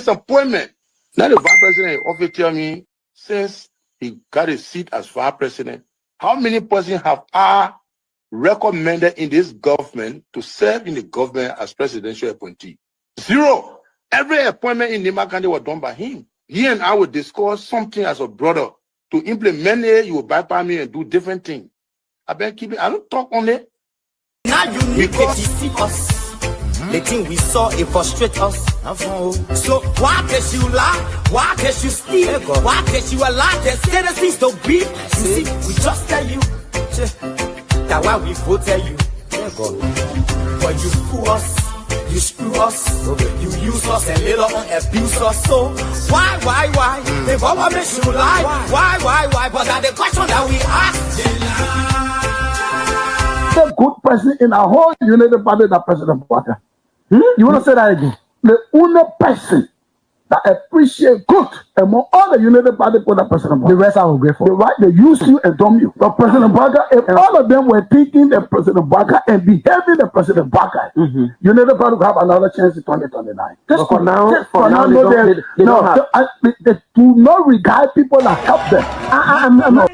disappointment. Now the vice president often tell me, since he got a seat as vice president, how many persons have I recommended in this government to serve in the government as presidential appointee? Zero. Every appointment in Nima County was done by him. He and I would discuss something as a brother. To implement it, you will bypass me and do different things. I don't talk on it. Now you need to see us. The thing we saw, it frustrates us. So why can't you lie? Why can't you steal? Why can't you allow the citizens to beat? You see, we just tell you that why we voted you. But you fool us, you screw us, you use us and later on abuse us. So why? The government should lie. Why? But that's the question that we ask. The good person in our whole United Party, that President Baka. You want to say that again? The only person that appreciate good among all the United Party for that President Baka. The rest are ungrateful. The right, they use you and dumb you. But President Baka, if all of them were taking the President Baka and behaving the President Baka, United Party will have another chance in 2029. Just for now, they do not regard people that help them. I'm not.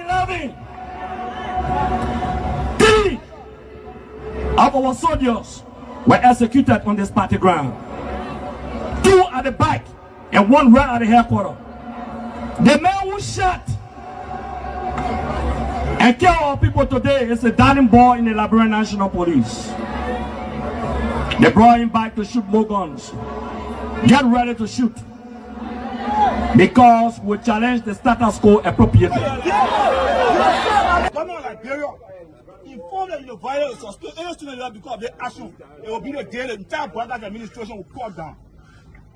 Of our soldiers were executed on this party ground. 2 at the back and 1 right at the headquarters. The man who shot and killed our people today is a darling boy in the Liberia National Police. They brought him back to shoot more guns. Get ready to shoot. Because we challenge the status quo appropriately. Inform them in the violence or any student because of their action. It will be the day the entire Brothers administration will cut down.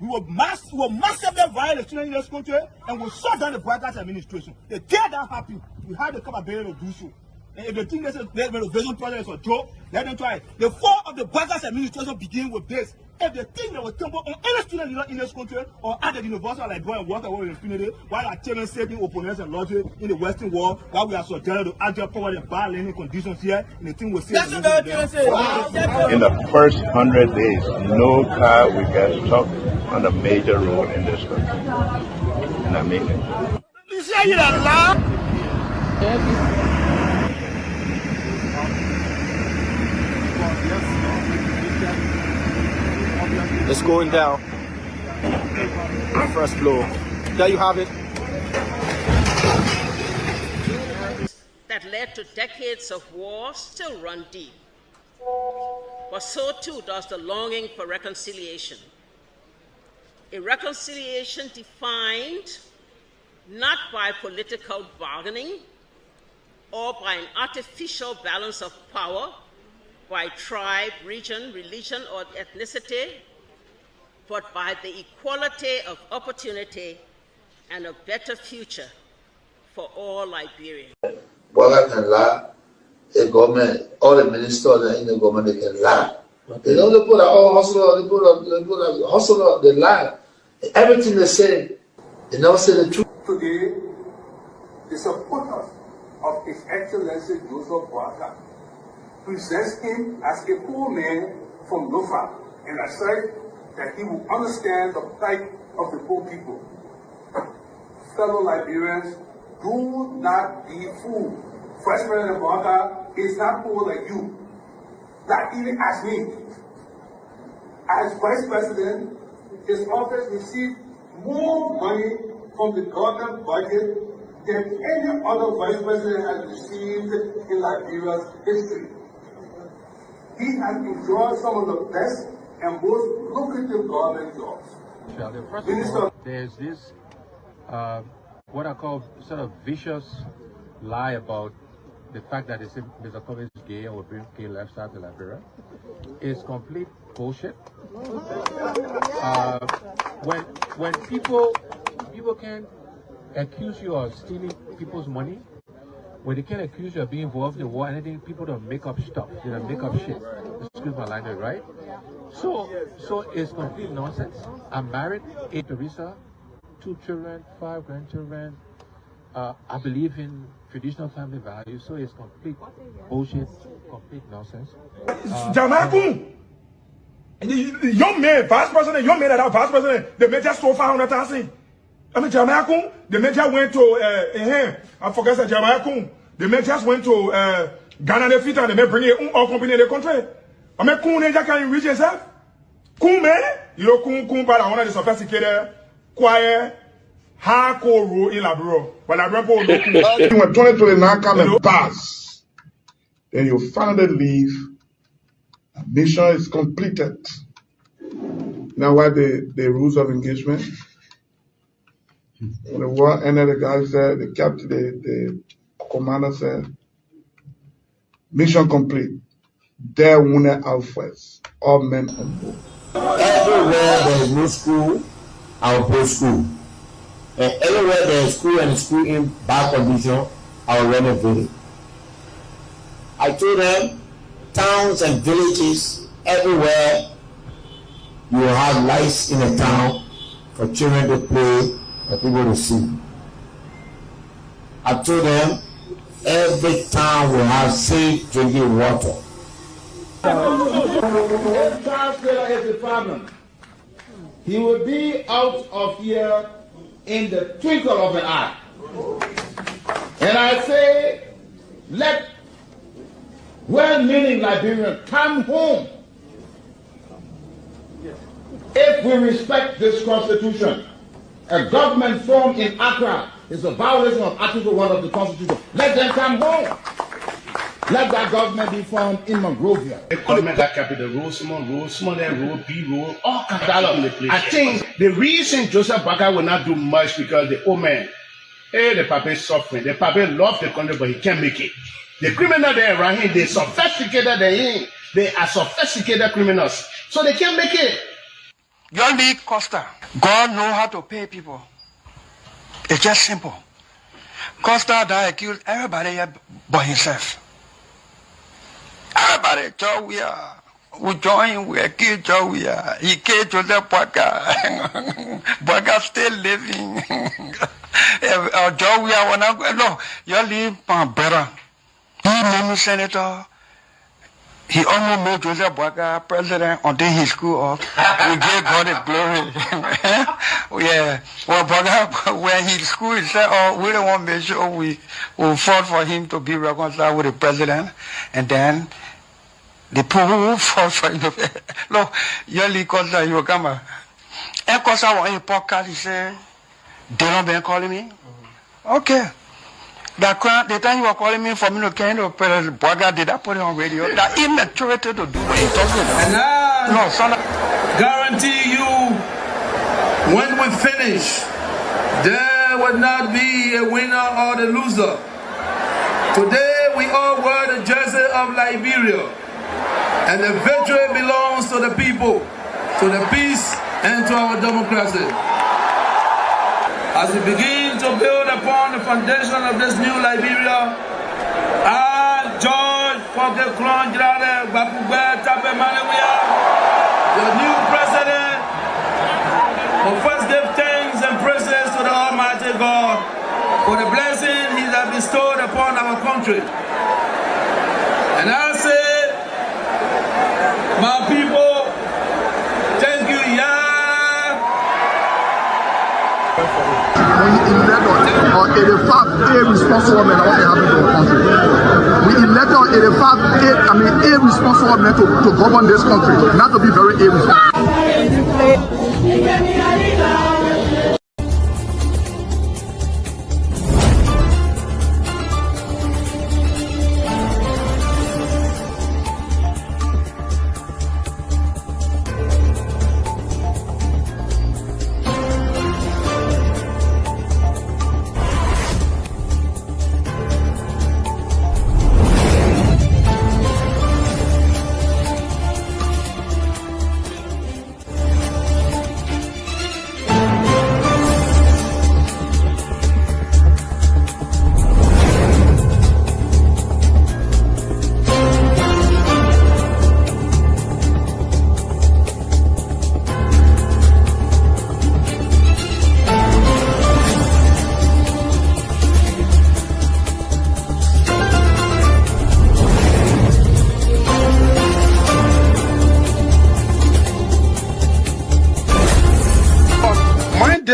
We will massively violate the students in this country and will shut down the Brothers administration. The day that happens, we have the capability to do so. And if they think this renovation project is a joke, let them try it. The fall of the Brothers administration begin with this. If they think they will tumble on any student in this country or at the university like Garguah and water with impunity, while our children saving opponents and logic in the Western world, while we are subjected to actual poverty and bad learning conditions here, and the thing will say. In the first 100 days, no car will get stuck on a major road in this country. And I mean it. You say it out loud? It's going down. First blow. There you have it. That led to decades of war still run deep. But so too does the longing for reconciliation. A reconciliation defined not by political bargaining or by an artificial balance of power by tribe, region, religion, or ethnicity, but by the equality of opportunity and a better future for all Liberians. Waga can lie, the government, all the ministers in the government, they can lie. They don't put all hustle, they put a hustle, they lie. Everything they say, they never say the truth. Today, the supporters of His Excellency Joseph Boakai presents him as a poor man from Lofa and asserts that he will understand the plight of the poor people. Fellow Liberians, do not be fooled. Vice President Boakai is not poor like you, not even as me. As Vice President, his office received more money from the government budget than any other Vice President has received in Liberia's history. He has enjoyed some of the best and most lucrative government jobs. There's this, what I call sort of vicious lie about the fact that Mr. Pewee is gay or bring gay lifestyle to Liberia. It's complete bullshit. When people can accuse you of stealing people's money, when they can accuse you of being involved in war, anything, people don't make up stuff. They don't make up shit. Excuse my language, right? So it's complete nonsense. I'm married, 8 Teresa, 2 children, 5 grandchildren. I believe in traditional family values, so it's complete bullshit, complete nonsense. Young man, vice president, young man that vice president, the major stole 500,000. I mean, Jamaica, the major went to, I forgot that Jamaica, the major went to Ghana, the fit, and they may bring it all company in the country. I mean, Kun, they can't reach yourself. Kun, man, you know, Kun, but I want to sophisticated, quiet, hardcore rule in Labro. But Labro, when 2029 come and pass, then you finally leave. Mission is completed. Now, what the rules of engagement? When the war ended, the guy said, the captain, the commander said, mission complete. There winner out first. All men on board. Everywhere there is no school, I will build school. And everywhere there is school and school in bad condition, I will renovate it. I told them, towns and villages, everywhere, you will have lights in a town for children to play and people to see. I told them, every town will have safe drinking water. If Charles Taylor is the problem, he will be out of here in the twinkle of an eye. And I say, let well-meaning Liberians come home. If we respect this constitution, a government formed in Accra is a violation of Article 1 of the Constitution. Let them come home. Let that government be formed in Monrovia. The government that capital Rosemont, Road, B Road, all kinds of places. I think the reason Joseph Baga will not do much because the old man, the papa is suffering. The papa loves the country, but he can't make it. The criminal there around him, they sophisticated than him. They are sophisticated criminals, so they can't make it. Your league Costa, God know how to pay people. It's just simple. Costa that accused everybody here but himself. Everybody, Joe, we join, we accuse Joe, he killed Joseph Boaga. Boaga still living. Joe, no, you leave better. He made me senator. He almost made Joseph Boaga president until he screwed up. We gave God the glory. Yeah. Well, Boaga, when he screwed, he said, oh, we don't want to make sure we will fought for him to be reconciled with the president. And then the people who fought for him. Look, your league Costa, you will come. And Costa on a podcast, he said, they don't been calling me. Okay. The time you were calling me for me to carry the president, Boaga, did I put it on radio? That immaturity to do what he talking about. And I no, son, guarantee you, when we finish, there will not be a winner or the loser. Today, we all wear the jersey of Liberia. And the victory belongs to the people, to the peace, and to our democracy. As we begin to build upon the foundation of this new Liberia, I, George Seleke Kromah, the new president, will first give thanks and praises to the Almighty God for the blessing He has bestowed upon our country. And I say, my people, thank you, We elected on 85 irresponsible men what happened to our country. We elected on 85 irresponsible men to govern this country, not to be very irresponsible.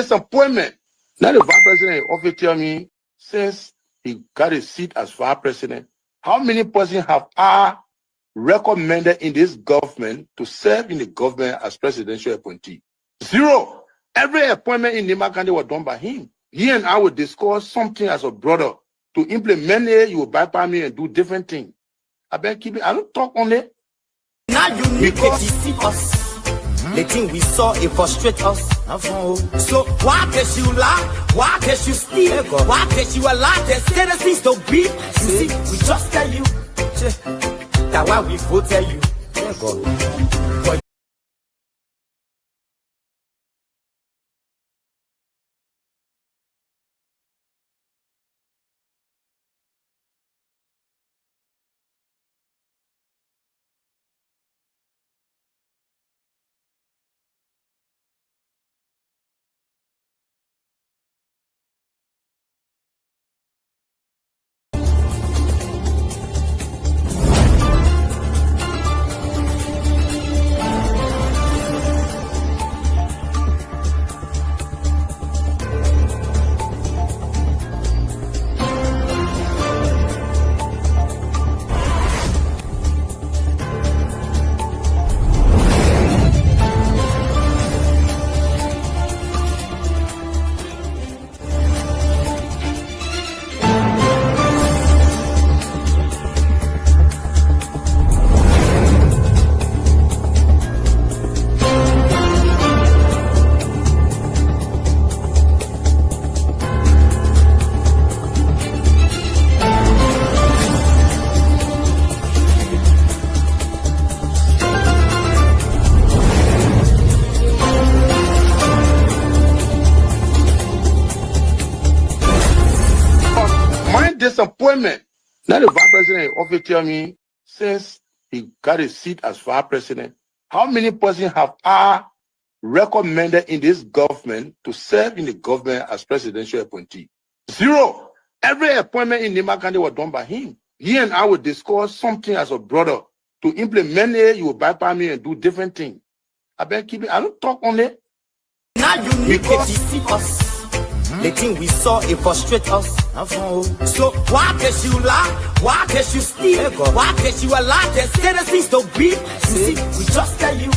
disappointment. Now the vice president often tell me since he got a seat as vice president, how many persons have I recommended in this government to serve in the government as presidential appointee? Zero. Every appointment in Nima County was done by him. He and I would discuss something as a brother. To implement it, you will bypass me and do different things. I been keep it. I don't talk on it. Now you need to see us. The thing we saw, it frustrate us. So why can't you lie? Why can't you steal? Why can't you allow the citizens to be? You see, we just tell you. That's why we vote tell you. Disappointment. Now the vice president often tell me since he got a seat as vice president, how many persons have I recommended in this government to serve in the government as presidential appointee? Zero. Every appointment in Nima County was done by him. He and I would discuss something as a brother. To implement it, you will bypass me and do different things. I been keep it. I don't talk on it. Now you need to see us. The thing we saw, it frustrate us. So why can't you lie? Why can't you steal? Why can't you allow the citizens to be? You see, we just tell you.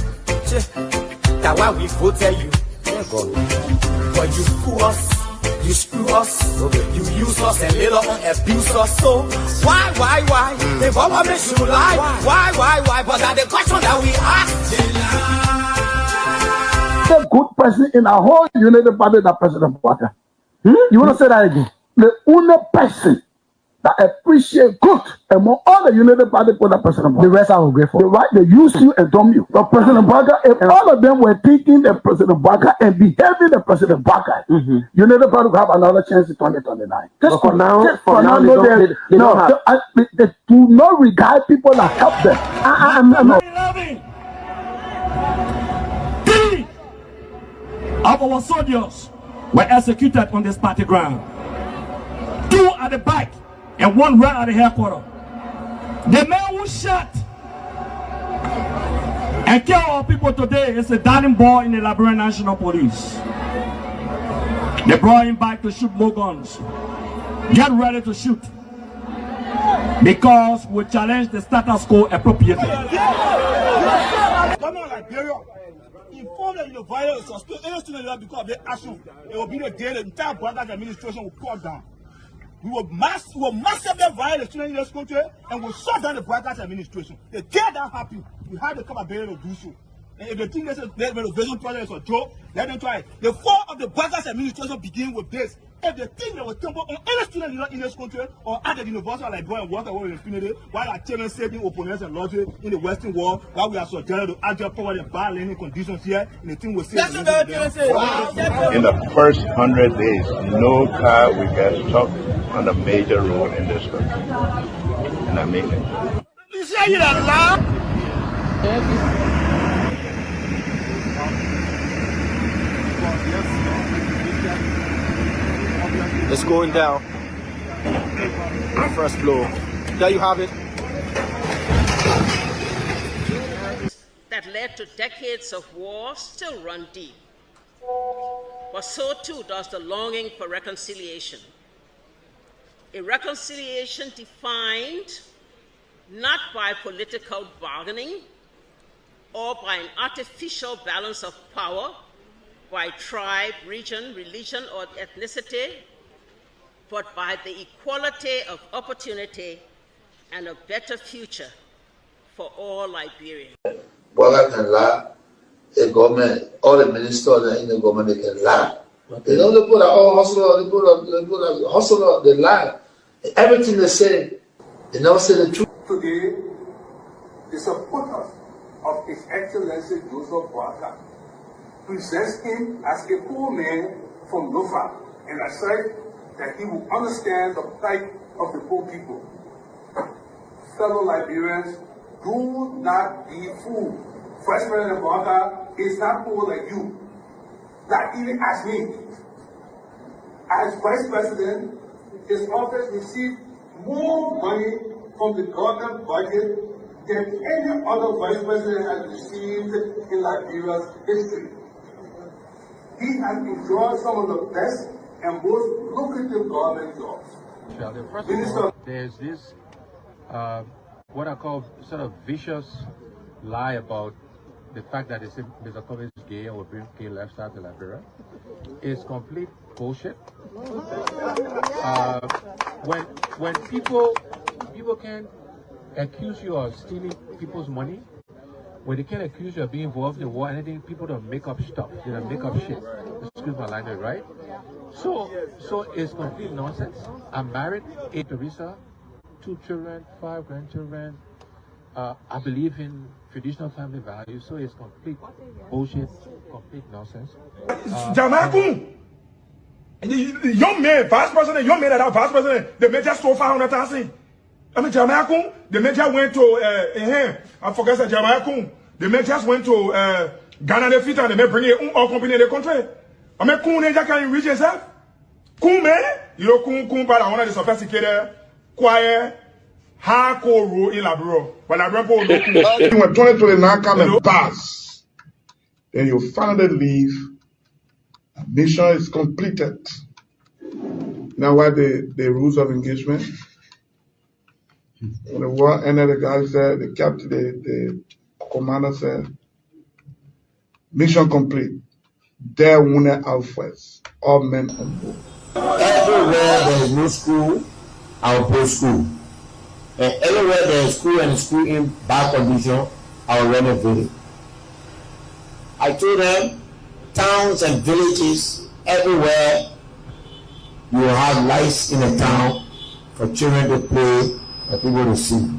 That's why we vote tell you. But you fool us, you screw us, you use us and later on abuse us. So why? The government should lie. Why? But that's the question that we ask. The good person in our whole United Party, that President Bwaka. You want to say that again? The only person that appreciate good among all the United Party for that President Bwaka. The rest are ungrateful. The right, they use you and dumb you. But President Bwaka, if all of them were thinking the President Bwaka and behaving the President Bwaka, United Party will have another chance in 2029. Just for now, they do not regard people that help them. Of our soldiers were executed on this party ground. 2 at the back and 1 right at the headquarters. The man who shot and killed our people today is a darling boy in the Liberia National Police. They brought him back to shoot more guns. Get ready to shoot. Because we challenge the status quo appropriately. Inform them the violence or still any student because of the action. It will be the day the entire Bwaka administration will cut down. We will massively violate the students in this country and will shut down the Bwaka administration. The day that happens, we have the capability to do so. And if they think this renovation project is a joke, let them try it. The fall of the Bwaka administration begins with this. If they think they will temper on any student in this country or at the university like Liberia and water war in infinity, while our children saving opponents and lottery in the Western world, while we are subjected to agile power and bad learning conditions here, and the thing will say. In the first 100 days, no car will get stuck on the major road in this country. And I mean it. You say it out loud? It's going down. First floor. There you have it. That led to decades of war still run deep. but so too does the longing for reconciliation. A reconciliation defined not by political bargaining or by an artificial balance of power by tribe, region, religion, or ethnicity, but by the equality of opportunity and a better future for all Liberians. Bwaga can lie, the government, all the ministers in the government, they can lie. They don't put all hustle, they put hustle, they lie. Everything they say, they never say the truth. Today, the supporters of His Excellency Joseph Boakai presents him as a poor man from Lofa and assert that he will understand the plight of the poor people. Fellow Liberians, do not be fooled. Vice President Boakai is not poor like you, not even as me. As Vice President, his office received more money from the government budget than any other Vice President has received in Liberia's history. He has enjoyed some of the best and most lucrative government jobs. First of all, there's this, what I call sort of vicious lie about the fact that Mr. Pewee is gay or bring gay lifestyle to Liberia. It's complete bullshit. When people can accuse you of stealing people's money, when they can accuse you of being involved in the war, anything, people don't make up stuff. They don't make up shit. Excuse my language, right? So it's complete nonsense. I'm married, 8 Teresa, 2 children, 5 grandchildren. I believe in traditional family values, so it's complete bullshit, complete nonsense. Young man, vice president, young man that vice president, the major so far on the task. I mean, Jamaica, the major went to I forget that Jamaica. The majors went to Ghana, the fit, and they may bring it all company in the country. I mean, Kun can reach yourself. Kun man, you know, Kun, but I want to sophisticated, quiet, hardcore rule in Liberia. But Liberia, when 2029 come and pass, then you finally leave. Mission is completed. Now, what the rules of engagement? When the war ended, the guy said, the captain, the commander said, mission complete. There wounded outfits, all men on board. Everywhere there is no school, I will build school. And everywhere there is school and school in bad condition, I will renovate it. I told them, towns and villages, everywhere you will have lights in a town for children to play and people to see.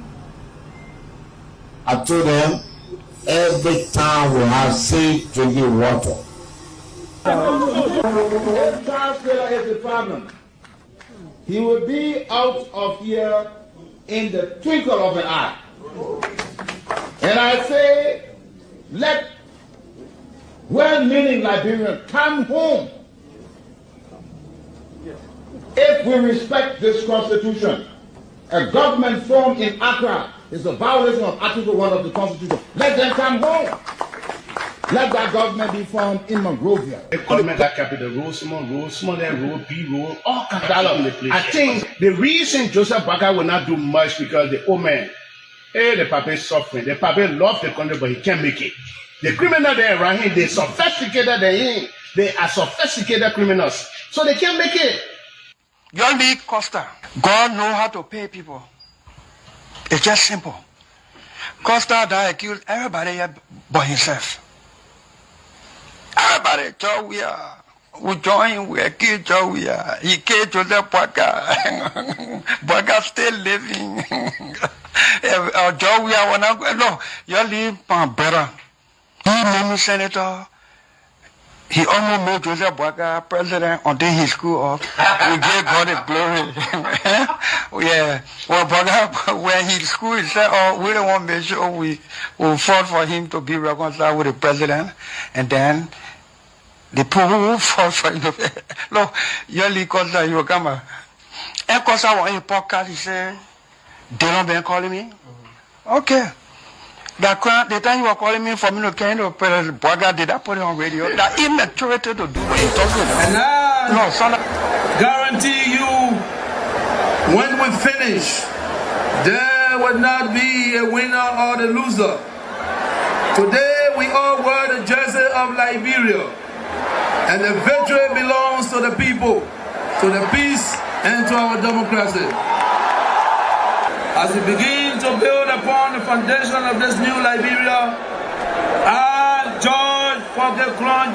I told them, every town will have safe drinking water. If Charles Taylor is the problem, he will be out of here in the twinkle of an eye. And I say, let well-meaning Liberians come home. If we respect this constitution, a government formed in Accra is a violation of Article 1 of the Constitution. Let them come home. Let that government be formed in Monrovia. The government that capital road, small, B road, all capital. I think the reason Joseph Boakai will not do much because the old man, the papa is suffering. The papa loves the country, but he can't make it. The criminal there around him, they sophisticated than him. They are sophisticated criminals, so they can't make it. Your league Costa, God know how to pay people. It's just simple. Costa that accused everybody here but himself. Everybody, we join, we kill Joey. He killed Joseph Boakai. Boakai still living. Joey, no, you leave my brother. He made me senator. He almost made Joseph Boakai president until he screwed up. We gave God the glory. Yeah. Well, Boakai, when he screwed, he said, oh, we don't want to make sure we will fought for him to be reconciled with the president. And then the people who fought for him. Look, your league Costa, you will come. And Costa was in a podcast, he said, they don't been calling me. Okay. Garguah, the time you were calling me for me to kind of Boga, did I put it on radio? That immaturity to do what you're talking about. And I No, son. guarantee you, when we finish, there will not be a winner or the loser. Today we all wear the jersey of Liberia, and the victory belongs to the people, to the peace and to our democracy. As we begin to build upon the foundation of this new Liberia, I, George Seleke Kromah,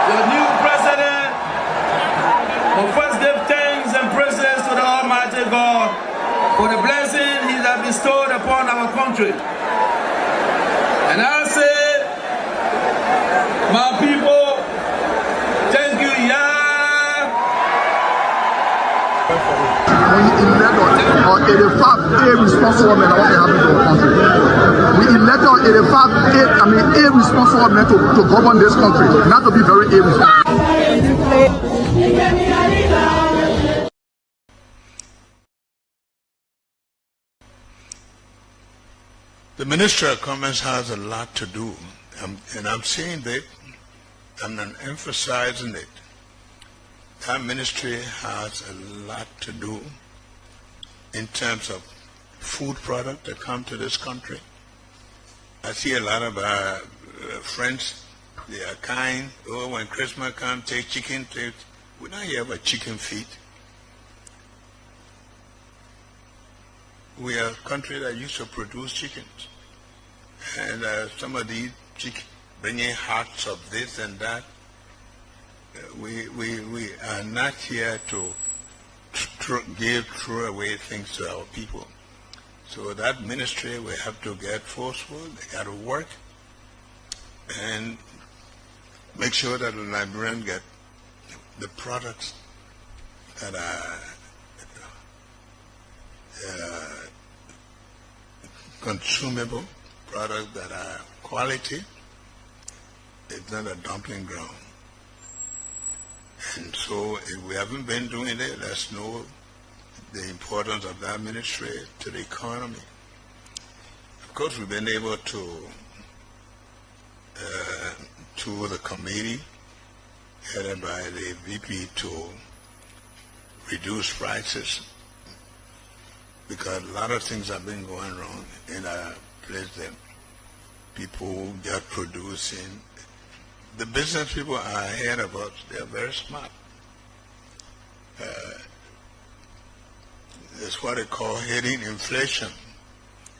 the new president, will first give thanks and praises to the Almighty God for the blessing He has bestowed upon our country. And I say, my people, thank you, We elected on 85 irresponsible men what happened to our country. We elected on 85 irresponsible men to govern this country, not to be very irresponsible. The Ministry of Commerce has a lot to do, and I'm saying that, and I'm emphasizing it. That ministry has a lot to do in terms of food products that come to this country. I see a lot of friends, they are kind. Oh, when Christmas comes, take chicken. We don't have a chicken feed. We are a country that used to produce chickens. And some of these chickens bringing hearts of this and that. We are not here to throw away things to our people. So that ministry will have to get forceful, they got to work and make sure that the Liberians get the products that are consumable, products that are quality. It's not a dumping ground. And so if we haven't been doing it, let's know the importance of that ministry to the economy. Of course, we've been able to the committee headed by the VP to reduce prices because a lot of things have been going wrong in our place that people just producing. The business people are ahead of us. They're very smart. It's what they call hitting inflation.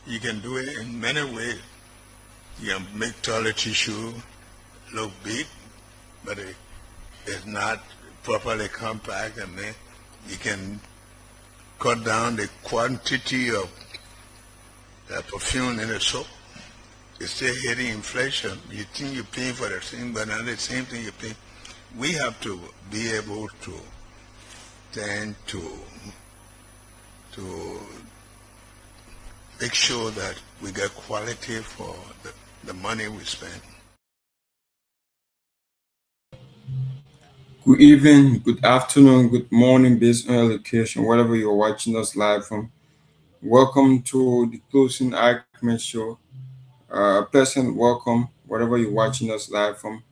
You can do it in many ways. You can make toilet tissue look big, but it's not properly compact, and then you can cut down the quantity of perfume in the soap. It's still hitting inflation. You think you're paying for the thing, but not the same thing you pay. We have to be able to tend to make sure that we get quality for the money we spend. Good evening, good afternoon, good morning, based on your location, wherever you're watching us live from. Welcome to the Closing Argument Show. Pleasant welcome, wherever you're watching us live from.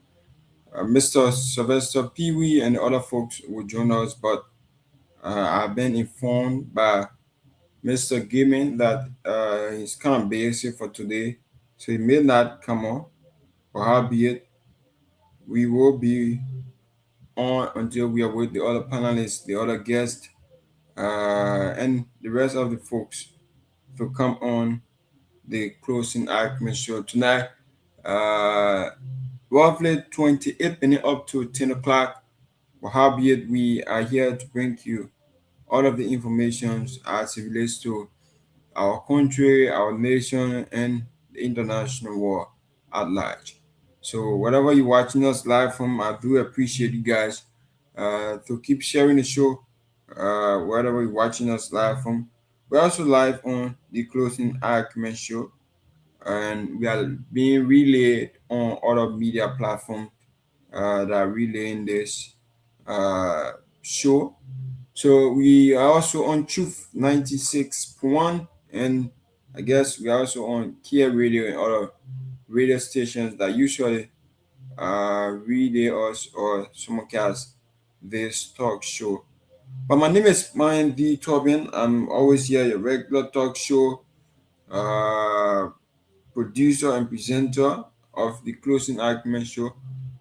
Mr. Sylvester Pewee and other folks will join us, but I've been informed by Mr. Gayman that he's kind of busy for today, so he may not come on. But howbeit, we will be on until we are with the other panelists, the other guests, and the rest of the folks to come on the Closing Argument Show tonight. Roughly 28 minutes up to 10 o'clock. But howbeit, we are here to bring you all of the information as it relates to our country, our nation, and the international war at large. So whatever you're watching us live from, I do appreciate you guys to keep sharing the show wherever you're watching us live from. We're also live on the Closing Argument Show, and we are being relayed on other media platforms that are relaying this show. So we are also on Truth 96.1 and I guess we are also on Kia Radio and other radio stations that usually relay us or simulcast this talk show. But my name is Myean Torgbean. I'm always here, your regular talk show producer and presenter of the Closing Argument Show.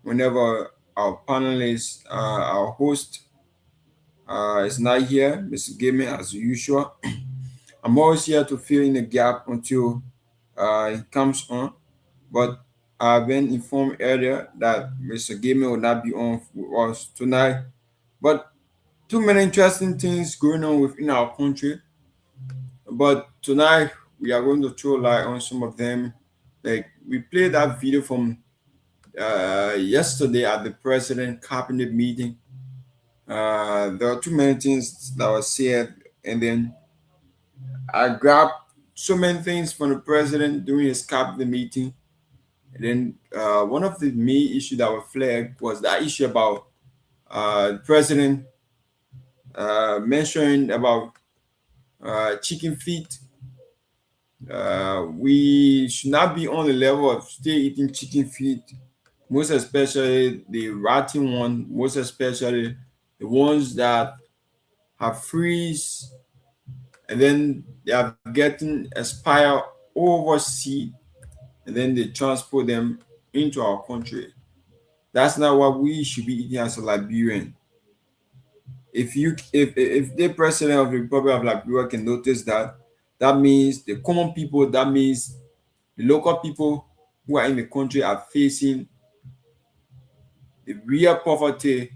Whenever our panelists, our host is not here, Mr. Gayman, as usual, I'm always here to fill in the gap until he comes on. But I've been informed earlier that Mr. Gayman will not be on with us tonight. But too many interesting things going on within our country. But tonight we are going to throw light on some of them. Like we played that video from yesterday at the president cabinet meeting. There are too many things that were said, and then I grabbed so many things from the president during his cabinet meeting. And then one of the main issues that were flagged was that issue about the president mentioning about chicken feet. We should not be on the level of still eating chicken feet, most especially the rotten one, most especially the ones that have freeze and then they are getting expired overseas and then they transport them into our country. That's not what we should be eating as a Liberian. If the president of the Republic of Liberia can notice that, that means the common people, that means the local people who are in the country are facing the real poverty.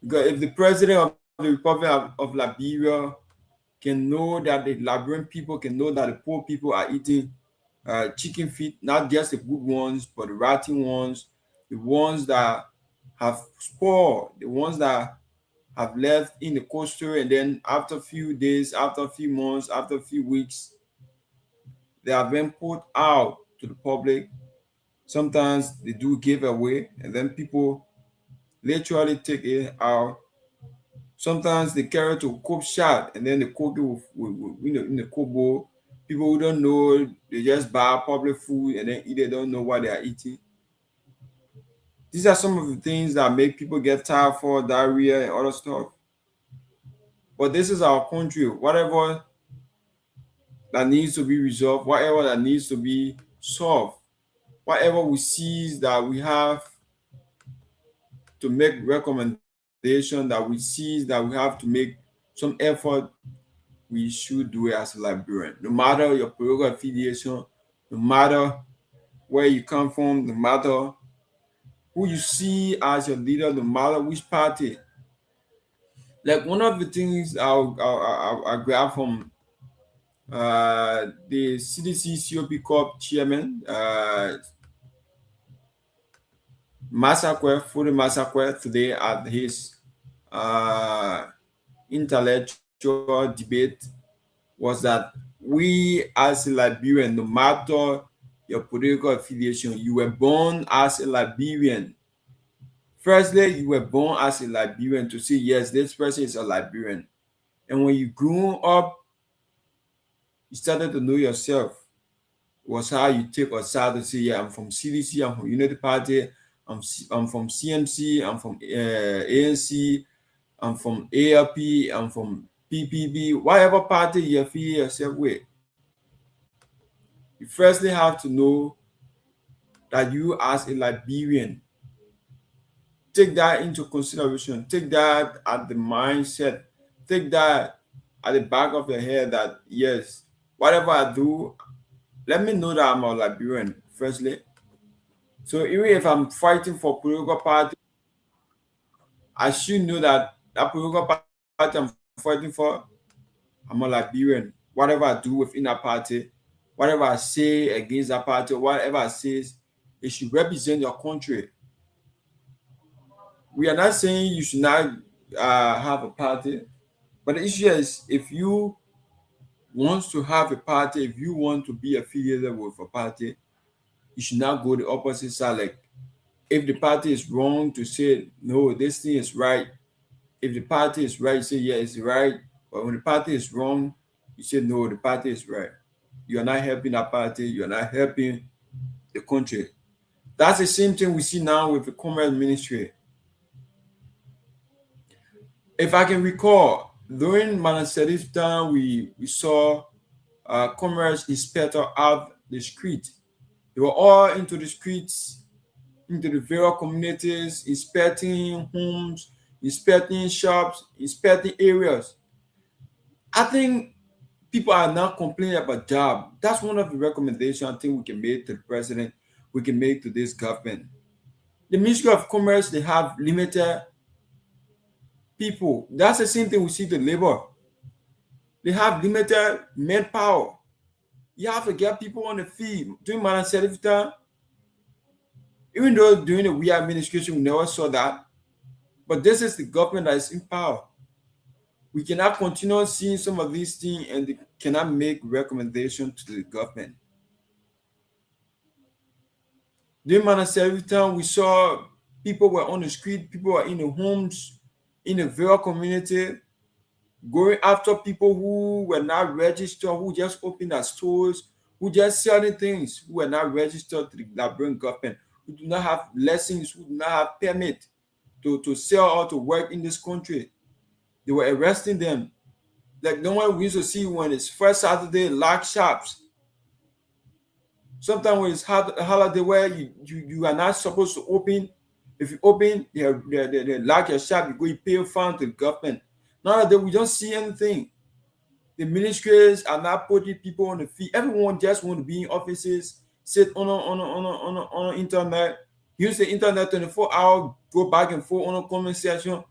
Because if the president of the Republic of Liberia can know that the Liberian people can know that the poor people are eating chicken feet, not just the good ones, but the rotten ones, the ones that have spoiled, the ones that have left in the coastal, and then after a few days, after a few months, after a few weeks, they have been put out to the public. Sometimes they do give away, and then people literally take it out. Sometimes they carry it to a cook shop, and then they cook it in the cook bowl. People who don't know, they just buy public food and then eat. They don't know what they are eating. These are some of the things that make people get tired for diarrhea and other stuff. But this is our country. Whatever that needs to be resolved, whatever that needs to be solved, whatever we see that we have to make recommendation, that we see that we have to make some effort, we should do it as a Liberian. No matter your political affiliation, no matter where you come from, no matter who you see as your leader, no matter which party. Like one of the things I'll grab from the CDC COP Corp chairman, Fode Massacre, today at his intellectual debate, was that we as a Liberian, no matter your political affiliation, you were born as a Liberian. Firstly, you were born as a Liberian to say, yes, this person is a Liberian. And when you grew up, you started to know yourself. It was how you take a side to say, yeah, I'm from CDC, I'm from United Party, I'm from CMC, I'm from ANC, I'm from ALP, I'm from PPB, whatever party you affiliate yourself with. You firstly have to know that you as a Liberian, take that into consideration, take that at the mindset, take that at the back of your head that, yes, whatever I do, let me know that I'm a Liberian, firstly. So even if I'm fighting for political party, I should know that that political party I'm fighting for, I'm a Liberian. Whatever I do within that party, whatever I say against that party, whatever I say, it should represent your country. We are not saying you should not have a party, but the issue is if you want to have a party, if you want to be affiliated with a party, you should not go the opposite side. Like if the party is wrong, to say no, this thing is right. If the party is right, you say yeah, it's right. But when the party is wrong, you say no, the party is right. you're not helping that party, you're not helping the country. That's the same thing we see now with the Commerce Ministry. If I can recall, during Manasseri's time, we saw commerce inspector out the street. They were all into the streets, into the various communities, inspecting homes, inspecting shops, inspecting areas. I think people are not complaining about job. That's one of the recommendations I think we can make to the president, we can make to this government. The Ministry of Commerce, they have limited people. That's the same thing we see to labor. They have limited manpower. You have to get people on the field. During Madam Serifita, even though during the we administration we never saw that, but this is the government that is in power. We cannot continue seeing some of these things and they cannot make recommendations to the government. During Madam Serifita, we saw people were on the street, people were in the homes, in the various community, going after people who were not registered, who just opened their stores, who just selling things, who were not registered to the Liberian government, who do not have license, who do not have permit to sell or to work in this country. They were arresting them. Like the one we used to see when it's first Saturday, lock shops. Sometimes when it's holiday where you are not supposed to open. If you open, they lock your shop, you go, you pay a fine to the government. Nowadays, we don't see anything. The ministries are not putting people on the feet. Everyone just want to be in offices, sit on internet, use the internet 24 hours, go back and forth on a comment section,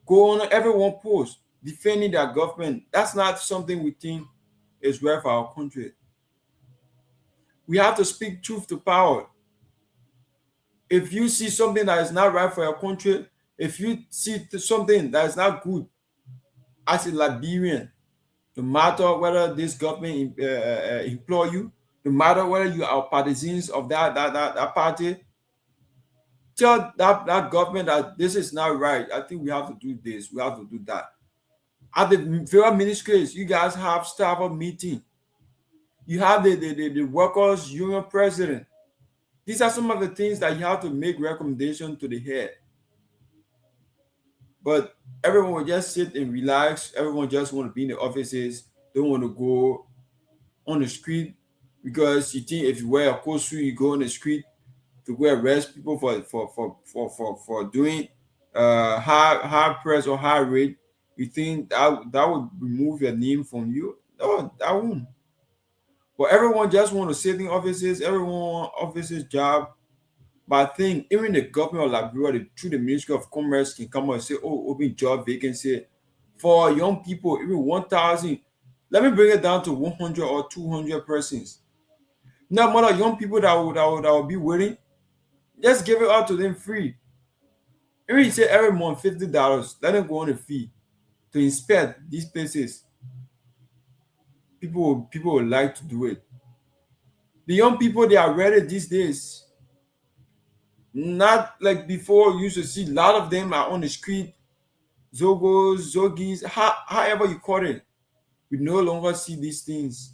go on everyone post, defending their government. That's not something we think is right for our country. We have to speak truth to power. If you see something that is not right for your country, if you see something that is not good, as a Liberian, no matter whether this government employ you, no matter whether you are partisans of that party, tell that government that this is not right. I think we have to do this, we have to do that. At the various ministries, you guys have staff of meeting. You have the workers' union president. These are some of the things that you have to make recommendations to the head. But everyone will just sit and relax. Everyone just want to be in the offices. Don't want to go on the street because you think if you wear a coat suit, you go on the street to go arrest people for doing high press or high rate. You think that would remove your name from you? No, that won't. But everyone just want to sit in offices. Everyone want offices job. But I think even the government of Liberia, through the Ministry of Commerce, can come out and say, oh, open job vacancy for young people, even 1,000. Let me bring it down to 100 or 200 persons. Now, more young people that will be waiting, just give it out to them free. Even you say every month $50, let them go on a fee to inspect these places. People would like to do it. The young people, they are ready these days. Not like before, you used to see a lot of them are on the street, Zogos, Zogis, however you call it. We no longer see these things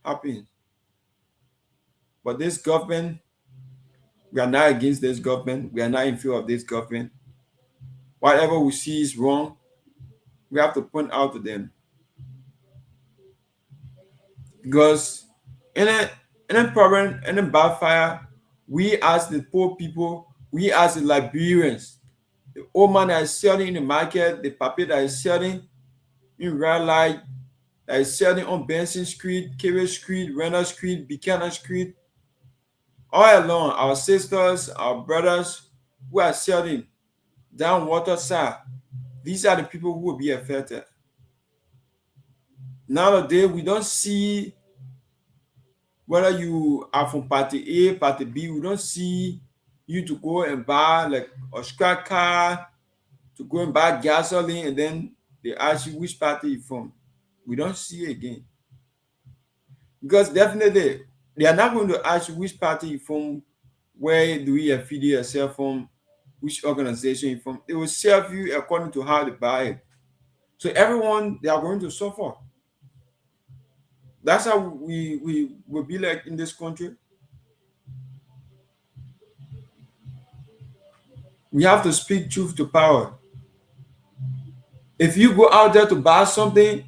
happen. But this government, we are not against this government. We are not in favor of this government. Whatever we see is wrong, we have to point out to them. Because in a problem, in a backfire, we as the poor people, we as the Liberians, the old man that is selling in the market, the papi that is selling in red light, that is selling on Benson Street, Kehleboe Street, Renner Street, Buchanan Street, all along, our sisters, our brothers who are selling down waterside, these are the people who will be affected. Nowadays, we don't see whether you are from party A, party B, we don't see you to go and buy like a scrap car, to go and buy gasoline, and then they ask you which party you're from. We don't see it again. Because definitely, they are not going to ask you which party you're from, where do you affiliate yourself from, which organization you're from. They will serve you according to how they buy it. So everyone, they are going to suffer. That's how we will be like in this country. We have to speak truth to power. If you go out there to buy something,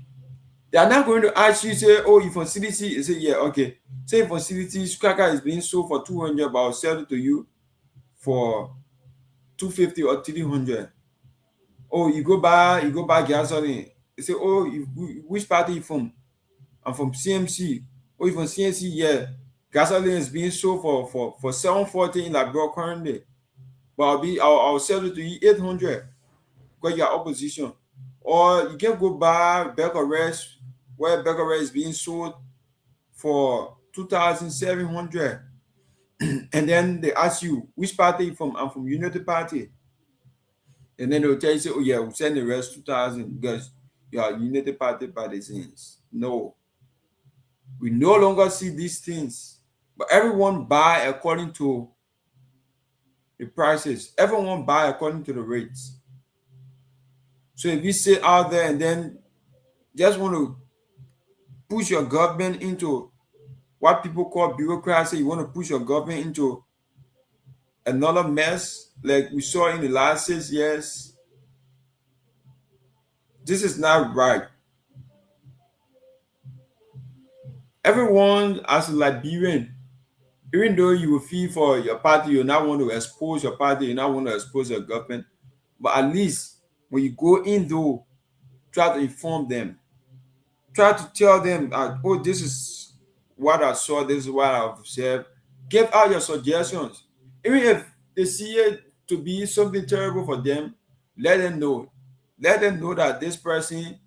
they are not going to ask you, say, oh, you from CDC? You say, yeah, okay. Say for CDC, cracker is being sold for 200, but I'll sell it to you for 250 or 300. Oh, you go buy gasoline. You say, oh, which party you from? I'm from CMC. Oh, you from CMC? Yeah. Gasoline is being sold for 740 in Liberia currently. But I'll sell it to you 800 because you are opposition. Or you can go buy Becquerel, where Becquerel is being sold for 2,700. And then they ask you, which party you from? I'm from Unity Party. And then they'll tell you, say, oh yeah, we'll send the rest 2,000 because you are Unity Party partisans. No. We no longer see these things. But everyone buy according to the prices. Everyone buy according to the rates. So if you sit out there and then just want to push your government into what people call bureaucracy, you want to push your government into another mess like we saw in the last 6 years, this is not right. Everyone as a Liberian, even though you will feel for your party, you not want to expose your party, you not want to expose your government, but at least when you go in though, try to inform them. Try to tell them, oh, this is what I saw, this is what I've observed. Give out your suggestions. Even if they see it to be something terrible for them, let them know. Let them know that this person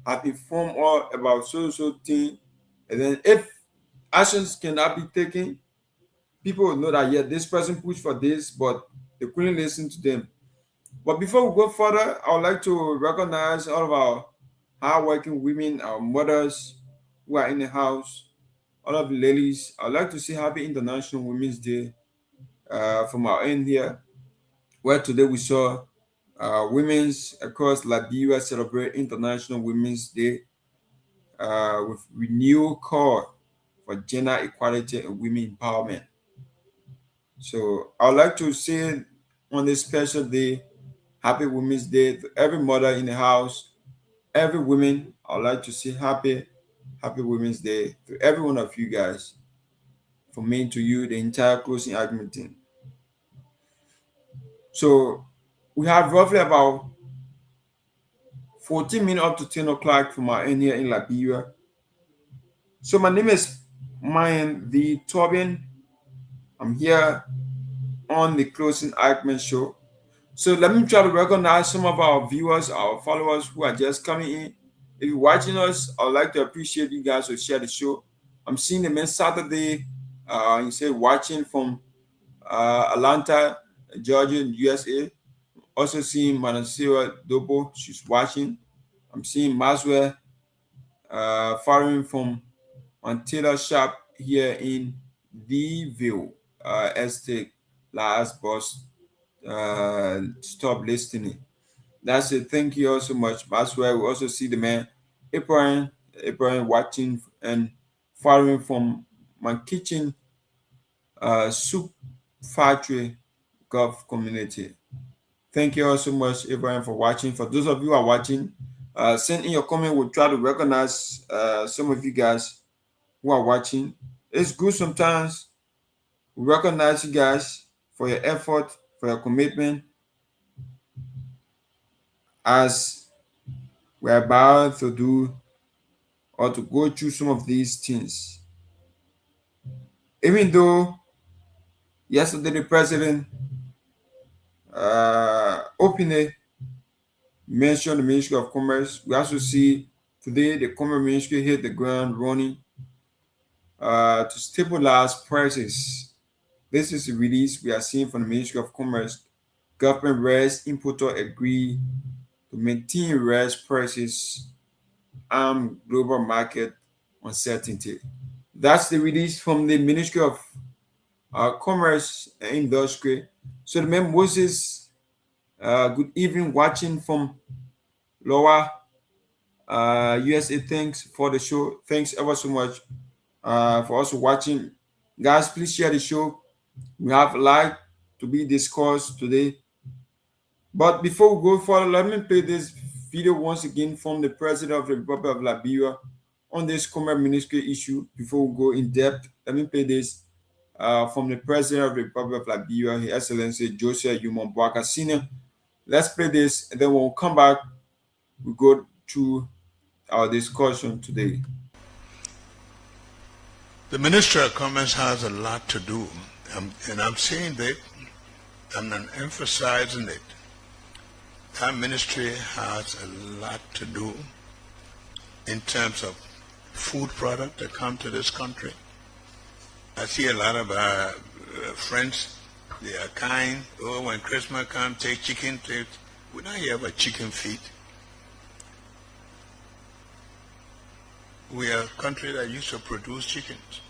has informed all about so thing. And then if actions cannot be taken, people will know that, yeah, this person pushed for this, but they couldn't listen to them. But before we go further, I would like to recognize all of our hardworking women, our mothers who are in the house, all of the ladies. I'd like to say Happy International Women's Day from our end here, where today we saw women's across Liberia celebrate International Women's Day with renewed call for gender equality and women empowerment. So I would like to say on this special day, Happy Women's Day to every mother in the house, every woman. I would like to say Happy Women's Day to every one of you guys, from me to you, the entire closing argument team. So we have roughly about 14 minutes up to 10 o'clock from our end here in Liberia. So my name is Myean the Torgbean. I'm here on the closing argument show. So let me try to recognize some of our viewers, our followers who are just coming in. If you're watching us, I'd like to appreciate you guys who share the show. I'm seeing the man Saturday, he said watching from Atlanta, Georgia, USA. Also seeing Manasira Dopoh, she's watching. I'm seeing Maswell following from Taylor Shop here in Vville Estate. Last boss stop listening. That's it. Thank you all so much. Maswell. We also see the man Abraham watching and following from my kitchen soup factory Gulf community. Thank you all so much, Abraham, for watching. For those of you who are watching, send in your comment. We'll try to recognize some of you guys who are watching. It's good sometimes we recognize you guys for your effort, for your commitment, as we're about to do or to go through some of these things. Even though yesterday the president openly mentioned the Ministry of Commerce, we also see today the Commerce Ministry hit the ground running to stabilize prices. This is a release we are seeing from the Ministry of Commerce. Government raised importer agree to maintain raised prices and global market uncertainty. That's the release from the Ministry of Commerce and Industry. So the man Moses, good evening, watching from Lower USA, thanks for the show. Thanks ever so much for also watching. Guys, please share the show. We have a lot to be discussed today. But before we go further, let me play this video once again from the President of the Republic of Liberia on this Commerce Ministry issue. Before we go in depth, let me play this from the President of the Republic of Liberia, His Excellency Joseph Yumon Boaka Sr. Let's play this, and then when we come back, we go to our discussion today. The Ministry of Commerce has a lot to do, and I'm saying that, I'm emphasizing it. That ministry has a lot to do in terms of food products that come to this country. I see a lot of friends, they are kind. Oh, when Christmas comes, take chicken. We don't have a chicken feed. We are a country that used to produce chickens.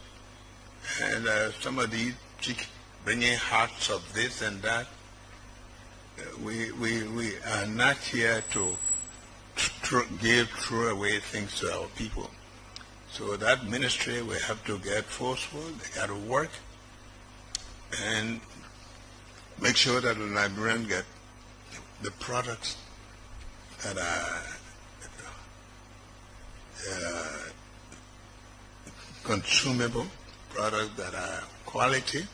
And some of these chickens bringing hearts of this and that. We are not here to throw away things to our people. So that ministry will have to get forceful, they got to work and make sure that the Liberians get the products that are consumable, products that are quality.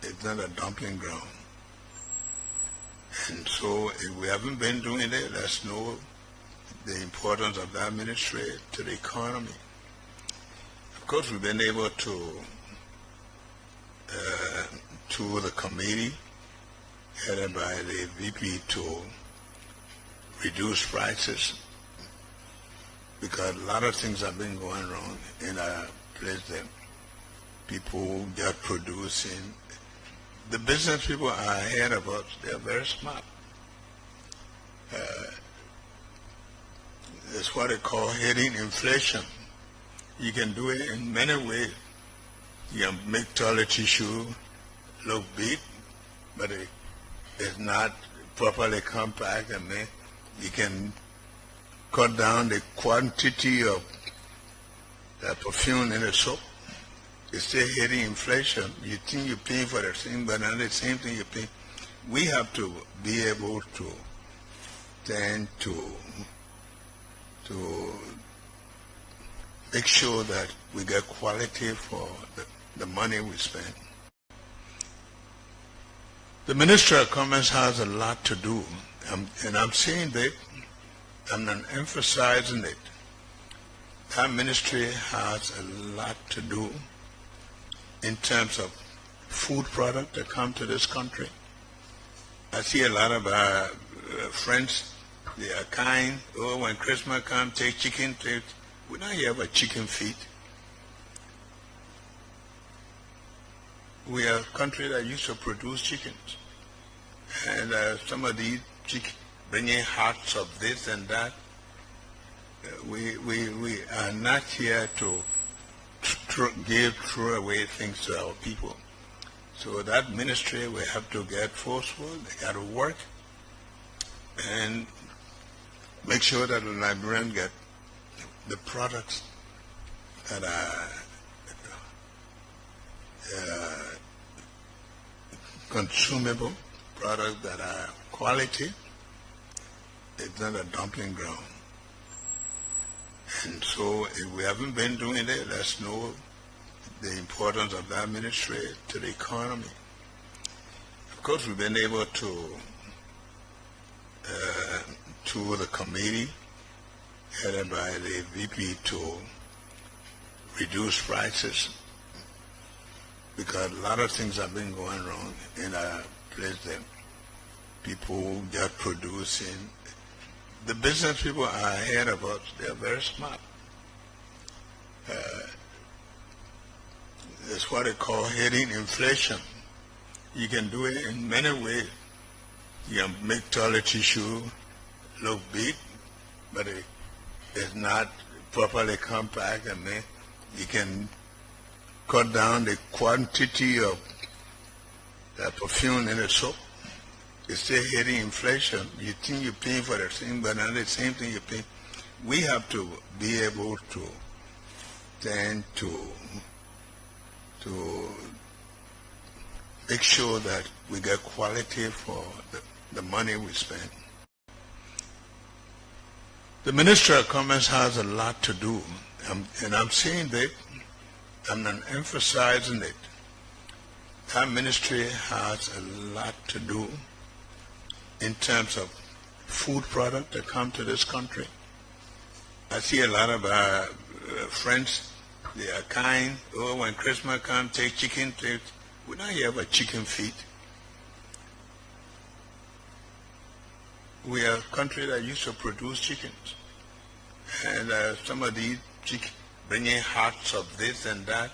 It's not a dumping ground. And so if we haven't been doing it, let's know the importance of that ministry to the economy. Of course, we've been able to the committee headed by the VP to reduce prices because a lot of things have been going wrong in our place that people get producing. The business people are ahead of us. They're very smart. It's what they call hitting inflation. You can do it in many ways. You can make toilet tissue look big, but it's not properly compact, and then you can cut down the quantity of perfume in the soap. It's still hitting inflation. You think you're paying for the thing, but not the same thing you're paying. We have to be able to tend to make sure that we get quality for the money we spend. The Ministry of Commerce has a lot to do, and I'm saying that, I'm emphasizing it. That ministry has a lot to do in terms of food products that come to this country. I see a lot of friends, they are kind. Oh, when Christmas comes, take chicken. We don't have a chicken feed. We are a country that used to produce chickens. And some of these chickens bringing hearts of this and that. We are not here to throw away things to our people. So that ministry will have to get forceful, they got to work and make sure that the Liberians get the products that are consumable, products that are quality. It's not a dumping ground. And so if we haven't been doing it, let's know the importance of that ministry to the economy. Of course, we've been able to the committee headed by the VP to reduce prices because a lot of things have been going wrong in our place that people get producing. The business people are ahead of us. They're very smart. It's what they call hitting inflation. You can do it in many ways. You can make toilet tissue look big, but it's not properly compact, and then you can cut down the quantity of perfume in the soap. It's still hitting inflation. You think you're paying for the thing, but not the same thing you're paying. we have to be able to tend to make sure that we get quality for the money we spend. The Ministry of Commerce has a lot to do, and I'm saying that, I'm emphasizing it. That ministry has a lot to do in terms of food products that come to this country. I see a lot of our friends, they are kind. Oh, when Christmas comes, take chicken. We don't have a chicken feed. We are a country that used to produce chickens. And some of these chickens bringing hearts of this and that.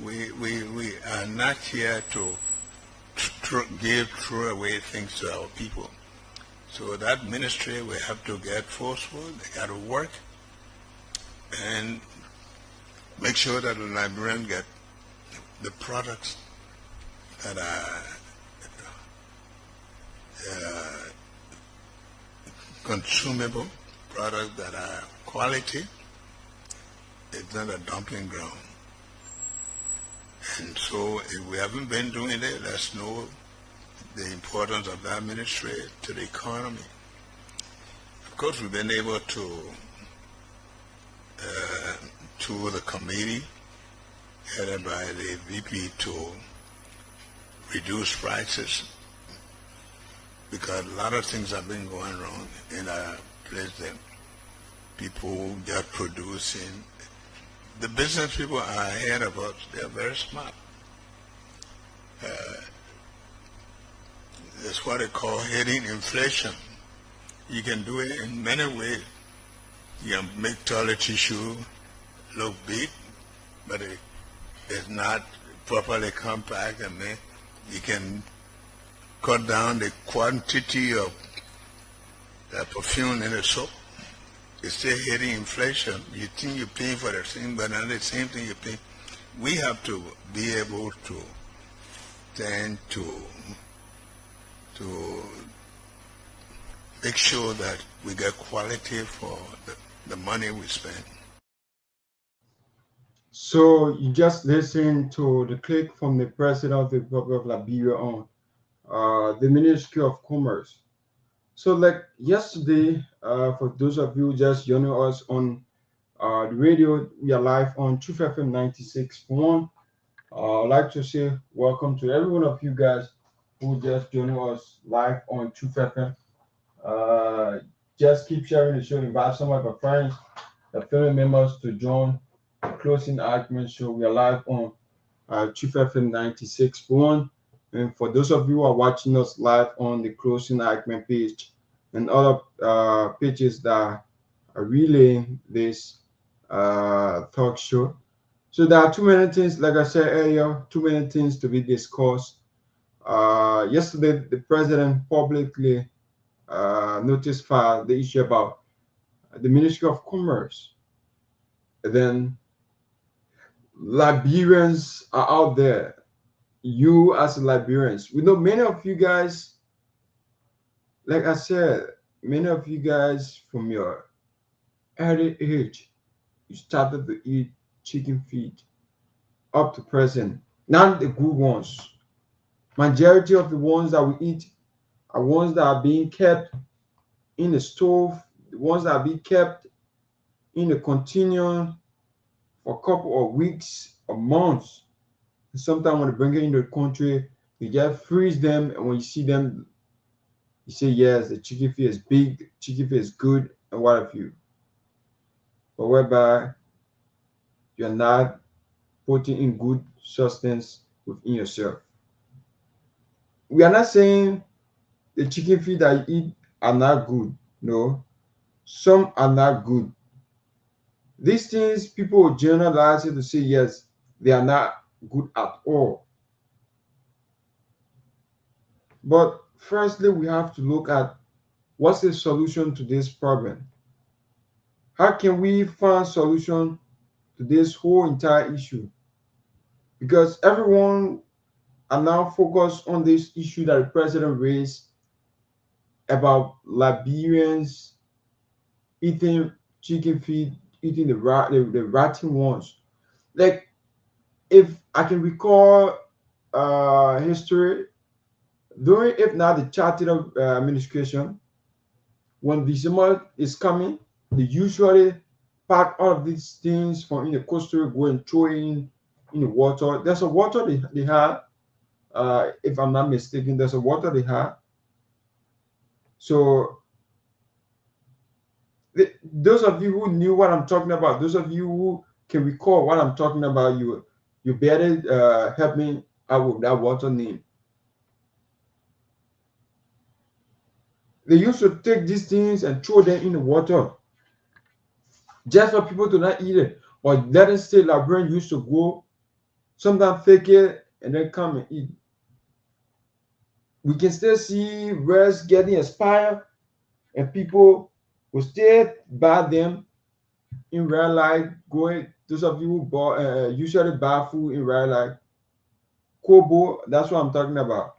We are not here to throw away things to our people. So that ministry, we have to get forceful, they got to work, and make sure that the Liberians get the products that are consumable, products that are quality. It's not a dumping ground. And so if we haven't been doing it, let's know the importance of that ministry to the economy. Of course, we've been able to the committee headed by the VP to reduce prices, because a lot of things have been going wrong in our place that people get producing. The business people are ahead of us. They're very smart. That's what they call hitting inflation. You can do it in many ways. You can make toilet tissue look big, but it's not properly compact, and then you can cut down the quantity of perfume in the soap. It's still hitting inflation. You think you're paying for the thing, but not the same thing you're paying. We have to be able to tend to make sure that we get quality for the money we spend. So you just listened to the clip from the President of the Republic of Liberia on the Ministry of Commerce. So like yesterday, for those of you just joining us on the radio, we are live on Truth FM 96.1. I'd like to say welcome to every one of you guys who just joining us live on Truth FM. Just keep sharing the show, invite some of your friends, your family members to join the closing argument show. We are live on Truth FM 96.1. And for those of you who are watching us live on the closing argument page and other pages that are relaying this talk show. So there are too many things, like I said earlier, too many things to be discussed. Yesterday, the president publicly notified the issue about the Ministry of Commerce. And then Liberians are out there. You as Liberians, we know many of you guys, like I said, many of you guys from your early age, you started to eat chicken feet up to present. Not the good ones. Majority of the ones that we eat are ones that are being kept in the stove, the ones that are being kept in the container for a couple of weeks or months. And sometimes when they bring it into the country, they just freeze them, and when you see them, you say, yes, the chicken feet is big, chicken feet is good, and what have you. But whereby you're not putting in good substance within yourself. We are not saying the chicken feet that you eat are not good. No, some are not good. These things, people will generalize it to say, yes, they are not good at all. But firstly, we have to look at what's the solution to this problem. How can we find solution to this whole entire issue? Because everyone are now focused on this issue that the president raised about Liberians eating chicken feet, eating the rotting ones. Like, if I can recall history, during, if not the Charter administration, when December is coming, they usually pack all of these things from in the coastal, go and throw in the water. There's a water they have, if I'm not mistaken, there's a water they have. So those of you who knew what I'm talking about, those of you who can recall what I'm talking about, you better help me out with that water name. They used to take these things and throw them in the water just for people to not eat it. Or let us say Liberian used to go, sometimes fake it, and then come and eat. We can still see rice getting expired, and people will still buy them in real life. Going, those of you who usually buy food in real life, Kehleboe, that's what I'm talking about.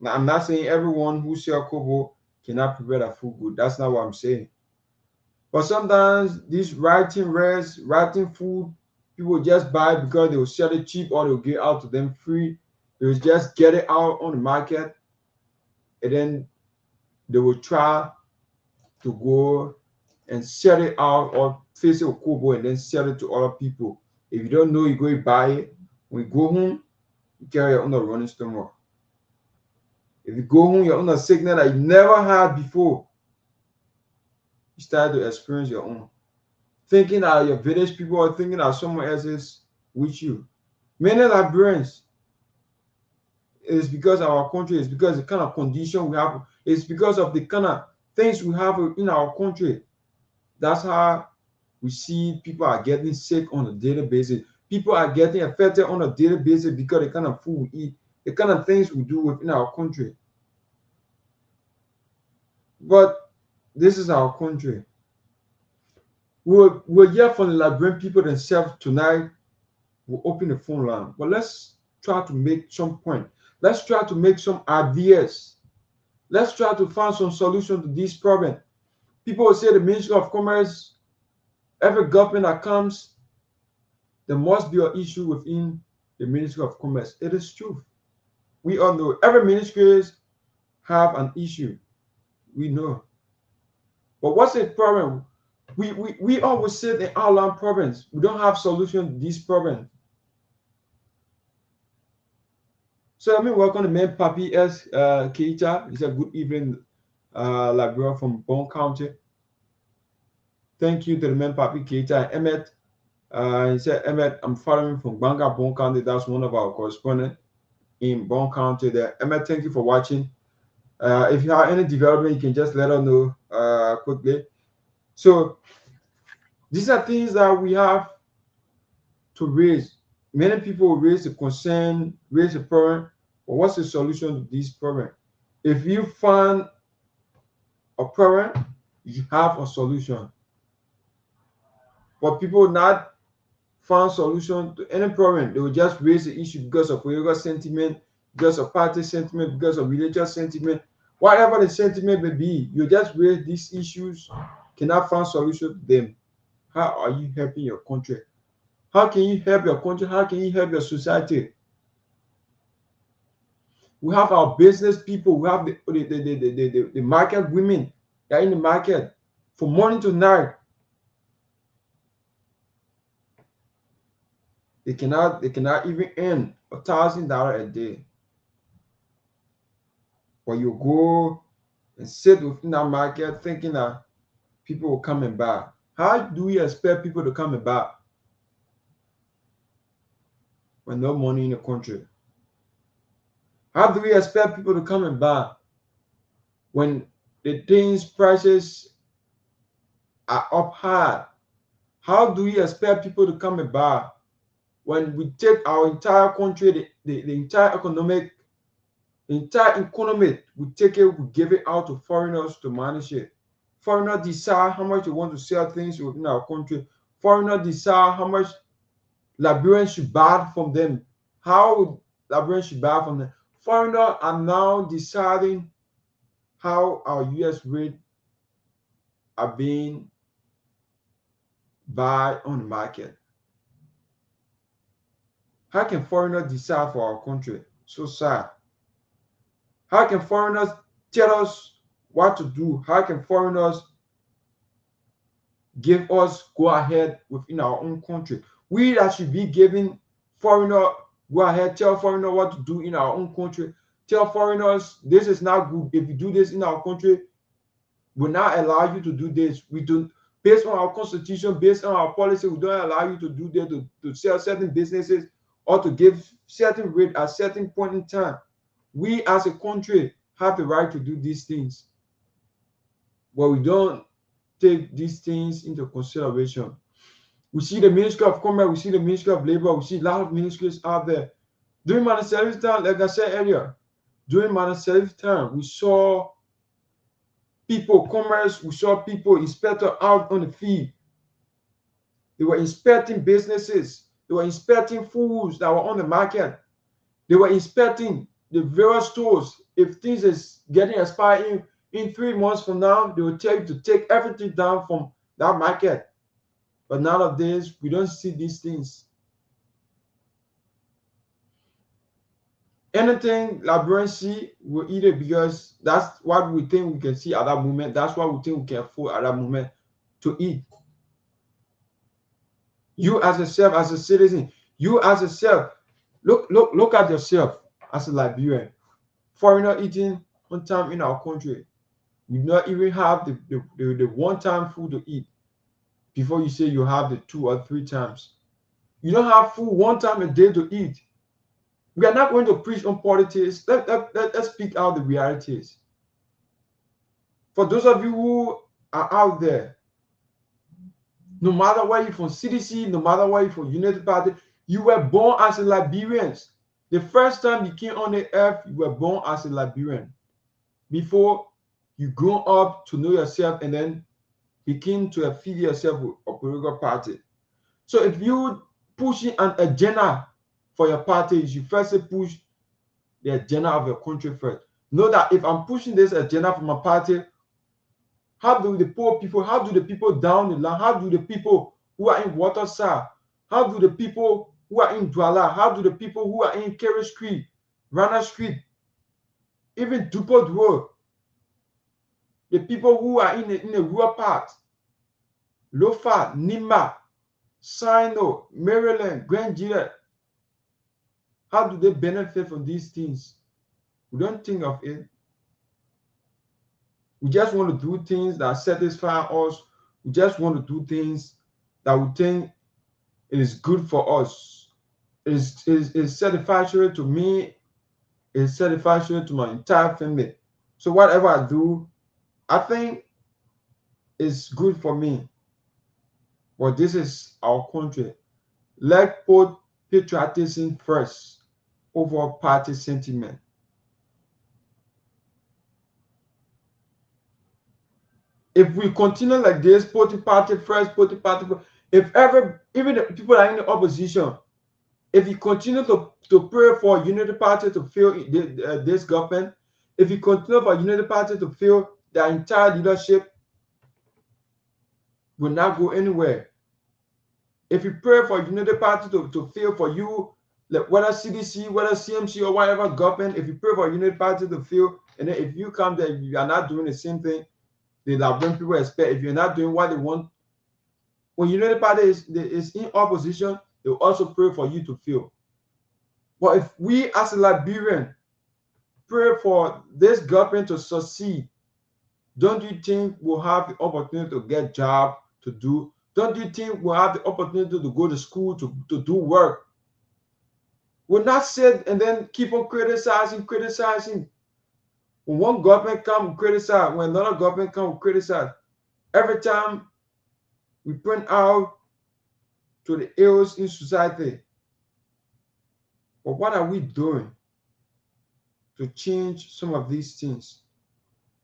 Now, I'm not saying everyone who sells Kehleboe cannot prepare that food good. That's not what I'm saying. But sometimes these writing food, people just buy because they will sell it cheap or they'll get out to them free. They will just get it out on the market, and then they will try to go and sell it out or face it with Kehleboe and then sell it to other people. If you don't know, you go and buy it. When you go home, you carry your own running stomach. If you go home, you're on a sickness that you never had before. You start to experience your own. Thinking that your village people are thinking that someone else is with you. Many Liberians, it's because of our country, it's because of the kind of condition we have, it's because of the kind of things we have in our country. That's how we see people are getting sick on a daily basis. People are getting affected on a daily basis because of the kind of food we eat, the kind of things we do within our country. But this is our country. We'll hear from the Liberian people themselves tonight. We'll open the phone line. But let's try to make some point. Let's try to make some ideas. Let's try to find some solution to this problem. People will say the Ministry of Commerce, every government that comes, there must be an issue within the Ministry of Commerce. It is true. We all know every ministry have an issue. We know. But what's the problem? We always say the outline problems. We don't have solution to these problems. So let me welcome the man Papi S. Keita. He said, good evening, Liberia from Bon County. Thank you to the man Papi Keita. Emmet, he said, Emmet, I'm following from Banga, Bon County. That's one of our correspondents in Bon County there. Emmet, thank you for watching. If you have any development, you can just let us know quickly. So these are things that we have to raise. Many people raise the concern, raise the problem, but what's the solution to this problem? If you find a problem, you have a solution. But people not find solution to any problem. They will just raise the issue because of political sentiment, because of party sentiment, because of religious sentiment. Whatever the sentiment may be, you just raise these issues, cannot find solution to them. How are you helping your country? How can you help your country? How can you help your society? We have our business people. We have the market women that are in the market from morning to night. They cannot even earn $1,000 a day. But you go and sit within that market thinking that people will come and buy. How do we expect people to come and buy when no money in the country? How do we expect people to come and buy when the things prices are up high? How do we expect people to come and buy when we take our entire country, the entire economy, we take it, we give it out to foreigners to manage it. Foreigners decide how much they want to sell things within our country. Foreigners decide how much Liberians should buy from them. How Liberians should buy from them. Foreigners are now deciding how our U.S. rates are being buy on the market? How can foreigners decide for our country? So sad. How can foreigners tell us what to do? How can foreigners give us go ahead within our own country? We that should be giving foreigner go ahead, tell foreigner what to do in our own country. Tell foreigners this is not good. If you do this in our country, we'll not allow you to do this. We do, based on our constitution, based on our policy, we don't allow you to do that, to sell certain businesses or to give certain rate at certain point in time. We as a country have the right to do these things, but we don't take these things into consideration. We see the Ministry of Commerce, we see the Ministry of Labor, we see a lot of ministries out there. During my service time, like I said earlier, during my service time, we saw people, commerce, we saw people, inspector out on the field. They were inspecting businesses. They were inspecting foods that were on the market. They were inspecting the various stores. If things is getting expired in 3 months from now, they will tell you to take everything down from that market. But nowadays, we don't see these things. Anything Liberians see, we'll eat it because that's what we think we can see at that moment. That's what we think we can afford at that moment to eat. You as yourself, as a citizen, you as yourself, look at yourself as a Liberian. Foreigner eating one time in our country. We not even have the one-time food to eat before you say you have the 2 or 3 times. You don't have food one time a day to eat. We are not going to preach on politics. Let's speak out the realities. For those of you who are out there, no matter where you're from CDC, no matter where you're from United Party, you were born as a Liberian. The first time you came on the earth, you were born as a Liberian. Before you grow up to know yourself and then begin to affiliate yourself with a political party. So if you pushing an agenda for your party, you should first push the agenda of your country first. Know that if I'm pushing this agenda for my party, how do the poor people, how do the people down the line, how do the people who are in Waterside, how do the people who are in Douala, how do the people who are in Kerry Street, Rana Street, even Dopoh Road, the people who are in the rural part, Lofa, Nima, Sino, Maryland, Grand Gillette, how do they benefit from these things? We don't think of it. We just want to do things that satisfy us. We just want to do things that we think is good for us. Is satisfactory to me, is satisfactory to my entire family. So whatever I do, I think is good for me. But this is our country. Let's put patriotism first over party sentiment. If we continue like this, putting party first, putting party first, even the people that are in the opposition, if you continue to pray for Unity Party to fail this government, if you continue for Unity Party to fail the entire leadership, will not go anywhere. If you pray for Unity Party to fail for you, like whether CDC, whether CMC or whatever government, if you pray for Unity Party to fail, and then if you come there, you are not doing the same thing, the Liberian people expect. If you're not doing what they want, when Unity Party is in opposition, they will also pray for you to fail. But if we as a Liberian pray for this government to succeed, don't you think we'll have the opportunity to get job to do? Don't you think we'll have the opportunity to go to school, to do work? We'll not sit and then keep on criticizing. When one government comes, we criticize. When another government comes, we criticize. Every time we point out to the ills in society. But what are we doing to change some of these things?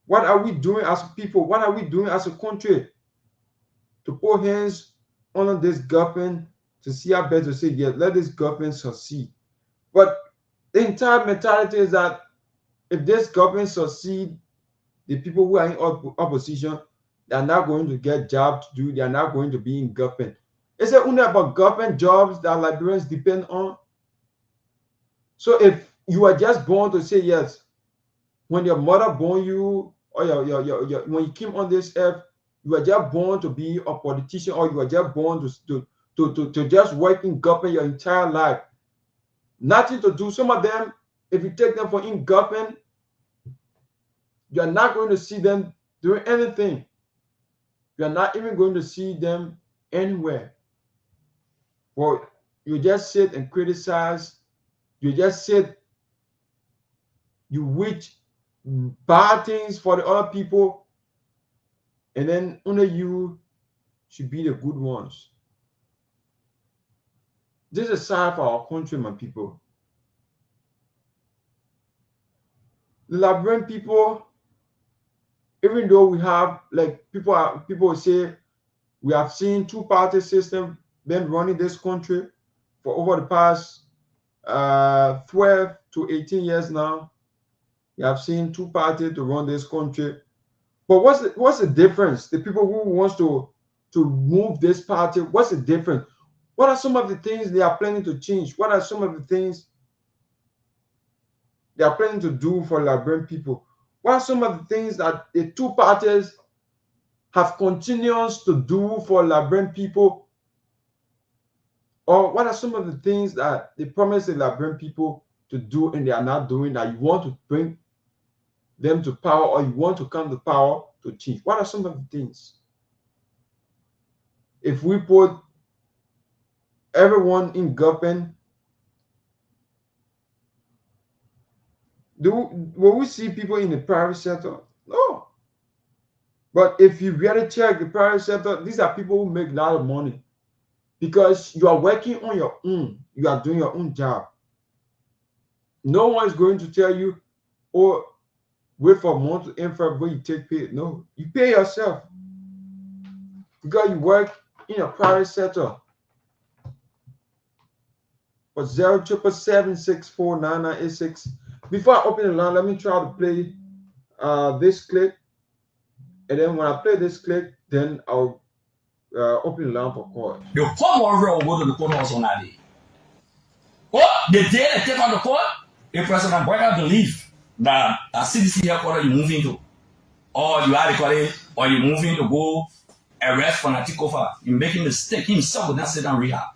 What are we doing as people? What are we doing as a country to put hands on this government to see how better to say, yeah, let this government succeed? But the entire mentality is that if this government succeed, the people who are in opposition, They are not going to get jobs to do. They are not going to be in government. Is it only about government jobs that Liberians depend on? So if you are just born to say yes, when your mother born you, or when you came on this earth, you are just born to be a politician, or you are just born to just work in government your entire life. Nothing to do. Some of them, if you take them for in government, you are not going to see them doing anything. You are not even going to see them anywhere. Well, you just sit and criticize. You just sit, you wish bad things for the other people, and then only you should be the good ones. This is sad for our country, my people. The Liberian people, even though we have, like, people say we have seen two-party system been running this country for over the past 12 to 18 years now. We have seen two parties to run this country. But what's the difference? The people who wants to move this party, what's the difference? What are some of the things they are planning to change? What are some of the things they are planning to do for Liberian people? What are some of the things that the two parties have continuous to do for Liberian people? Or what are some of the things that they promise the Liberian people to do and they are not doing, that you want to bring them to power, or you want to come to power to change? What are some of the things? If we put everyone in government, will we see people in the private sector? No. But if you really check the private sector, these are people who make a lot of money because you are working on your own. You are doing your own job. No one is going to tell you, oh, wait for a month to end before you take pay. No, you pay yourself because you work in a private sector. For 077764996. Before I open the line, let me try to play this clip, and then when I play this clip, then I'll open the line for call. The home will go to the courthouse on that day. Oh, the day they take on the court, if President Boyka believe that a CDC headquarters you moving to, or you are the or you moving to go arrest Fanatikofa, you making a mistake. He himself would not sit down rehab.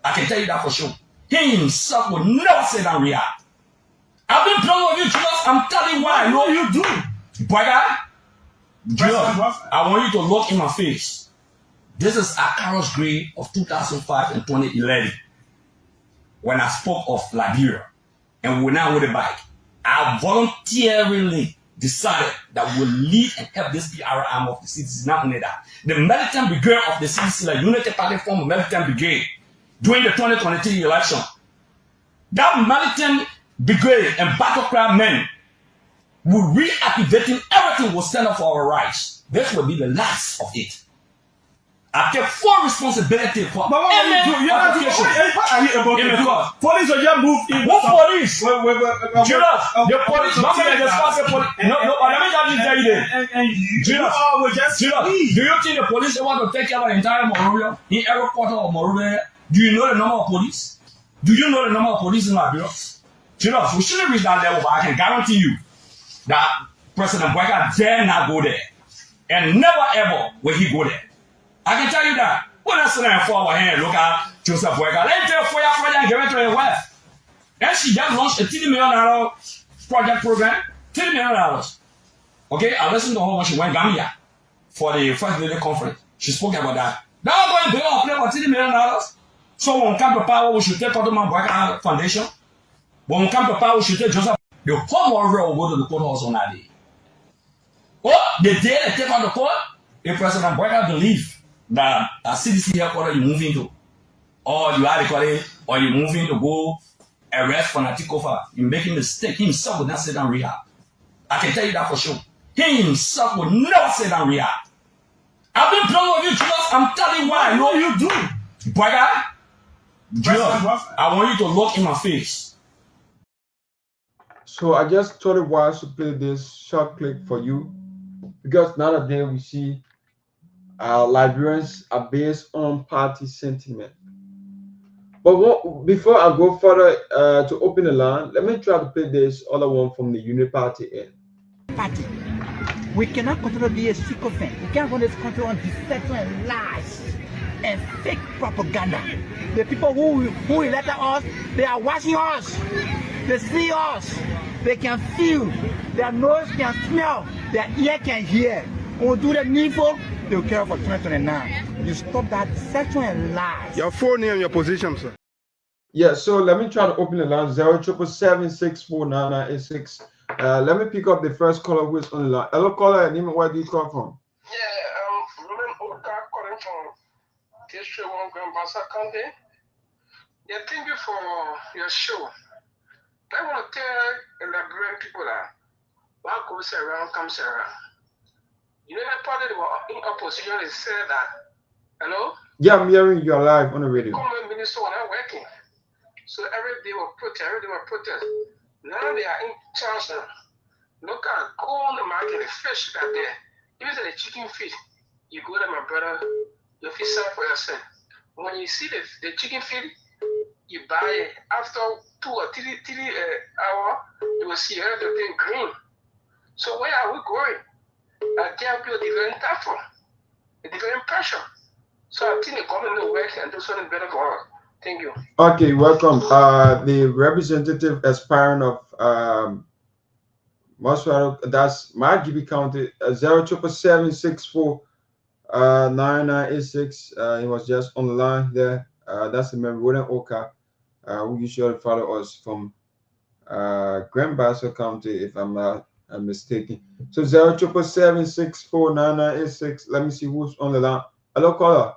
I can tell you that for sure. He himself would never sit down rehab. I've been playing with you, Julius. I'm telling you why I know you do. Boyka, Julius, I want you to look in my face. This is a Carlos Gray of 2005 and 2011. When I spoke of Liberia and we now with a bike, I voluntarily decided that we will lead and help this PR arm of the CDC. Not only that, the militant brigade of the CDC, like Unity Party form a militant brigade during the 2023 election. That militant brigade and battle cry men will reactivating everything, will stand up for our rights. This will be the last of it. I take full responsibility for any application in the court. Police are just moved in. What police? Julius, the police. Not me, the sponsor police. No, let me tell you this. Julius, do you think the police want to take care of the entire Monrovia? In every quarter of Monrovia, do you know the number of police? Do you know the number of police in Liberia? Julius, we shouldn't reach that level, but I can guarantee you that President Boyka dare not go there. And never ever will he go there. I can tell you that. When I sit there for our hand, look at Joseph Boyka. Let me tell you for your project and give it to your wife. And she just launched a $30 million project program. $30 million. Okay, I listened to her when she went Gambia for the First Lady Conference. She spoke about that. Now I'm going to build a play for $30 million. So when we come to power, we should take Ottoman Boyka Foundation. When we come to power, we should take Joseph. The whole world will go to the courthouse on that day. Oh, the day they take on the court, if President Boyka believe that a CDC headquarters you moving to, or you are the or you moving to go arrest Fanatikofa, you making a mistake. He himself would not sit down rehab. I can tell you that for sure. He himself would never sit down rehab. I've been playing with you, Julius. I'm telling you why I know you do. Boyka, Julius, I want you to look in my face. So I just thought it wise to play this short clip for you, because nowadays we see Liberians are based on party sentiment. But before I go further to open the line, let me try to play this other one from the Unity Party in. Party. We cannot continue to be a sycophant. We can't run this country on deception and lies and fake propaganda. The people who elected us, they are watching us. They see us. They can feel. Their nose can smell. Their ear can hear. When we do the needful, they will care for 2029. You stop that deception and lies. Your full name and your position, sir. Yeah, so let me try to open the line 077764996. Let me pick up the first caller who is on the line. Hello, caller. Name, where do you call from? Yeah, Ruben Oka calling from District 1 Garguah County. Yeah, thank you for your show. I want to tell the Liberian people that what goes around comes around. You know that party that were in opposition is said that, hello? Yeah, I'm hearing you live on the radio. Common minister were not working. So every day were protest, Now they are in charge now. Look at go on the market, the fish that there. Even the chicken feed, you go there, my brother, you feel sorry for yourself. When you see the chicken feed, you buy it. After 2 or 3 hours, you will see everything green. So where are we going? There will be a different platform, a different pressure. So I think the government will work and do something better for us. Thank you. Okay, welcome. The representative aspirant of Moswaro, that's my GB County, 077764996. He was just on the line there. That's the member, William Oka, who usually follow us from Garguah County, if I'm not mistaken. So 077764996. Let me see who's on the line. Hello, caller.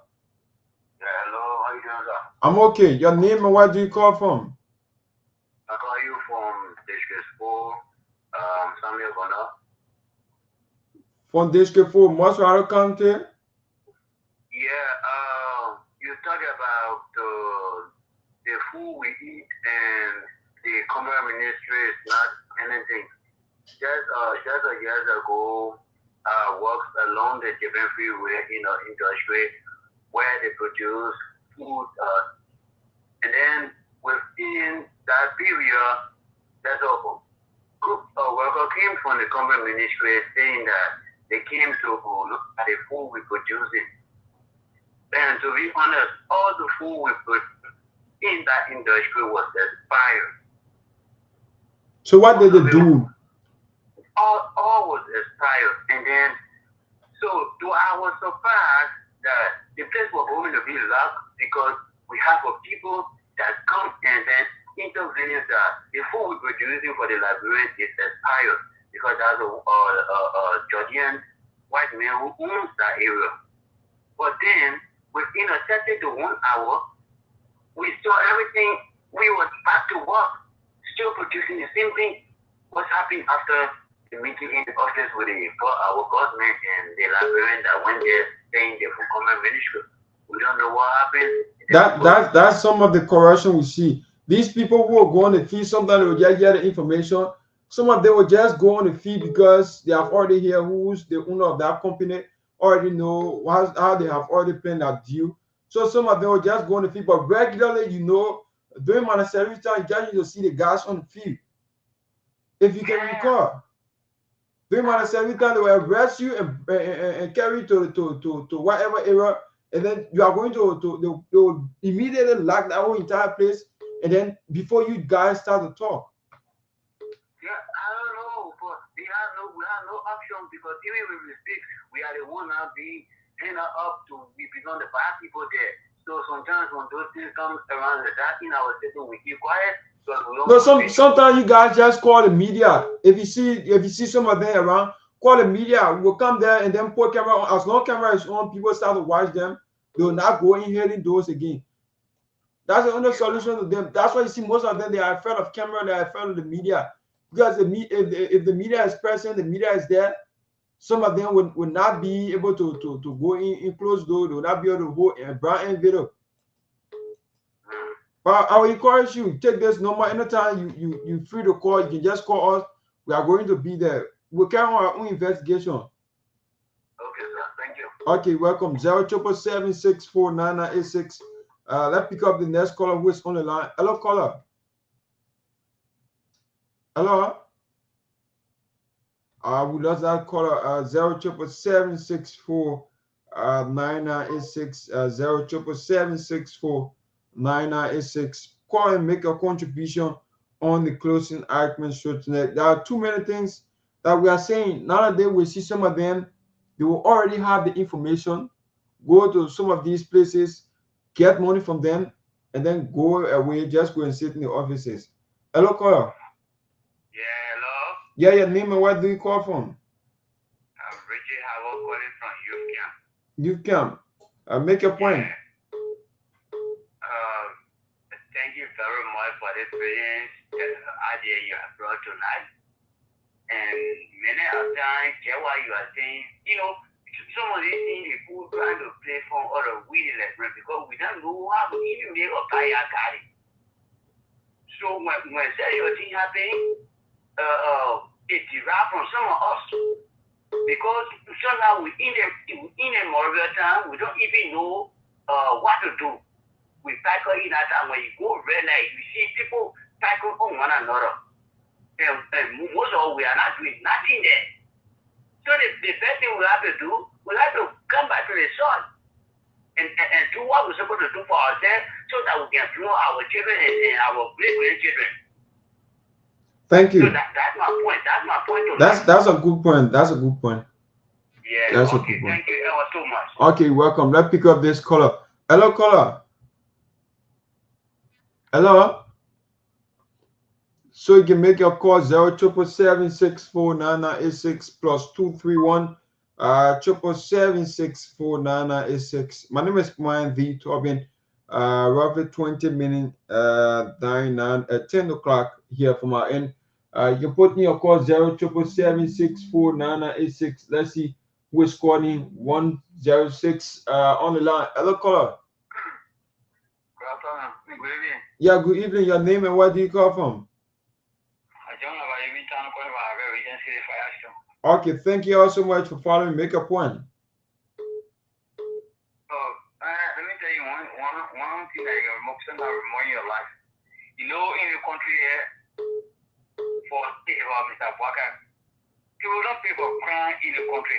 I'm okay. Your name and where do you call from? I call you from District 4, Samuel Bonner. From District 4, Moswaro County? Yeah, you talk about the food we eat and the Kamara ministry is not anything. Just a years ago, works along the Japan Freeway in the industry where they produce food, and then within that period, there's a group of workers came from the government ministry saying that they came to look at the food we producing. And to be honest, all the food we put in that industry was expired. So what did they do? All was expired, and then so I was surprised that the place was going to be locked because we have people that come and then intervene that the food we're producing for the Liberians is expired because there's a Georgian white man who owns that area. But then within a 30 to 1 hour, we saw everything. We were back to work, still producing the same thing. What's happening after the meeting in the office with our government and the Liberian that went there saying they will come and ministry? We don't know what happened. That's some of the corruption we see. These people who are going to feed, sometimes they will just get the information. Some of them will just go on the feed because they have already heard who's the owner of that company, already know how they have already planned that deal. So some of them will just go on the feed, but regularly, during my service time, you just need to see the guys on the field. If you can recall, during my service time, they will arrest you and carry you to whatever area. And then you are going they will immediately lock that whole entire place. And then before you guys start to talk. Yeah, I don't know, but we have no option because even when we speak, we are the one now being up to we become the bad people there. So sometimes when those things come around that in our system, we keep quiet. No, sometimes you guys just call the media. If you see some of them around, call the media. We'll come there and then put camera on. As long as camera is on, people start to watch them. They will not go in here and do it again. That's the only solution to them. That's why you see most of them, they are afraid of camera, they are afraid of the media. Because if the media is present, the media is there, some of them will not be able to go in closed door. They will not be able to go in broad video. But I will encourage you, take this number anytime you free to call. You can just call us. We are going to be there. We'll carry on our own investigation. Okay, sir. Thank you. Okay, welcome. 077649986. Let's pick up the next caller who is on the line. Hello, caller. Hello. We lost that caller. 077649986. 077649986. Call and make a contribution on the closing argument show tonight. There are too many things that we are saying. Nowadays, we see some of them. They will already have the information. Go to some of these places, get money from them, and then go away. Just go and sit in the offices. Hello, caller. Yeah, hello. Yeah, your name and where do you call from? I'm Richard Howard calling from Youth Camp. Youth Camp. Make your point. Yeah. Thank you very much for this brilliant idea you have brought tonight. And many of times, get what you are saying, some of these things people trying to play from other weed electric because we don't know how to even make a fire carry. So when serious thing happen, it derives from some of us. Because sometimes we in a moral time, we don't even know what to do. We tackle in that time when you go red light, you see people tackle on one another. And most of us, we are not doing nothing there. So the best thing we have to do, we have to come back to the sun and do what we're supposed to do for ourselves so that we can grow our children and our great-grandchildren. Thank you. So that's my point. That's my point. That's a good point. That's a good point. Yeah, that's okay, a good point. Thank you ever so much. Okay, welcome. Let's pick up this caller. Hello, caller. Hello. So you can make your call 077764986 plus 231 777649986. My name is Myean the Torgbean. Roughly 20 minutes dying at 10 o'clock here from our end. You can put in your call 07776499986. Let's see who is calling 106 on the line. Hello, caller. Good evening. Yeah, good evening. Your name and where do you call from? Okay, thank you all so much for following. Make a point. Let me tell you one thing that you're most of remind your life. In the country here, for Mr. Bwaka, people don't pay for crime in the country.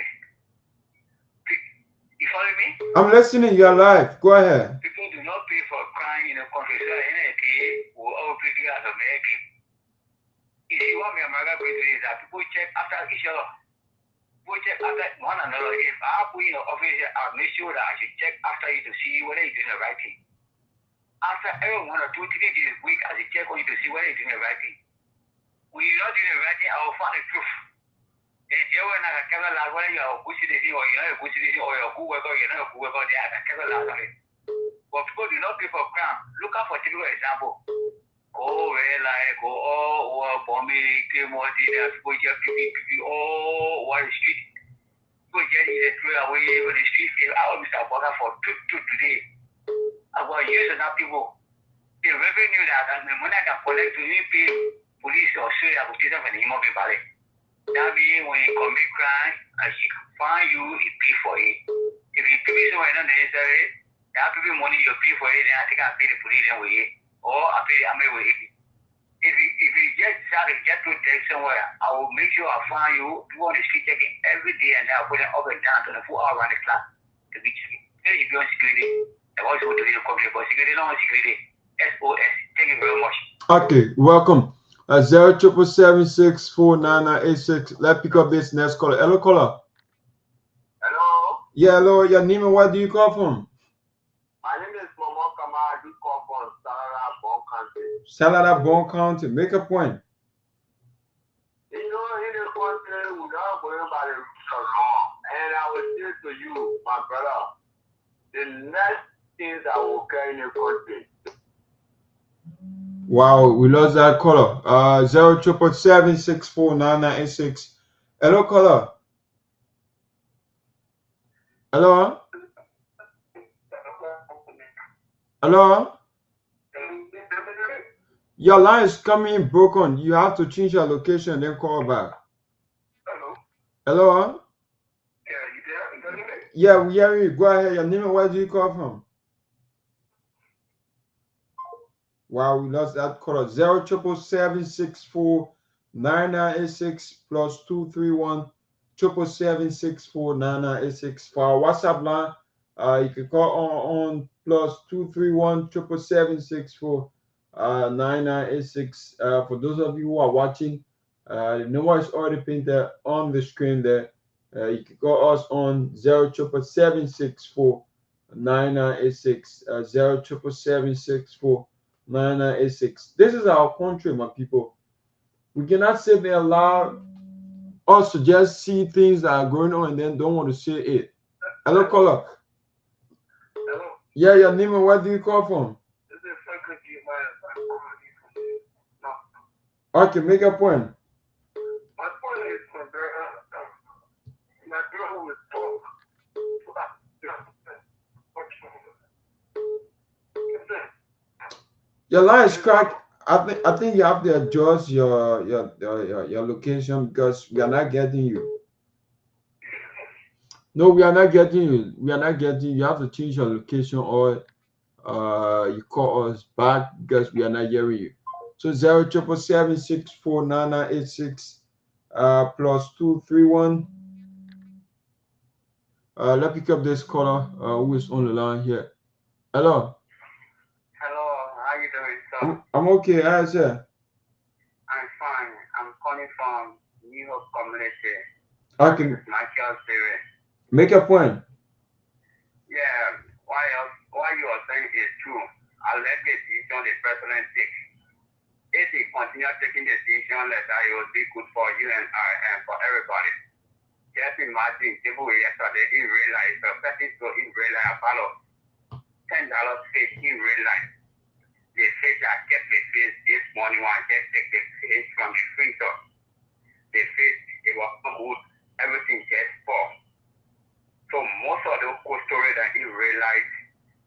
You follow me? I'm listening. You're live. Go ahead. People do not pay for crime in the country. So in a case, we all pay as American. You see what America is that people check after each other. People check after one another. If I put in the office, I'll make sure that I should check after you to see whether you're doing the right thing. After every 1 or 2, 3 days a week, I should check on you to see whether you're doing the right thing. When you're not doing the right thing, I will find the truth. And there when I can tell you whether you're a good citizen or you're not a good citizen or you're a good worker or you're not a good worker, then I can tell you that. But people do not pay for crime. Look out for a typical example. Oh, well, like, bombing, people just what is street. People just throw away on the street. I will Mr. Bwaka for today. I will use enough people. The revenue that the money I can collect to me pay police or say I will take them for the human being. That means when you commit crime, I should find you, you pay for it. If you pay someone not necessary, that people money you pay for it, then I think I pay the police then with it. Or I pay the army with it. If you just decide to get to take somewhere, I will make sure I find you, people on the street checking every day and I put them up and down 24 hours around the clock to be checking. If you're on security, I also want to be in the country, but security, not security. SOS. Thank you very much. Okay, welcome. 07776499986. Let's pick up this next caller. Hello, caller. Hello. Yeah, hello. Your name and where do you call from? My name is Kamara. I do call from Salada County. Salada Bon County. Make a point. In the country, we are going by the rules of law. And I will say to you, my brother, the next things that will occur in the country. Wow, we lost that caller. 07776499986. Hello, caller. Hello. Hello. Your line is coming broken. You have to change your location and then call back. Hello. Hello. Yeah, you there? Yeah, we hear you. Go ahead. Your name and where do you call from? Wow, we lost that caller. 077764996 plus 231 777649986 for our WhatsApp line. You can call on plus 231 777649986. For those of you who are watching, the number is already painted on the screen there. You can call us on 07776499986 07776499986. This is our country, my people. We cannot sit there and allow us to just see things that are going on and then don't want to say it. Hello, caller. Hello. Yeah, your name and where do you call from? This is Seleke Kromah. Okay, make a point. My point is my girl was talk. Your line is cracked. I think you have to adjust your location because we are not getting you. No, we are not getting you. We are not getting you. You have to change your location or you call us back because we are not hearing you. So 07776499986 plus 231. Let's pick up this caller who is on the line here. Hello. Hello, how you doing, sir? I'm okay. How is it? I'm fine. I'm calling from New York community. Okay. This is Michael Perry. Make a point. Yeah, why you are saying is true. I'll let the decision the president take. If he continue taking the decision like that, it will be good for you and I and for everybody. Just imagine people yesterday in real life, a person so in real life, about $10 fish in real life. The fish I kept the fish this morning when I just take the fish from the freezer. The fish, it was good, everything just spoiled. So most of those cold storage that in real life,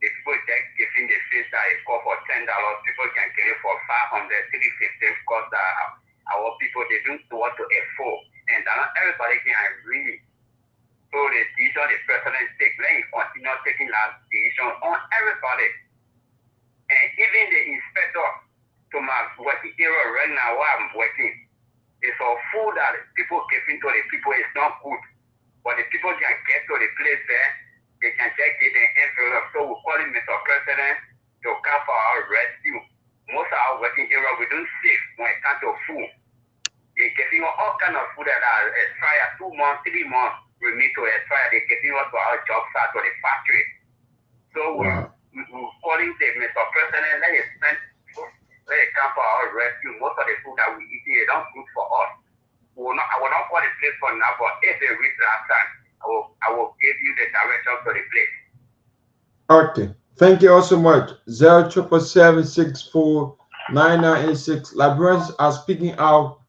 the people just giving the fish that is called for $10, people can get it for $500, $350 because our people, they don't want to afford. And not everybody can agree. So the decision the president take, let him continue taking that decision on everybody. And even the inspector to my working area right now where I'm working, it's all food that people giving to the people is not good. But the people can get to the place there, they can just get the envelope. So we call him Mr. President to come for our rescue. Most of our working area, we don't save when it comes to food. They're giving us all kind of food that are expired 2 months, 3 months, we need to expire. They're giving us to our job site or the factory. So we're calling the Mr. President, let it spend food, let it come for our rescue. Most of the food that we eat here, don't good for us. I will not call the place for now, but if they reach that time, I will give you the direction to the place. Okay. Thank you all so much. 07776499986. Liberians are speaking out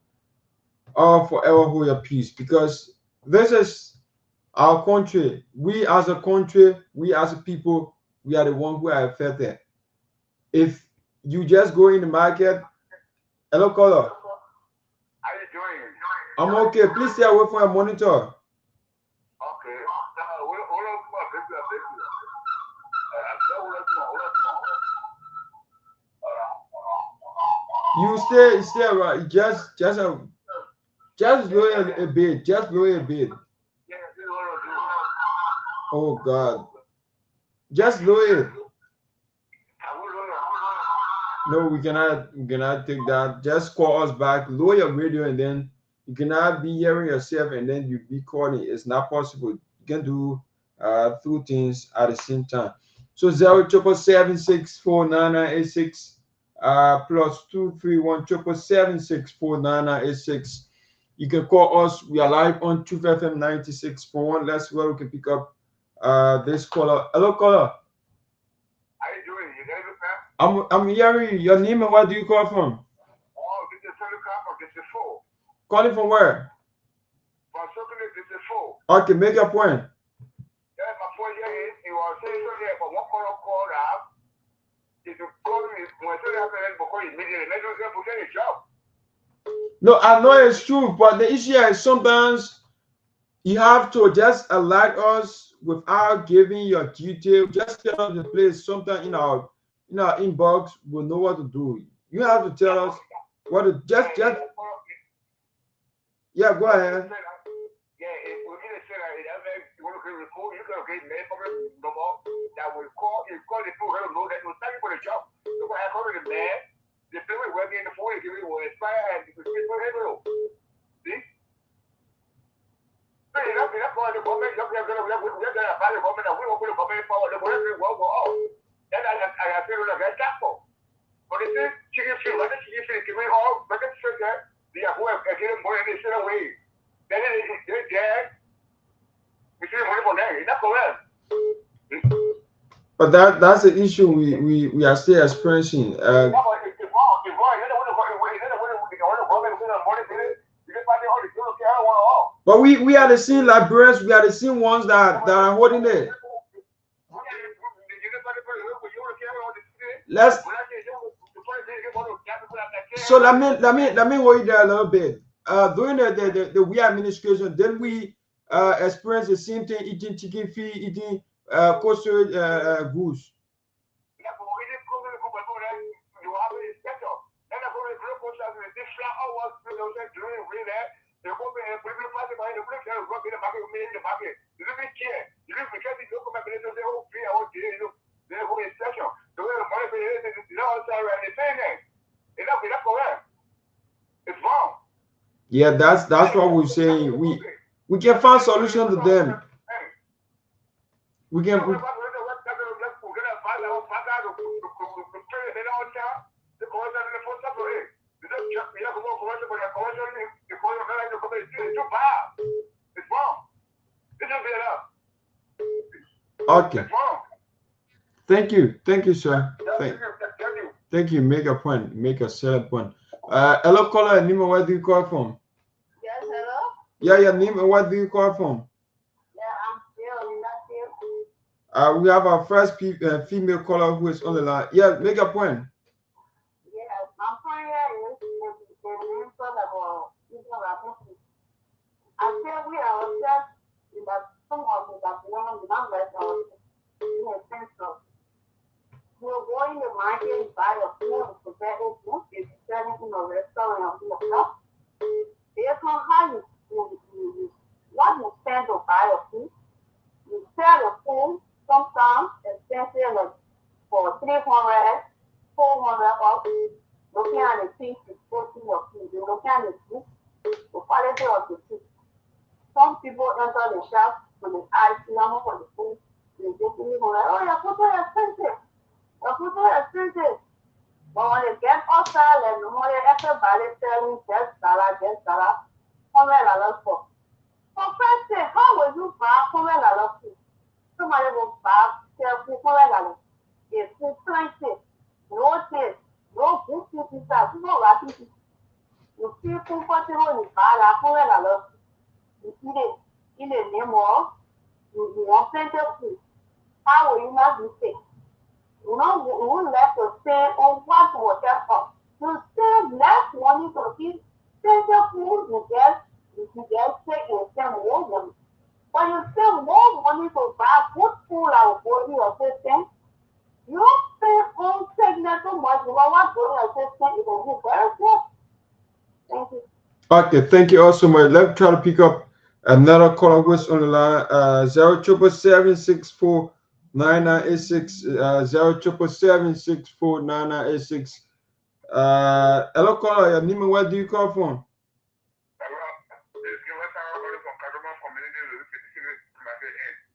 all forever hold your peace because this is our country. We as a country, we as a people, we are the ones who are affected. If you just go in the market, hello caller. How you doing? I'm okay. Please stay away from your monitor. Okay. You stay right. Just lower a bit. Just lower a bit. Oh God. Just lower it. No, we cannot take that. Just call us back, lower your radio, and then you cannot be hearing yourself and then you be calling. It's not possible. You can do 2 things at the same time. So 07776499986 plus 231 77776499986. You can call us. We are live on Truth FM 96.1. That's where we can pick up this caller. Hello, caller. How you doing? You guys okay? I'm hearing you. Your name and where do you call from? Oh, this is Seleke Kromah, this is Foe. Calling from where? From Seleke, this is Foe. Okay, make your point. Yeah, my point here is, you are saying so there, but one call out. If you call me, when you have because immediately, let us get a job. No, I know it's true, but the issue is sometimes You have to just alert us without giving your detail. Just tell us the place. Sometime in our inbox, we'll know what to do. You have to tell us what to just. Yeah, go ahead. That will call the people who know that was thank you for the job. So I call the man, the people working in the phone, give me was fire and the people hello. See? So you're not going to the government, you're going to buy the government, and we will put the government power, the government will go off. Then I feel like a tackle. But it's a chicken feed, what is chicken feed? Give me all, but it's sugar. They are going to get more in this way. Then they're there. We see money for them. It's not correct. But that's the issue we are still experiencing. But we are the same Liberians, we are the same ones that are holding it. So let me hold you there a little bit. During the we administration, then we experience the same thing, eating chicken feet, eating coastal goose. Yeah, that's what we're saying. We can find solution to them. We can. Okay. Thank you, sir. Thank you. Make a point. Make a solid point. Hello, caller. Nima, where do you call from? Yes, hello. Yeah, Nima, where do you call from? Yeah, I'm still. We have our first female caller who is on the line. Yeah, make a point. Yeah, my point here is the minister about I feel we are just in that some of the that women not like in a sense of we're going to market and buy a food and prepare it food if you're selling in a restaurant or in a shop. Based on how you what you spend to buy a food, you sell the food sometimes expensive like for 300, 400 up. Looking at the things you put in your food, you're looking at the food, the quality of the food. Some people enter the shop with the eyes for the food. They just like, oh, your food is expensive. Your food is expensive. But when they get outside, and the more everybody selling $10, $100 for. For first thing, how will you buy $100 food? Somebody will buy food $100. It's too expensive. No taste. No good food inside. No rapid. You feel comfortable in buy $100. You eat it in the name of you want plenty of food. How will you not be sick? You know, you won't let to say on what water cost. You save less money to eat plenty of food you get sick, you spend more money. When you spend more money to buy good food our body or system, you don't spend on sickness so much. You know what body or system is going to be very good. Thank you. Okay, thank you all so much. Let's try to pick up another caller who's on the line. 077649986. 077649986. Hello, caller. Your name, where do you call from?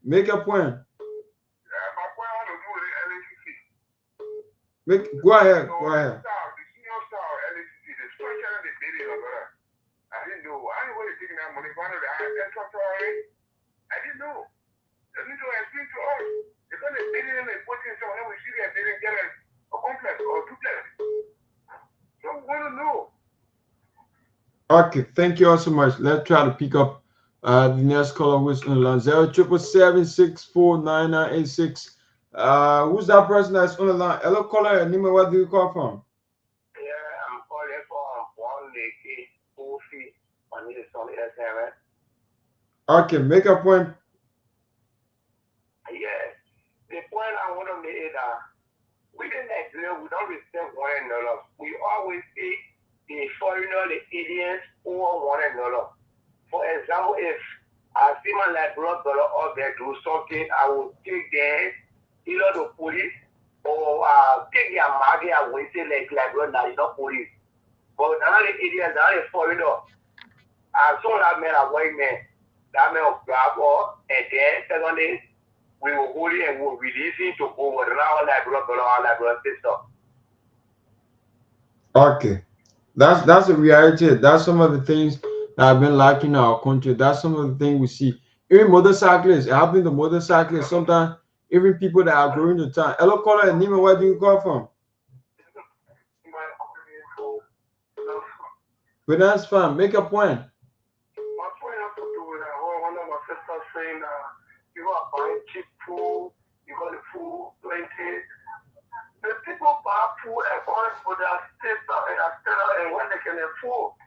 Make a point. Go ahead. I didn't know. I didn't want to take that money. I didn't know. They need to explain to us. Because they didn't put in someone we see that they didn't get a complex or duplex. So we want to know. Okay, thank you all so much. Let's try to pick up the next caller who's on the line. 077649986. Who's that person that's on the line? Hello, caller. Nima, where do you call from? Yeah, I'm calling from one lady. I need to Okay, make a point. Yes. The point I want to make is that we in Nigeria, we don't respect one another. We always see the foreigner, the aliens over one another. For example, if I see my Liberia brother up there do something, I will take them, either the police or take their market and wait till Liberia now, it's not police. But another idiot, another foreigner. And some of that men are white men. That men of Garguah, and then secondly, we will hold it and we will release it to go with our Liberia brother, our Liberia sister. Okay. That's a reality. That's some of the things that have been lacking in our country. That's some of the things we see. Even motorcyclists, it happens to motorcyclists. Sometimes even people that are growing to town. Hello, caller, Nima, where do you call from? But that's fine. Make a point. My point has to do with one of my sisters saying people are buying cheap food, you got the food plenty. The people buy food according to their state and when they can afford.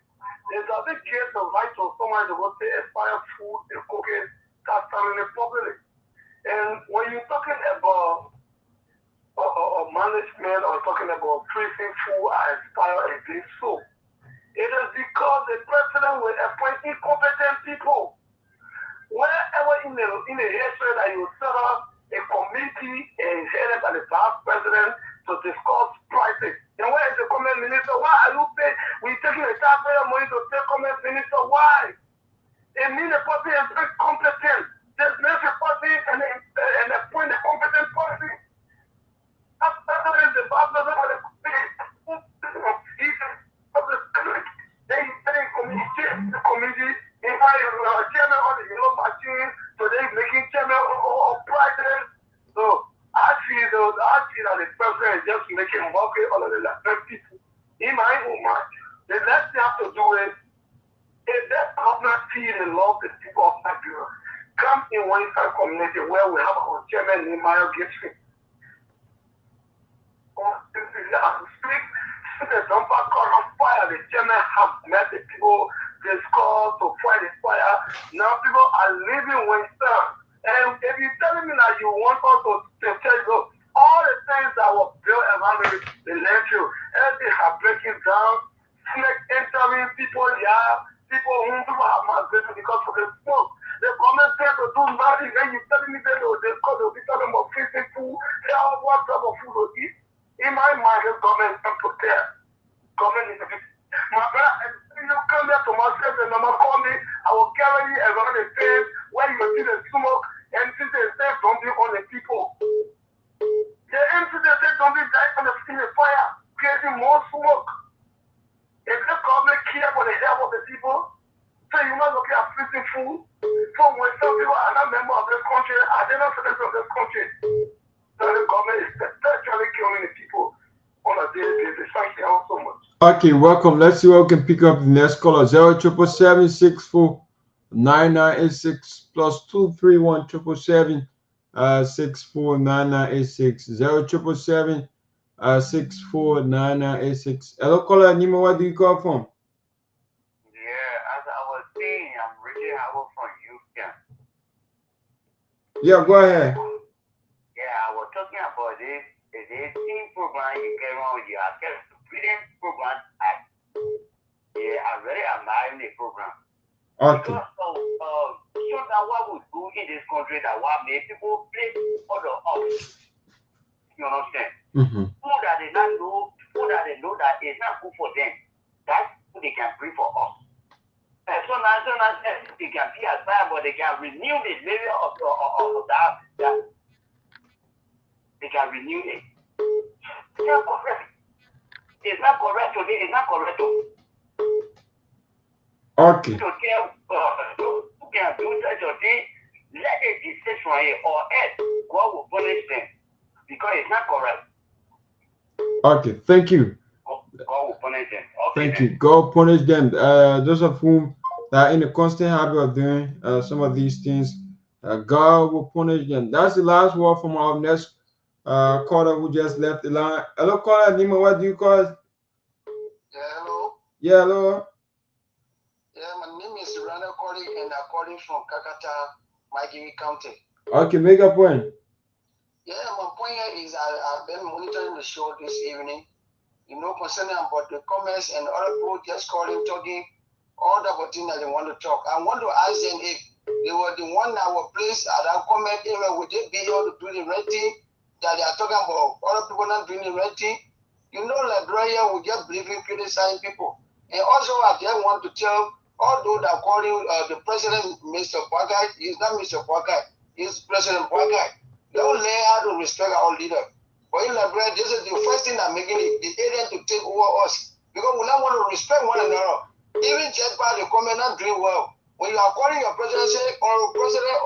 There's a big case of right to someone to go to expired food and cooking, start selling it publicly. And when you're talking about management or talking about freezing food and expired and being so, it is because the president will appoint incompetent people. Wherever in the history that you set up a committee and headed by the past president to discuss prices. And where is the comment minister? Why are you paying? We taking the taxpayer money to pay comment minister? Why? It means the person is very competent. Just make a person and appoint a competent person. That's the past president will pay. Then you tell the committee, if I am chairman of the yellow machine, so they're making chairman of prices. So I see that the president is just making mockery of the Liberia people. In my own mind, the next thing I have to do is, if that government see the love the people of Nigeria, come in one side community where we have our chairman Myean Gibson. The dumper caught on fire. The chairman have met the people, discussed to fight the fire. Now people are living with them. And if you're telling me that you want us to tell you, all the things that were built around the landfill, everything are breaking down. Snake entering people, people whom people have migrated because of the smoke. The government said to do nothing, and you're telling me that they'll be talking about freezing food, what type of food to eat. In my mind, the government is unprepared. Government is a bit. My brother, if you come there to myself and I'm call me, I will carry you around the place where you see the smoke and see the safe dumping on the people. The empty the safe dumping dying on the fire, creating more smoke. If the government care for the health of the people, so you're not looking at freezing food. So when some people are not members of this country, are they not citizens of this country? So the government is essentially killing the people on a daily basis. Thank you all so much. Okay, welcome. Let's see what we can pick up the next caller. 077-64-9986 plus 231-777-64-9986 077-64-9986. Hello, caller. Nima, where do you call from? Yeah, as I was saying, I'm really happy from Houston. Yeah, go ahead. Yeah, I was talking about this team program you came on with your student program. I really admire the program. Okay. Because so that what we do in this country that what make people play for the us. You understand? People that they not know, that it's not good for them. That's what they can bring for us. And so now they can be as bad, but they can renew the level of that. They can renew it. It's not correct. It's not correct today. It's not correct. Okay. To tell who can do such a thing, let it exist from here, or else God will punish them because it's not correct. Okay, thank you. God will punish them. Okay, thank you. God punish them. Those of whom that are in the constant habit of doing some of these things, God will punish them. That's the last word from our next caller who just left the line. Hello, caller. Nima, what do you call us? Yeah, hello. Yeah, hello. Yeah, my name is Rana calling calling and I'm calling from Kakata, Magiri County. Okay, make a point. Yeah, my point here is I've been monitoring the show this evening. You know, concerning about the comments and other people just calling, talking, all the things that they want to talk. I want to ask them if they were the one that were placed at that comment area, would they be able to do the right thing that they are talking about? Other people not doing the right thing. You know, Liberia will just believe in criticizing people. And also, I just want to tell all those that are calling the president Mr. Bwagai, he's not Mr. Bwagai, he's President Bwagai. Don't learn how to respect our leader. But in Liberia, this is the first thing that making the alien to take over us. Because we don't want to respect one another. Even just by the comment not doing well. When you are calling your presidency or president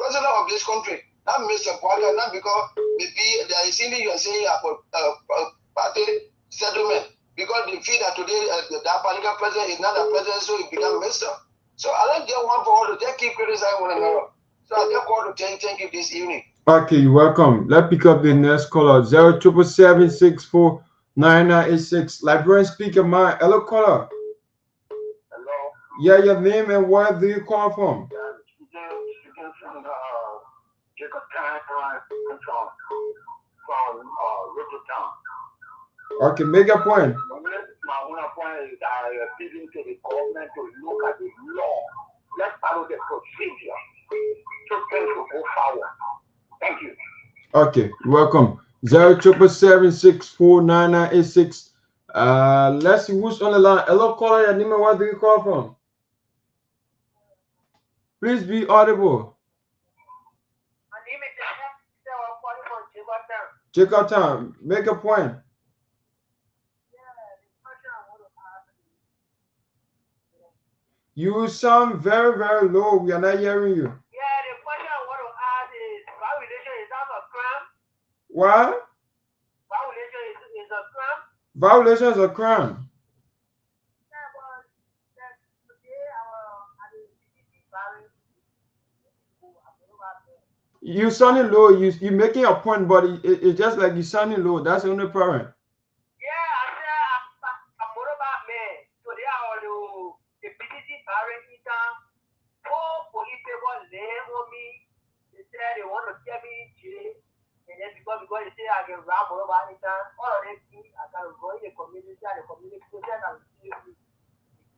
of this country, not Mr. Bwagai, not because maybe there is anything you are saying about party settlement. Because they feel that today that particular president is not a president, so he become minister. So I don't just want for all to just keep criticizing one another. So I just want to thank you this evening. Okay, you're welcome. Let's pick up the next caller. 077649986. Liberian speaker, man. Hello, caller. Hello. Yeah, your name and where do you call from? From Rivertown. Okay, make a point. My only point is I am appealing to the government to look at the law. Let's follow the procedure. So things will go forward. Thank you. Okay, you're welcome. 077749986. Let's see who's on the line. Hello, caller. Your name and where do you call from? Please be audible. My name is I'm calling from Jakarta. Jakarta, make a point. You sound very, very low. We are not hearing you. Yeah, the question I want to ask is, violation is that a crime? What? Violation is a crime? Violation is a crime. Yeah, but today You sounding low. You making a point, but it's just like you sounding low. That's the only problem. Yeah, I said I'm more about me. Today I want to the PDC parent four police people lay on me. They said they want to get me in jail. And then because they say I can run more about it, all of them think I can go in the community and the community process and see me.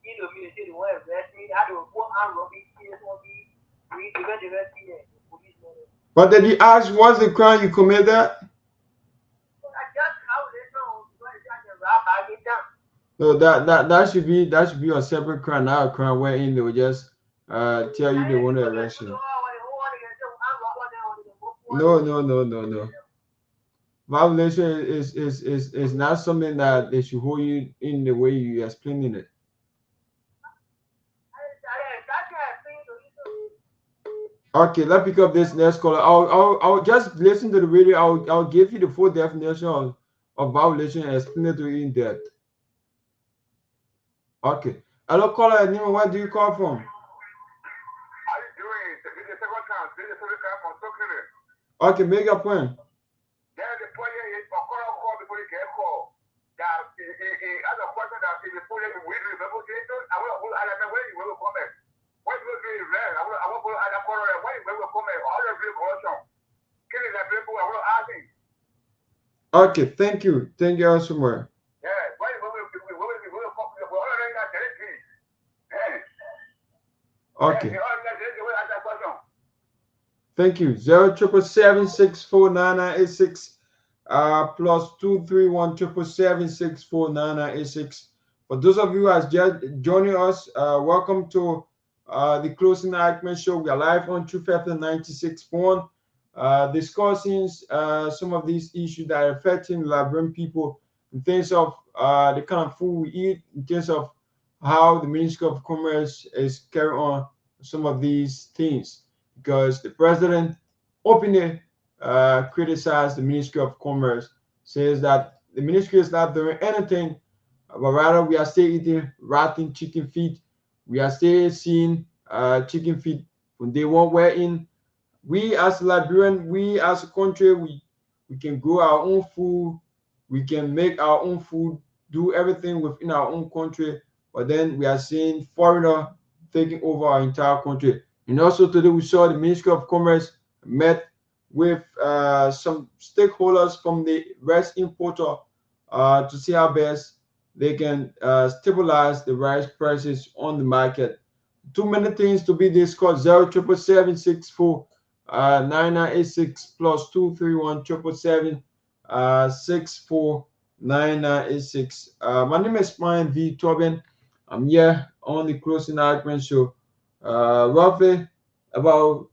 You know me, they say they want to arrest me. I don't go and rob me, case on me. We even the rest here. The police know. But did he ask what's the crime you committed? No, that should be a separate crime, not a crime wherein they will just tell you they want to arrest you. No. Violation is not something that they should hold you in the way you are explaining it. Okay, let's pick up this next caller. I'll just listen to the video. I'll give you the full definition of violation and explain it to you in depth. Okay. Hello, caller. Where do you call from? How you doing? This is the second time. This is the second time from Tomalin. Okay, make a point. Yeah, the point is for call before you get call. That as a question that if you put it in with remember I will understand where you will comment. What you will do is red. I will go at the corner. Where you will comment. All of you corruption. Killing the people. I will ask him. Okay, thank you. Thank you so much. Yeah, why you will Okay. Thank you. 077764996 plus 23177764996. For those of you who are just joining us, welcome to the Closing Argument Show. We are live on Truth FM 96.1, discussing some of these issues that are affecting Liberian people in terms of the kind of food we eat, in terms of how the Ministry of Commerce is carrying on some of these things, because the president openly criticized the Ministry of Commerce, says that the ministry is not doing anything, but rather we are still eating rotten chicken feet. We are still seeing chicken feet from day one, wherein we as Liberian, we as a country, we can grow our own food, we can make our own food, do everything within our own country, but then we are seeing foreigner taking over our entire country. And also today we saw the Ministry of Commerce met with some stakeholders from the rice importer to see how best they can stabilize the rice prices on the market. Too many things to be discussed. 077749986 plus 231-777-649986. My name is Myean V. Torgbean. I'm here on the closing argument show. Roughly about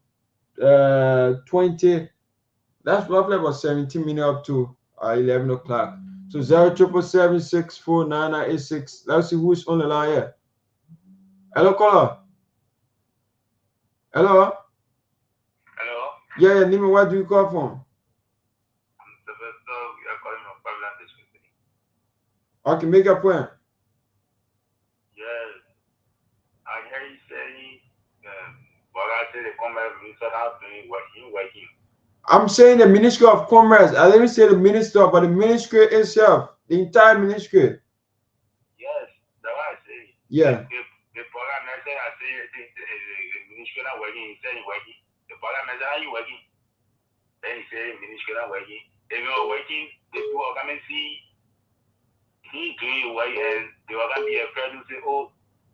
20. That's roughly about 17 minutes up to 11 o'clock. So 077764996. Let's see who's on the line here. Hello, caller. Hello. Hello. Yeah, Nima, where do you call from? I'm Sylvester. We are calling from Babylon District. Okay, make a point. Yes. I hear you saying, what I say, the commerce minister has been working. I'm saying the Ministry of Commerce. I didn't say the minister, but the ministry itself, the entire ministry. Yes, that's what I say. Yeah. The parliament said, I say, the ministry not working. He said, working. The parliament said, are you working? Then he said, ministry not working. If you are working, the people are coming to see he doing work, and they are going to be afraid to say, oh,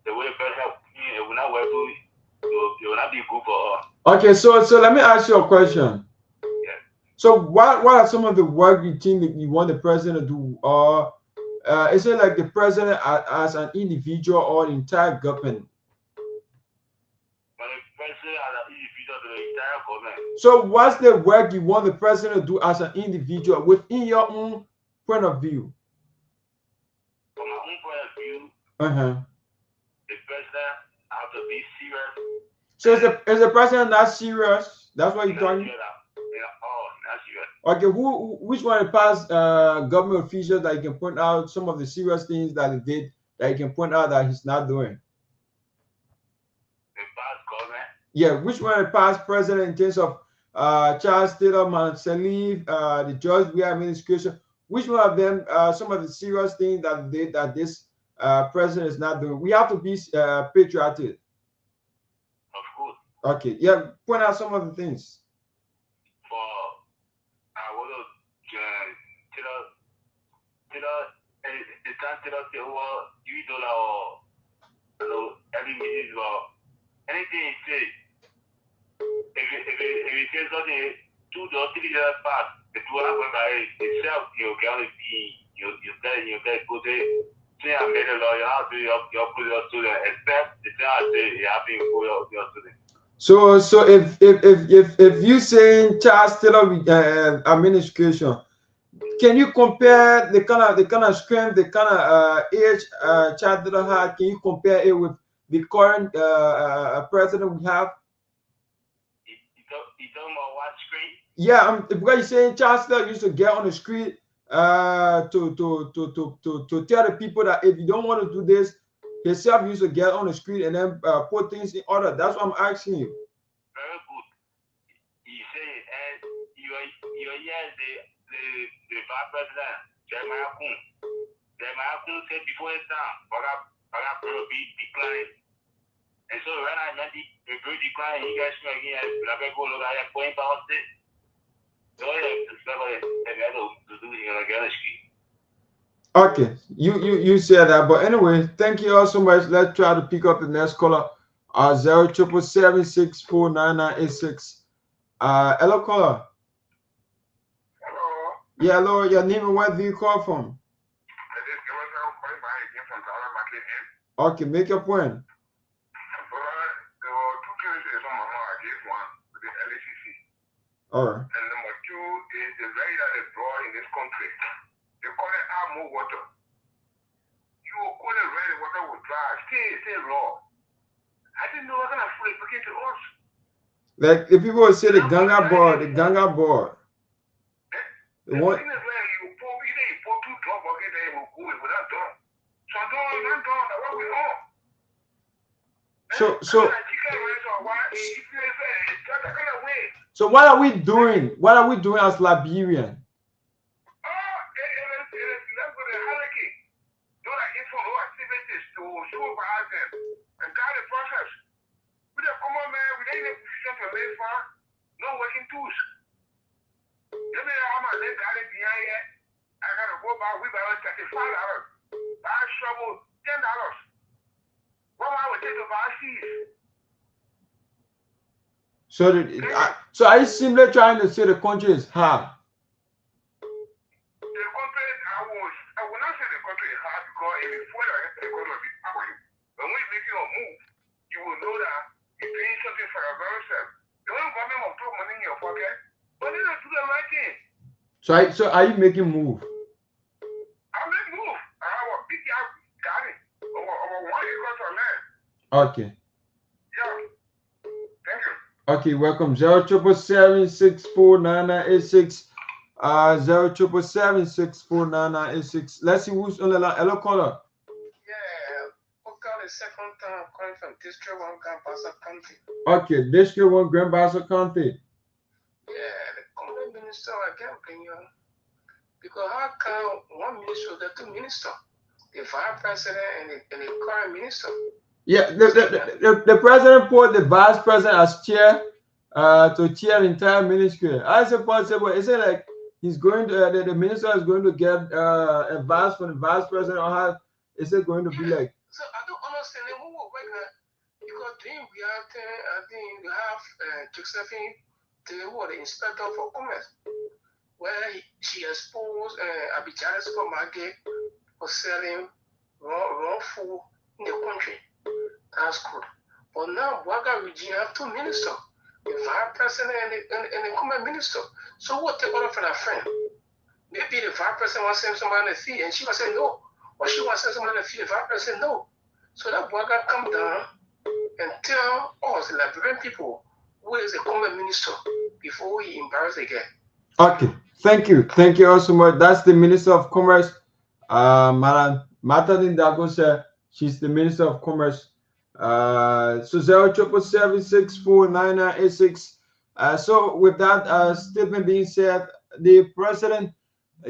the way for help, it will not work for you. It will not be good for us. Okay, so let me ask you a question. Yes. So what are some of the work you think that you want the president to do? Or is it like the president as an individual or the entire government? But the president as an individual to the entire government. So what's the work you want the president to do as an individual within your own point of view? From my own point of view, the president has to be serious. So is the president not serious? That's what you're talking about? Okay, which one of the past government officials that you can point out some of the serious things that he did that you can point out that he's not doing? The past government? Yeah, which one of the past president in terms of Charles Taylor, Salif, the George Weah administration, which one of them some of the serious things that they did that this president is not doing? We have to be patriotic. Of course. Okay, yeah, point out some of the things. Anything he says, if he says something 2 or 3 years past, the 2 hours went by itself, you can go there, say I made a lawyer, how do you put your student, expect the thing I say, you have to put your student. So if you saying Charles Taylor administration, can you compare the kind of strength, the kind of age Charles Taylor had? Can you compare it with the current president we have? You talking about what screen? Yeah, because you're saying Charles Taylor used to get on the street to tell the people that if you don't want to do this, himself used to get on the street and then put things in order. That's what I'm asking you. Very good. You say, and you're here, the vice president, Jerome said before his time, Baga be declined. And so when I met the bill decline, he gets me again, and I go look at that point about it. So okay, you said that, but anyway, thank you all so much. Let's try to pick up the next caller. 077764996. Hello, caller. Hello. Yeah, hello. Your name and where do you call from? Okay, make your point. All right. And number 2 is the very that they draw in this country. They call it more water. You call it red water with dry. Stay raw. I didn't know what kind of food is looking to us. Like if people would say the Garguah board, the Garguah board. The one thing is like you pour 2 drops okay, then it will go without done. So I'm doing not done. That's what we are. So what are we doing? What are we doing as Liberian? we buy $35. Buy shovel $10. What I would take to buy seeds. So are you simply trying to say the country is hard? The country, I will not say the country is hard because if it's further against the country will be hard. When we're making a move, you will know that you're doing something for your very self. The only government will throw money in your pocket, but they don't do the right thing. So are you making move? I make move. I have a big garden over 1 acre of land. Okay. Yeah. Thank you. Okay, welcome. 077764986. 077764986. Let's see who's on the line. Hello, caller. Yeah, the second time calling from District 1 Grandbassa County. Okay, District 1 Grandbassa County. Yeah, the current minister again, because how can one minister get two ministers? The vice president and the current minister. Yeah, the president put the vice president as chair to chair the entire ministry. How is it possible? Is it like he's going to the minister is going to get advice from the vice president, or how is it going to be like? So I don't understand who will work that because then we have I think we have Josephine, who was the inspector for commerce, where she exposed Abidjan supermarket for selling raw food in the country. That's good. But now Bwaga region have two ministers, the vice president and the commerce minister. So what take order from that friend? Maybe the vice president wants to send somebody on the fee and she was saying no. Or she wants to send somebody on the fee, the vice president no. So that Bwaga come down and tell us, the Liberian people, who is the commerce minister before he embarrassed again. Okay, thank you. Thank you all so much. That's the Minister of Commerce, Madam Matadin Dagose. She's the Minister of Commerce. So 077764986. So with that statement being said, the president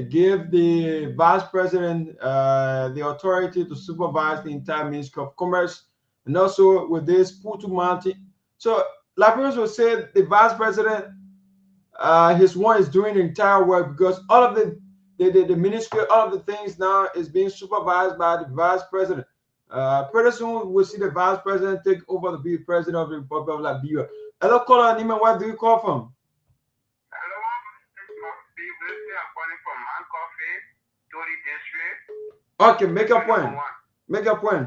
gave the vice president the authority to supervise the entire Ministry of Commerce, and also with this Putu Manti. So Liberians will say the vice president, his one is doing the entire work because all of the ministry, all of the things now is being supervised by the vice president. Pretty soon we'll see the vice president take over to be president of the Republic of Liberia. Hello, caller Nima, where do you call from? Hello, I'm calling from Mancoffee, Tony District. Okay, make a point. Make a point.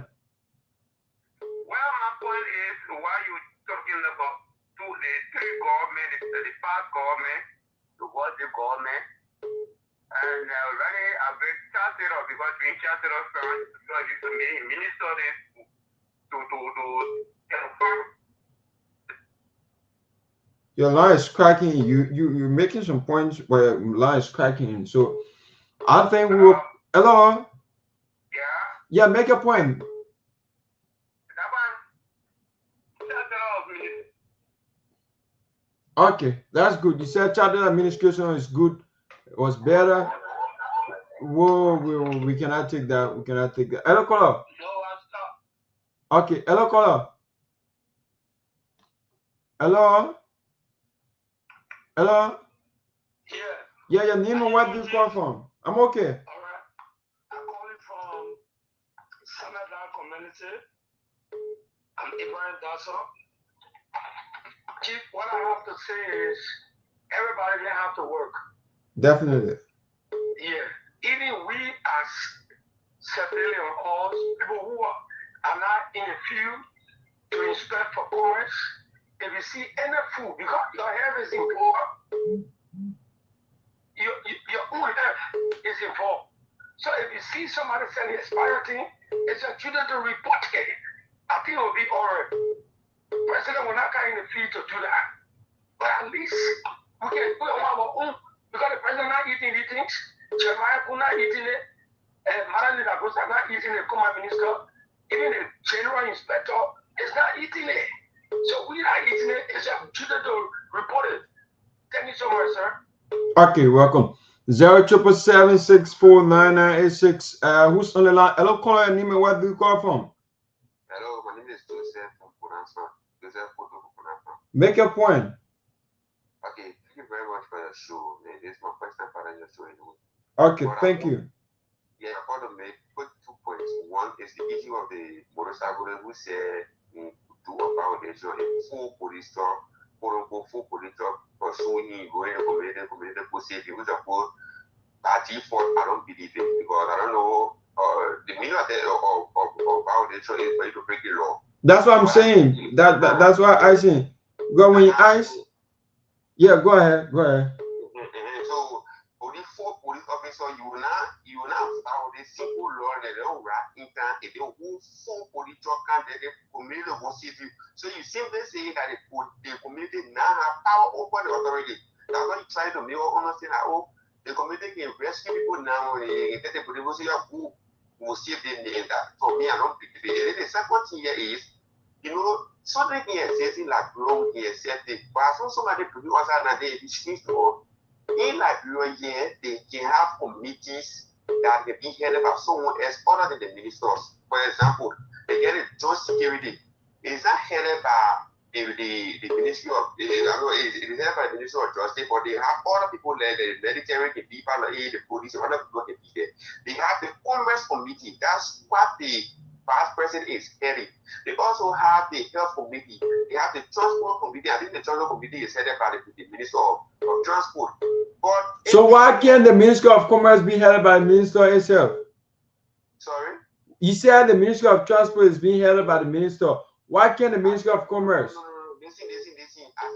Well, my point is why you talking about the three government, the past government, the government. And already I've been chatted up because we chatted up first because it's a minister to your line is cracking. You're making some points where your line is cracking. So I think we will. Hello. Yeah. Make a point. Okay, that's good. You said chartered administration is good. It was better. Whoa, we cannot take that. We cannot take that. Hello, caller. Okay, hello, caller. Hello. Hello. Yeah, your name and where do you call from? I'm okay. I'm calling from Canada community. I'm Ibrahim Dasso. Chief, what I have to say is everybody didn't have to work. Definitely. Yeah. Even we as civilian or people who are not in the field to inspect for commerce, if you see any food, because your health is important, your own health is involved. So if you see somebody selling expired thing, it's a children to report it. I think it will be all right. President will not come in the field to do that. But at least we can put on our own because the president not eating these things, Jeremiah not eating it, and Madam Nidagosa not eating the command minister, even the general inspector is not eating it. So we are eating it, it's a children to report it. Thank you so much, sir. Okay, welcome. 077764986. Who's on the line? Hello, caller. Name, where do you call from? Hello, my name is Joseph from Puransa. Joseph Poto from Puransa. Make your point. Okay, thank you very much for your show. This is my first time for your show anyway. Okay, thank you. Yeah, I want to put 2 points. One is the issue of the motorcycle who said do about the issue of full police talk, quote unquote full police talk, pursuing going to community safety, which of course by default I don't believe it because I don't know the meaning of violation is for you to break the law. That's what I'm saying. That's why I say go when you ice. Yeah, go ahead. So for the 4 police officers, you will not follow the simple law that they will write in time. If they will 4 police can the community will see you. So you simply say that the community now have power over the authority. That's why you try to make understand how the community can rescue people now and get the police who will save them in that. For me, I don't believe it. The second thing here is, something here says in Liberia here said the person somebody produce also they distinct or in Liberia they can have committees that can be headed by someone else other than the ministers. For example, they get a joint security. It's not headed by the Ministry of it is headed by the Ministry of Justice, but they have other people there, the military, the people, the police, other people can be there. They have the Commerce Committee. That's what the Vice President is heading. They also have the Health Committee. They have the Transport Committee. I think the Transport Committee is headed by the Minister of Transport. But so why can't the Minister of Commerce be headed by the Minister itself? Sorry? You said the Ministry of Transport is being headed by the Minister. Why can't the Ministry of Commerce? No. Listen. I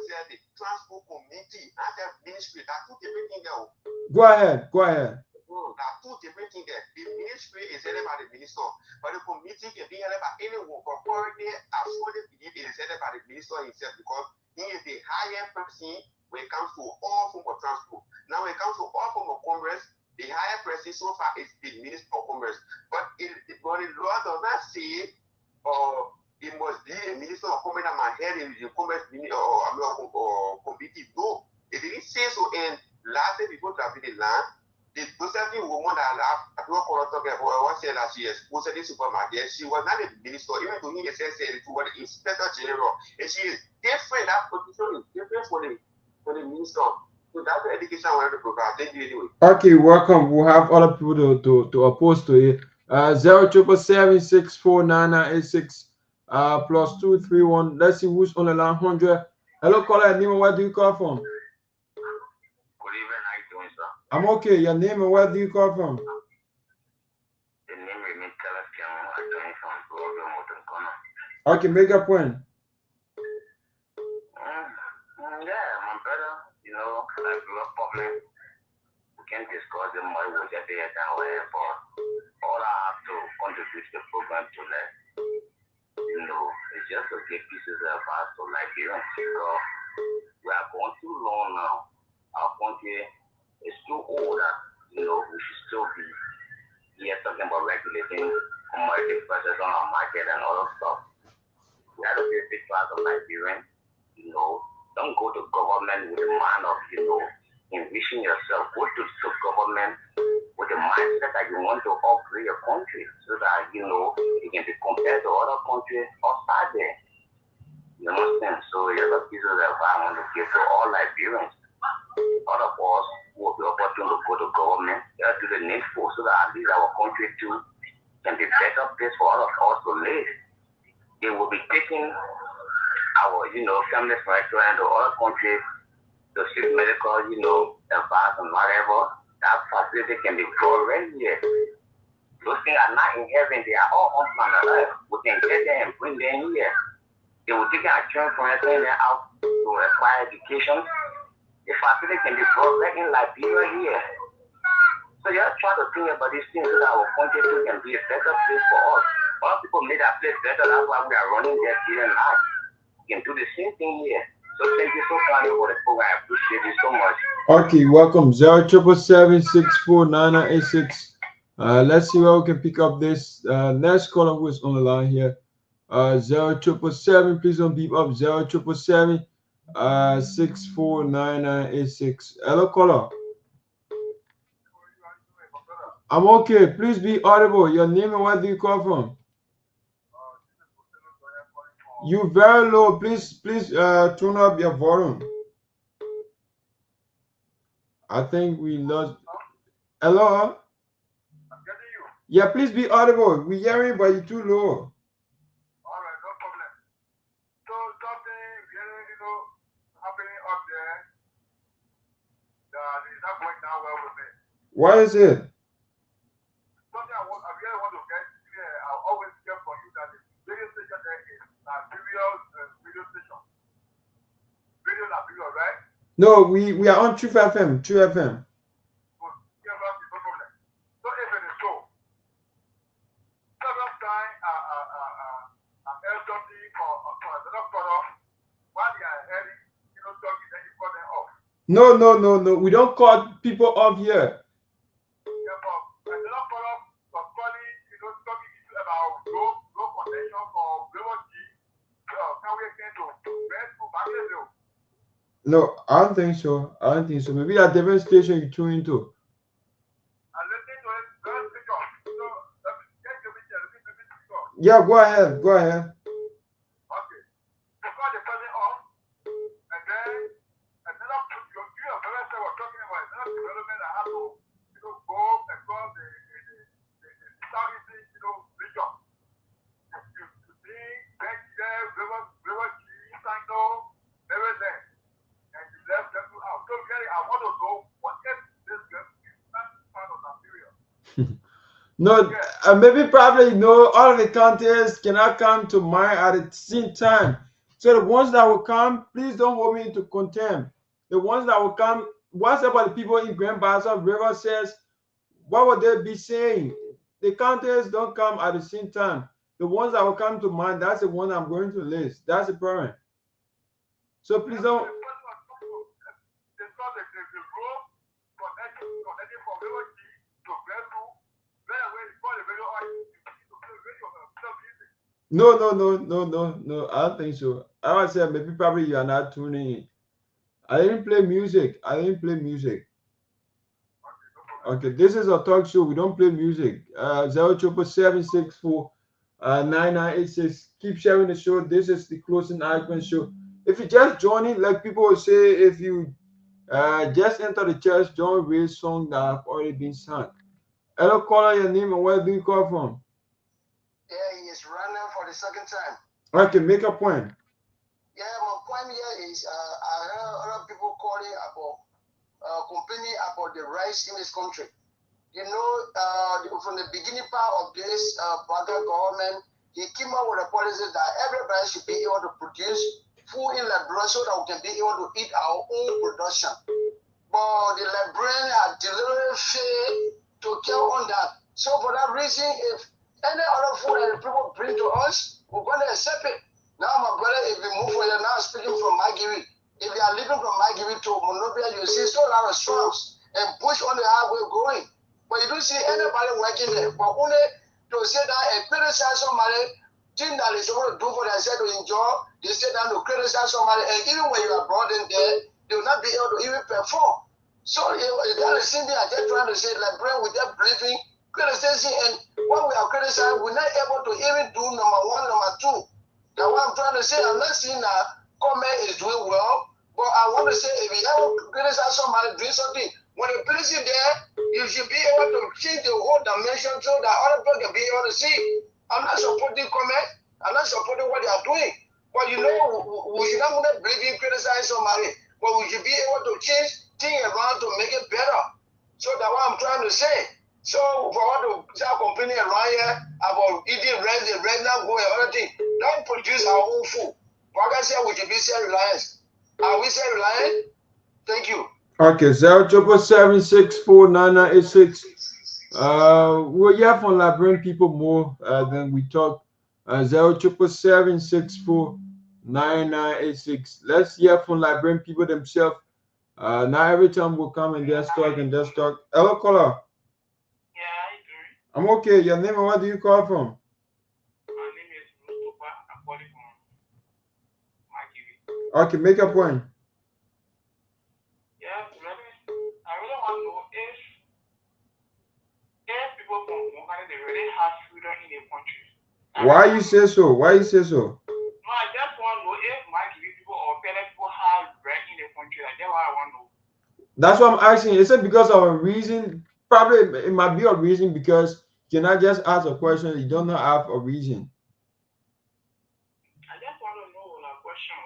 said the Transport Committee. I said Ministry. That's two different things now. Go ahead. There are two different things there. The ministry is headed by the minister, but the committee can be headed by anyone. But currently, I fully believe it is headed by the minister himself because he is the higher person when it comes to all forms of transport. Now, when it comes to all forms of commerce, the higher person so far is the minister of commerce. But the law does not say it must be a minister of commerce that might head the commerce committee. No, it didn't say so. And last day before traffic the land, the Josephine woman that I don't call her talking about what said that she exposed the supermarket. She was not a minister, even though he said to what the inspector general, and she is different. That position is different for the minister. So that's the education I wanted to provide. Thank you anyway. Okay, welcome. We'll have other people to oppose to it. 077649986 +231. Let's see who's on the line. 100. Hello, caller. Name, where do you call from? I'm okay. Your name and where do you call from? The name remains Kehleboe Gongloe. Okay, make a point. Yeah, my brother, I grew up public. We can discuss the more we get there than where, but all I have to contribute to the program to it's just to get pieces of us to Liberia. Because we are going too long now. Our country is too old that, we should still be here talking about regulating commodity prices on our market and other stuff. We have to be a big part of Liberian. Don't go to government with the mind of, enriching yourself. Go to government with the mindset that you want to upgrade your country so that, you can be compared to other countries outside there. You understand? So here's a piece of advice I want to give to all Liberians. All of us will be opportune to go to government, do the needful so that at least our country too can be better place for all of us to live. They will be taking our, family structure and the other countries to seek medical, advice and whatever. That facility can be brought right here. Those things are not in heaven, they are all on planet Earth. We can get them and bring them here. They will take our children from them out to acquire education. The facility can be brought right in Liberia here. So you have to try to think about these things so that our country too can be a better place for us. All people made our place better, that's why we are running there here and now. We can do the same thing here. So thank you so much for the program. I appreciate you so much. Okay, welcome. 077649986. Let's see where we can pick up this next caller who is on the line here. 077. Please don't beep up. 077 649986. Hello, caller. I'm okay. Please be audible. Your name and where do you call from? You very low. Please tune up your volume. I think we lost. Hello. Yeah, please be audible. We hearing, but you're too low. All right, no problem. So something really, happening up there that is not going down well with me. What is it? Something I really want to get clear. I'll always care for you that the radio station there is Liberia radio station. Radio Liberia, right? No, we are on Truth FM. True FM. So if it is so, several times I'm something for another product while they are heading, talking, then you cut them off. No. We don't call people off here. Yeah, but another product was calling, talking about low contention for Liberia Team. Can we extend to best for Bangladesh? No, I don't think so. Maybe that different station you tune into. Yeah, go ahead. Okay. So call the person off, and then another you was talking about another development that have to go across the southeast region. You see, back there, river Sango, everything. And you left them out. So really, I want to know what if this girl is not part of Nigeria. No, maybe probably all of the counties cannot come to mine at the same time. So the ones that will come, please don't hold me into contempt. The ones that will come, what's about the people in Grand Bassa River says, what would they be saying? The counties don't come at the same time. The ones that will come to mine, that's the one I'm going to list. That's the problem. So please don't. No. I don't think so. I would say maybe probably you are not tuning in. I didn't play music. Okay, this is a talk show. We don't play music. 07764 9986. Keep sharing the show. This is the closing argument show. If you just join in, like people will say, if you just enter the church, don't raise song that have already been sung. Hello, caller, your name and where do you call from? Yeah, he is running for the second time. Okay, make a point. Yeah, my point here is I heard other people calling about complaining about the rice in this country. From the beginning part of this government, he came up with a policy that everybody should be able to produce food in Liberia so that we can be able to eat our own production. But the Liberians are deliberately failed to care on that. So for that reason, if any other food that the people bring to us, we're going to accept it. Now, my brother, if we move for you now, speaking from Magiri, if you are living from Magiri to Monrovia, you see so a lot of swamps and bush on the highway going. But you don't see anybody working there. But only to say that and criticize somebody, thing that is supposed to do for themselves to enjoy, they say that to criticize somebody, and even when you are brought in there, they will not be able to even perform. So that is something I just trying to say, like, bro, with that briefing, criticizing, and when we are criticizing, we're not able to even do number one, number two. That's what I'm trying to say. I'm not saying that comment is doing well, but I want to say if you ever criticize somebody doing something, when you place it there, you should be able to change the whole dimension so that other people can be able to see. I'm not supporting comment. I'm not supporting what they are doing. But we should not want to believe in criticize somebody, but we should be able to change things around to make it better. So that's what I'm trying to say. So for all the start complaining around here about eating rice, the rice not going and other things, don't produce our own food. Like I said, we should be self-reliant. Are we self-reliant? Thank you. Okay, 077649986. We'll hear from Liberian people more than we talk. 077649986. Let's hear from Liberian people themselves. Not every time we'll come and just talk. Hello, caller. Yeah, how you doing? I'm okay. Your name and where do you call from? My name is Dopoh. I'm calling from Magiri. Okay, make a point. Yeah, I really want to know if people from Uganda they really have freedom in the country. Why you say so? No, I just want to know if Magiri people or Pele people have right in the country. Like, that's what I want to know. That's what I'm asking. Is it because of a reason? Probably it might be a reason because You cannot just ask a question. You don't have a reason. I just want to know a question.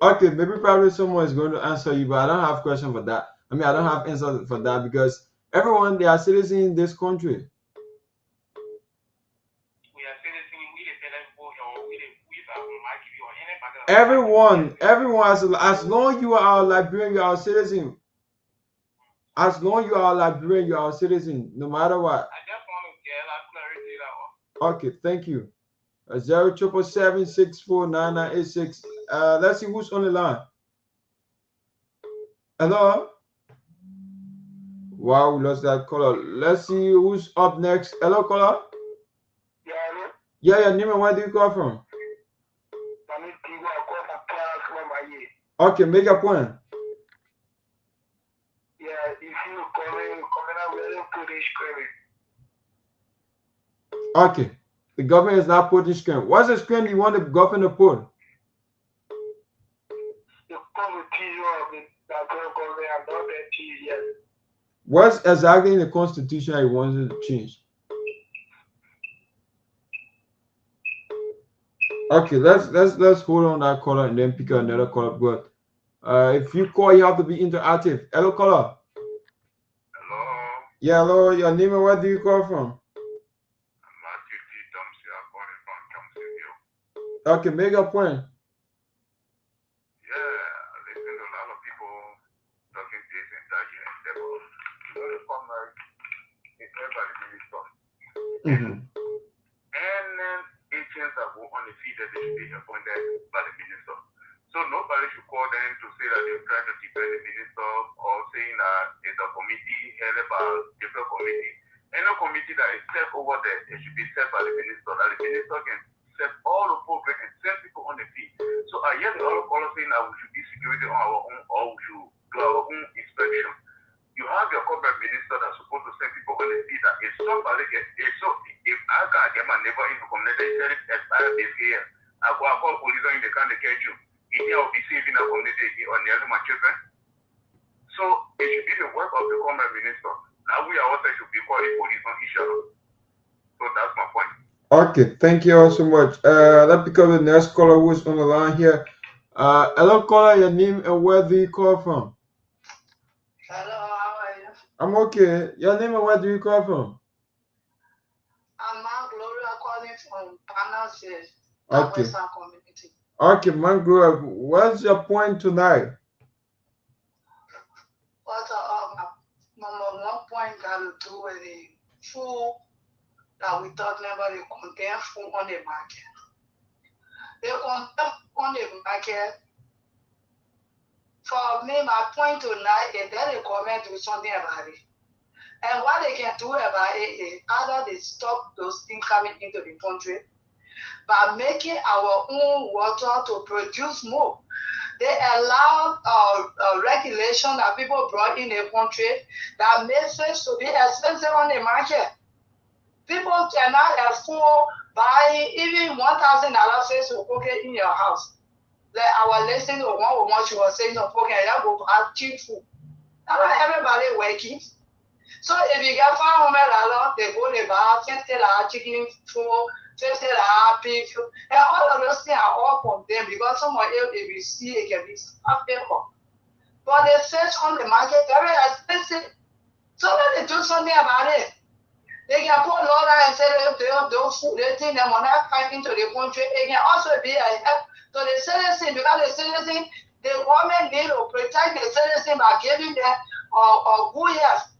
Okay, maybe probably someone is going to answer you, but I don't have question for that. I mean, I don't have answer for that because everyone, they are citizens in this country. We are citizens. Everyone, as long you are a Liberian, you are a citizen. As long you are a Liberian, you are a citizen, no matter what. I just want to get that clarity. Okay, thank you. 077649986. Let's see who's on the line. Hello. Wow, we lost that caller. Let's see who's up next. Hello, caller. Yeah, your name and where do you call from? Okay, make a point. Yeah, if you coming out with a British credit. Okay, the government is not putting screen. What's the screen you want the government to put? The committee of the government have not been changed yet. What's exactly in the constitution you wanted to change? Okay, let's hold on that caller and then pick another caller. But if you call, you have to be interactive. Hello, caller. Hello. Yeah, hello. Your name and where do you call from? Okay, make a point. Yeah, I listen to a lot of people talking this and that here and there, but you know the farmer is everybody doing stuff. And then agents that go on the field that they should be appointed by the minister. So nobody should call them to say that they're trying to defend the minister or saying that it's a committee headed by a different committee. Any committee that is set over there, it should be set by the minister, that the minister can set all the program and send people on the field. So I hear the other caller saying that we should be security on our own or we should do our own inspection. You have your corporate minister that's supposed to send people on the field that if somebody gets if I can't get my neighbor in the community, they said it expired this year, I go call police and they can't catch you. If I will be saving a community on the other my children. So it should be the work of the corporate minister. Now we also should be calling police on each other. So that's my point. Okay, thank you all so much. Let's pick up the next caller who's on the line here. Hello, caller, your name and where do you call from? Hello, how are you? I'm okay. Your name and where do you call from? I'm Gloria calling from PANELISTS, Okay. Western Community. Okay, Mangrove, what's your point tonight? What number one point got to do with the food that we're talking about, the content food on the market. The content on the market, for me, my point tonight is that the government do something about it. And what they can do about it is either they stop those things coming into the country by making our own water to produce more. They allow regulation that people brought in the country that makes fish to be expensive on the market. People cannot afford buying even $1,000 fish to cook it in your house. Like our listening to one she was saying, okay, that will have cheap food. Not everybody working. So if you get $500, they go to buy $50 chicken food, $50 pig food, and all of those things are all condemned because someone else, if you see, it can be paper. But the fish on the market very expensive. So let them do something about it. They can put law and say those food, they think they will not come into the country. It can also be a help to the citizen because the citizen, the government need to protect the citizen by giving them good health.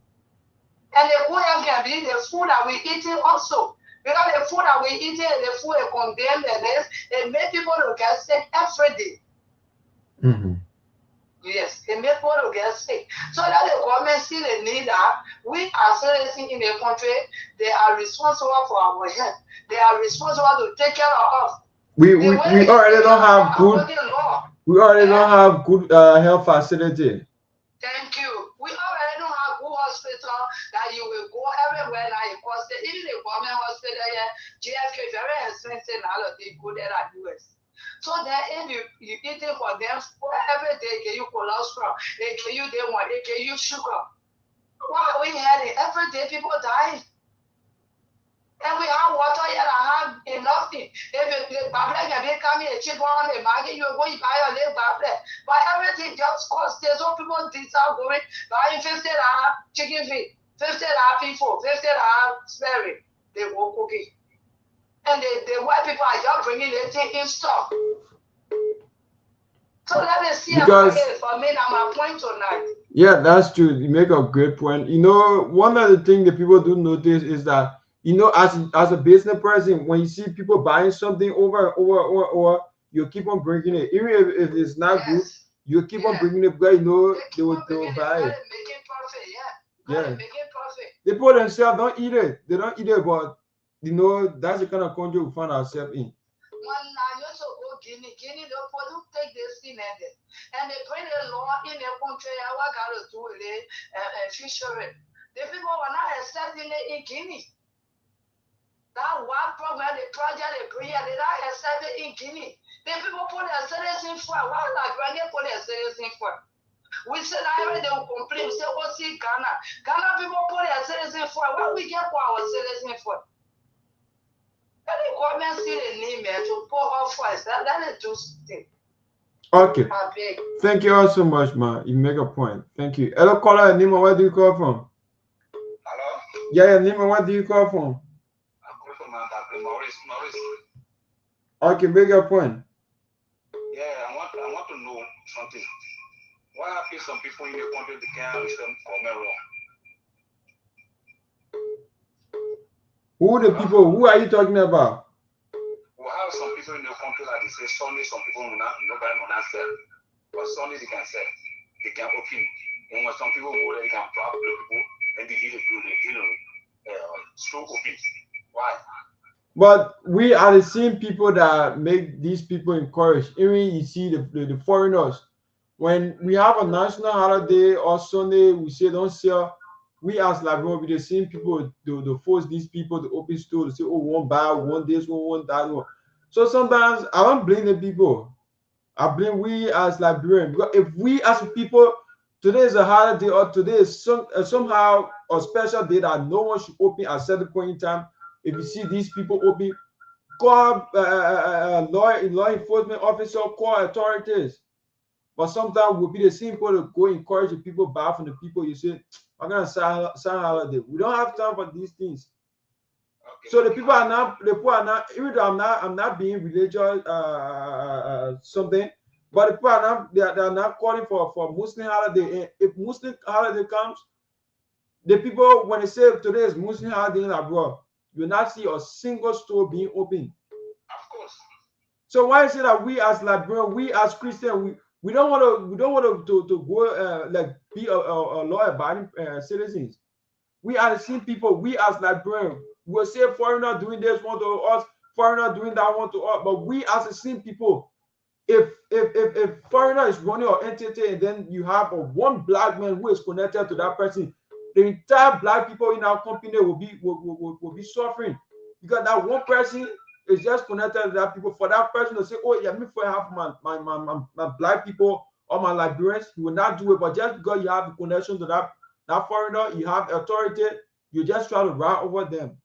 And the good health can be the food that we eating also. Because the food that we eating and the food is condemned and this, it make people to get sick every day. Yes, it make people to get sick. So that the government see the need that we are citizens in the country, they are responsible for our health. They are responsible to take care of us. We already don't have good. We already don't have good health facility. Thank you. We already don't have good hospital that you will go everywhere now. It costs even the government hospital here, JFK very expensive now that they go there at US. So then if you eat it for them every day, they give you cholesterol, they give you they give you sugar. Why are we having every day people dying? And we have water here, I have enough thing. If the public can be coming a cheap one, the market, you go buy a little public. But everything just costs. There's no people are going buying 50 chicken feet, 50 people, 50 spare rib. They go cooking. And the white people are just bringing it in stock. So let me see Because, for me, I'm a point tonight. Yeah, that's true. You make a great point. You know, one of the things that people do notice is that, you know, as a business person, when you see people buying something over, you keep on bringing it. Even if it's not good, you keep on bringing it because you know they will buy it. Yeah. The people themselves don't eat it. They don't eat it, but you know, that's the kind of country we find ourselves in. Guinea, don't take this thing and they bring a law in a country. I got to do it, fishery. The people are not accepting it in Guinea. That one program, the project they bring, they not accept it in Guinea. The people put their citizen for why not when they put their citizen for? We said I heard they will complain. We say, oh, see Ghana. Ghana people put their citizen for what we get for our citizen for. The government see the name to pour off first. That is just thing. Okay. Thank you all so much, man. You make a point. Thank you. Hello, caller. Nima, where do you call from? Hello? Yeah, Nima, where do you call from? I'm calling from Maurice. Okay, make your point. Yeah, I want to know something. Why happen some people in the country they can't understand Kamara? Who the people? Who are you talking about? We have some people in the country that they say Sunday, some people will not, nobody will not sell. But Sunday they can sell. They can open. And when some people go there, they can trap the people and they deal slow open. Why? But we are the same people that make these people encourage. Even you see the foreigners. When we have a national holiday or Sunday, we say don't sell. We as Liberia be the same people to force these people to open store to say, oh, one buy, one this, one that one. So sometimes I don't blame the people. I blame we as Liberians. Because if we as people, today is a holiday or today is somehow a special day that no one should open at a certain point in time. If you see these people open, call law enforcement officer, call authorities. But sometimes we'll be the same people to go encourage the people, buy from the people. You say, I'm gonna sign holiday. We don't have time for these things. Okay. So the people are not, even though I'm not being religious, something, but the people are not, they are not calling for Muslim holiday. And if Muslim holiday comes, the people, when they say today is Muslim holiday in abroad, you will not see a single store being open. Of course. So why is it that we as Liberians, we as Christians, we don't want to go like be a law-abiding citizens. We are the same people. We as Liberians, we'll say foreigner doing this one to us, foreigner doing that one to us. But we as the same people, if foreigner is running our entity and then you have one black man who is connected to that person, the entire black people in our company will be suffering because that one person is just connected to that people. For that person to say, oh yeah, me for half my black people or my Liberians, you will not do it. But just because you have a connection to that foreigner, you have authority, you just try to run over them.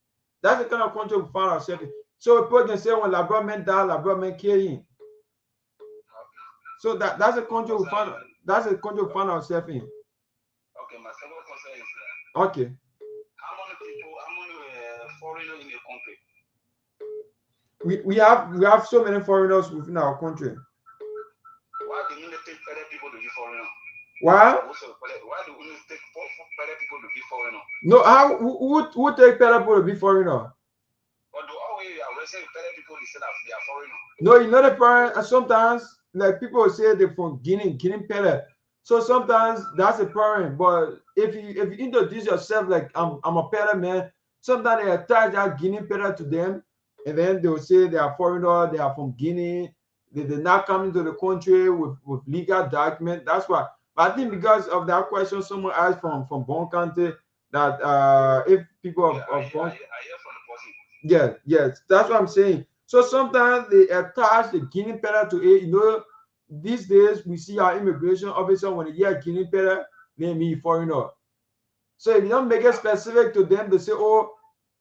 That's the kind of country we find ourselves in. So people can say when Liberia men die, Liberia men kill him. So that's the country we find. That's the country we find ourselves in. Okay, my second concern is okay. How many foreigners in the country? We have so many foreigners within our country. Why do you take other people to be foreigners? Why? Why do you take other people to be foreigners? No, how who take other people to be foreigners? But do always arresting other people they say that they are foreigners? No, you know the parent. Sometimes like people say they're from Guinea Pele. So sometimes that's a parent. But if you introduce yourself like I'm a Pele man, sometimes they attach that Guinea Pele to them. And then they will say they are foreigner, they are from Guinea, they're not coming to the country with legal document. That's why. But I think because of that question, someone asked from Bon County that if people of Bon, yes, that's what I'm saying. So sometimes they attach the Guinea Pele to it. You know, these days we see our immigration officer when they hear Guinea Pele, they mean foreigner. So if you don't make it specific to them, they say, oh,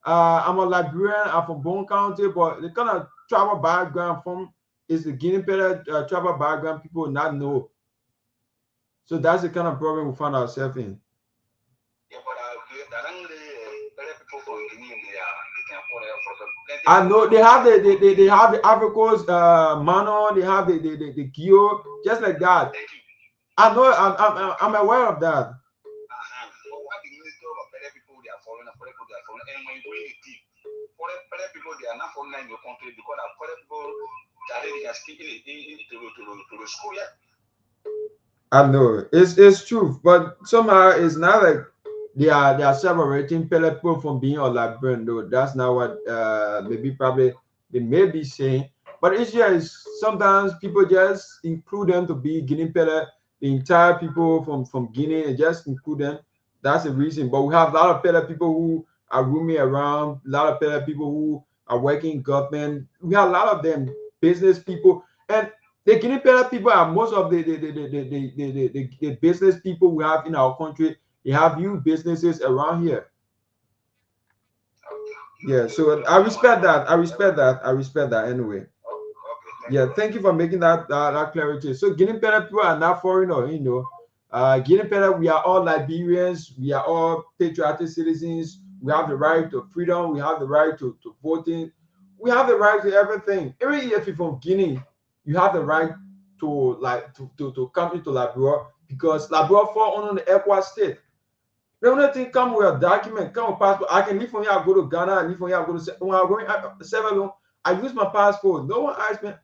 I'm a Liberian. I'm from Bone County, but the kind of tribal background from is the Guinea Pele tribal background people not know. So that's the kind of problem we find ourselves in. Yeah, but people from Guinea, they can afford it for some. I know they have the Africa's Mano, they have the Gio, just like that. I know I'm aware of that. But what the minister of people they are following, and when you bring the team, for the people they are not following in your country because for the people that they can speak to the school yet. I know it's true, but somehow it's not like they are separating people from being a Liberian. No, that's not what maybe probably they may be saying. But it's just sometimes people just include them to be Guinea Pele, the entire people from Guinea, and just include them. That's the reason. But we have a lot of Pele people who are roaming around, a lot of Pele people who are working in government. We have a lot of them, business people, and the Guinea Pele people are most of the business people we have in our country. They have huge businesses around here. Yeah, so I respect that. I respect that anyway. Yeah, thank you for making that clarity. So Guinea Pele people are not foreigner, you know. Guinea Pele, we are all Liberians. We are all patriotic citizens. We have the right to freedom. We have the right to voting. We have the right to everything. Even if you're from Guinea, you have the right to come into Liberia because Liberia fall under the Equa state. The only thing come with a document, come with passport. I can leave from here, I go to Ghana, I leave from here, I go to when I'm going to Seven, I use my passport. No one asked me.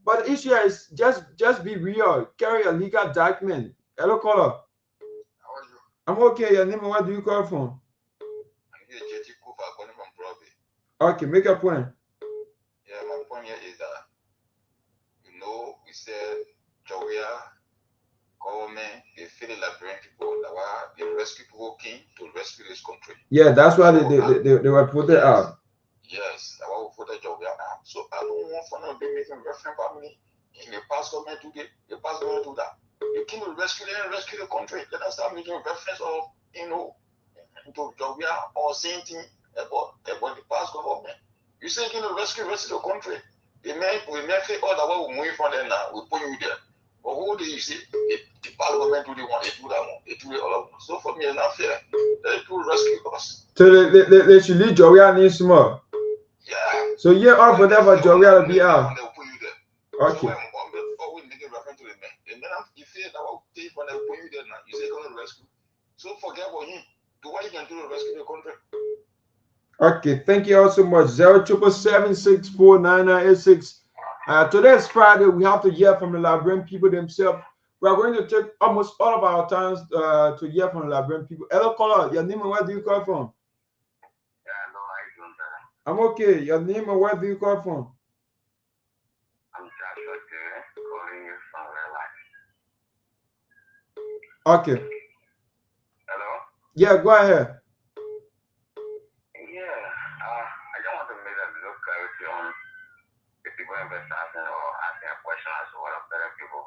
But the issue is just be real. Carry a legal document. Hello, caller. How are you? I'm okay. Your name, where do you call from? I'm here, JT Kufa, calling from Peabody. Okay, make a point. Yeah, my point here is that, you know, we said Georgia government, they feel the Liberian people that were the rescue people came to rescue this country. Yeah, that's why they were put it out. Yes, that was for the Georgia. So I don't want for them to be making reference family in the past government do the past government do that. You came to rescue the country. Let us start making reference of, you know, to Georgia or same thing about the past government. You say you came to rescue the country. We make it all the way we move from there now. We put you there. But who do you see? The past government do they want? They do that one. They do it all of them. So for me, it's not fair. They do rescue us. So they should leave Georgia needs more. Yeah. So yeah, all for that for Georgia to be out. They'll put you there. Okay. So we make a reference to the man. And then you feel that what they want to put you there now. You say going to rescue. So forget about him. Do what you can do to rescue the country. Okay, thank you all so much. 077649986. Today is Friday. We have to hear from the Liberian people themselves. We are going to take almost all of our times to hear from the Liberian people. Hello, caller. Your name and where do you call from? Yeah, hello, how you doing, brother? I'm okay. Your name and where do you call from? I'm Joshua Gay, calling you from real life. Okay. Hello? Yeah, go ahead. Yeah, I just want to make a little clarity on if people invest asking or asking a question as to what are better people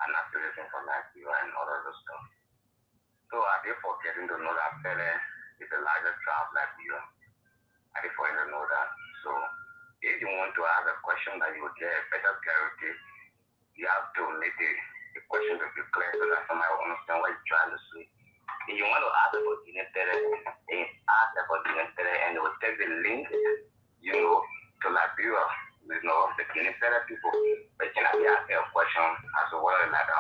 are not listening for Nigeria and all of those stuff. So are they forgetting to know that Pele is the largest tribe like you? Are they forgetting to know that? So if you want to ask a question that you will get a better clarity, you have to make the question to be clear so that somebody will understand what you're trying to say. If you want to ask about Guinea Pele, then ask about Guinea Pele and they will take the link, you know, to Liberia, you know, the Guinea Pele people. But you cannot be asking a question as to whether like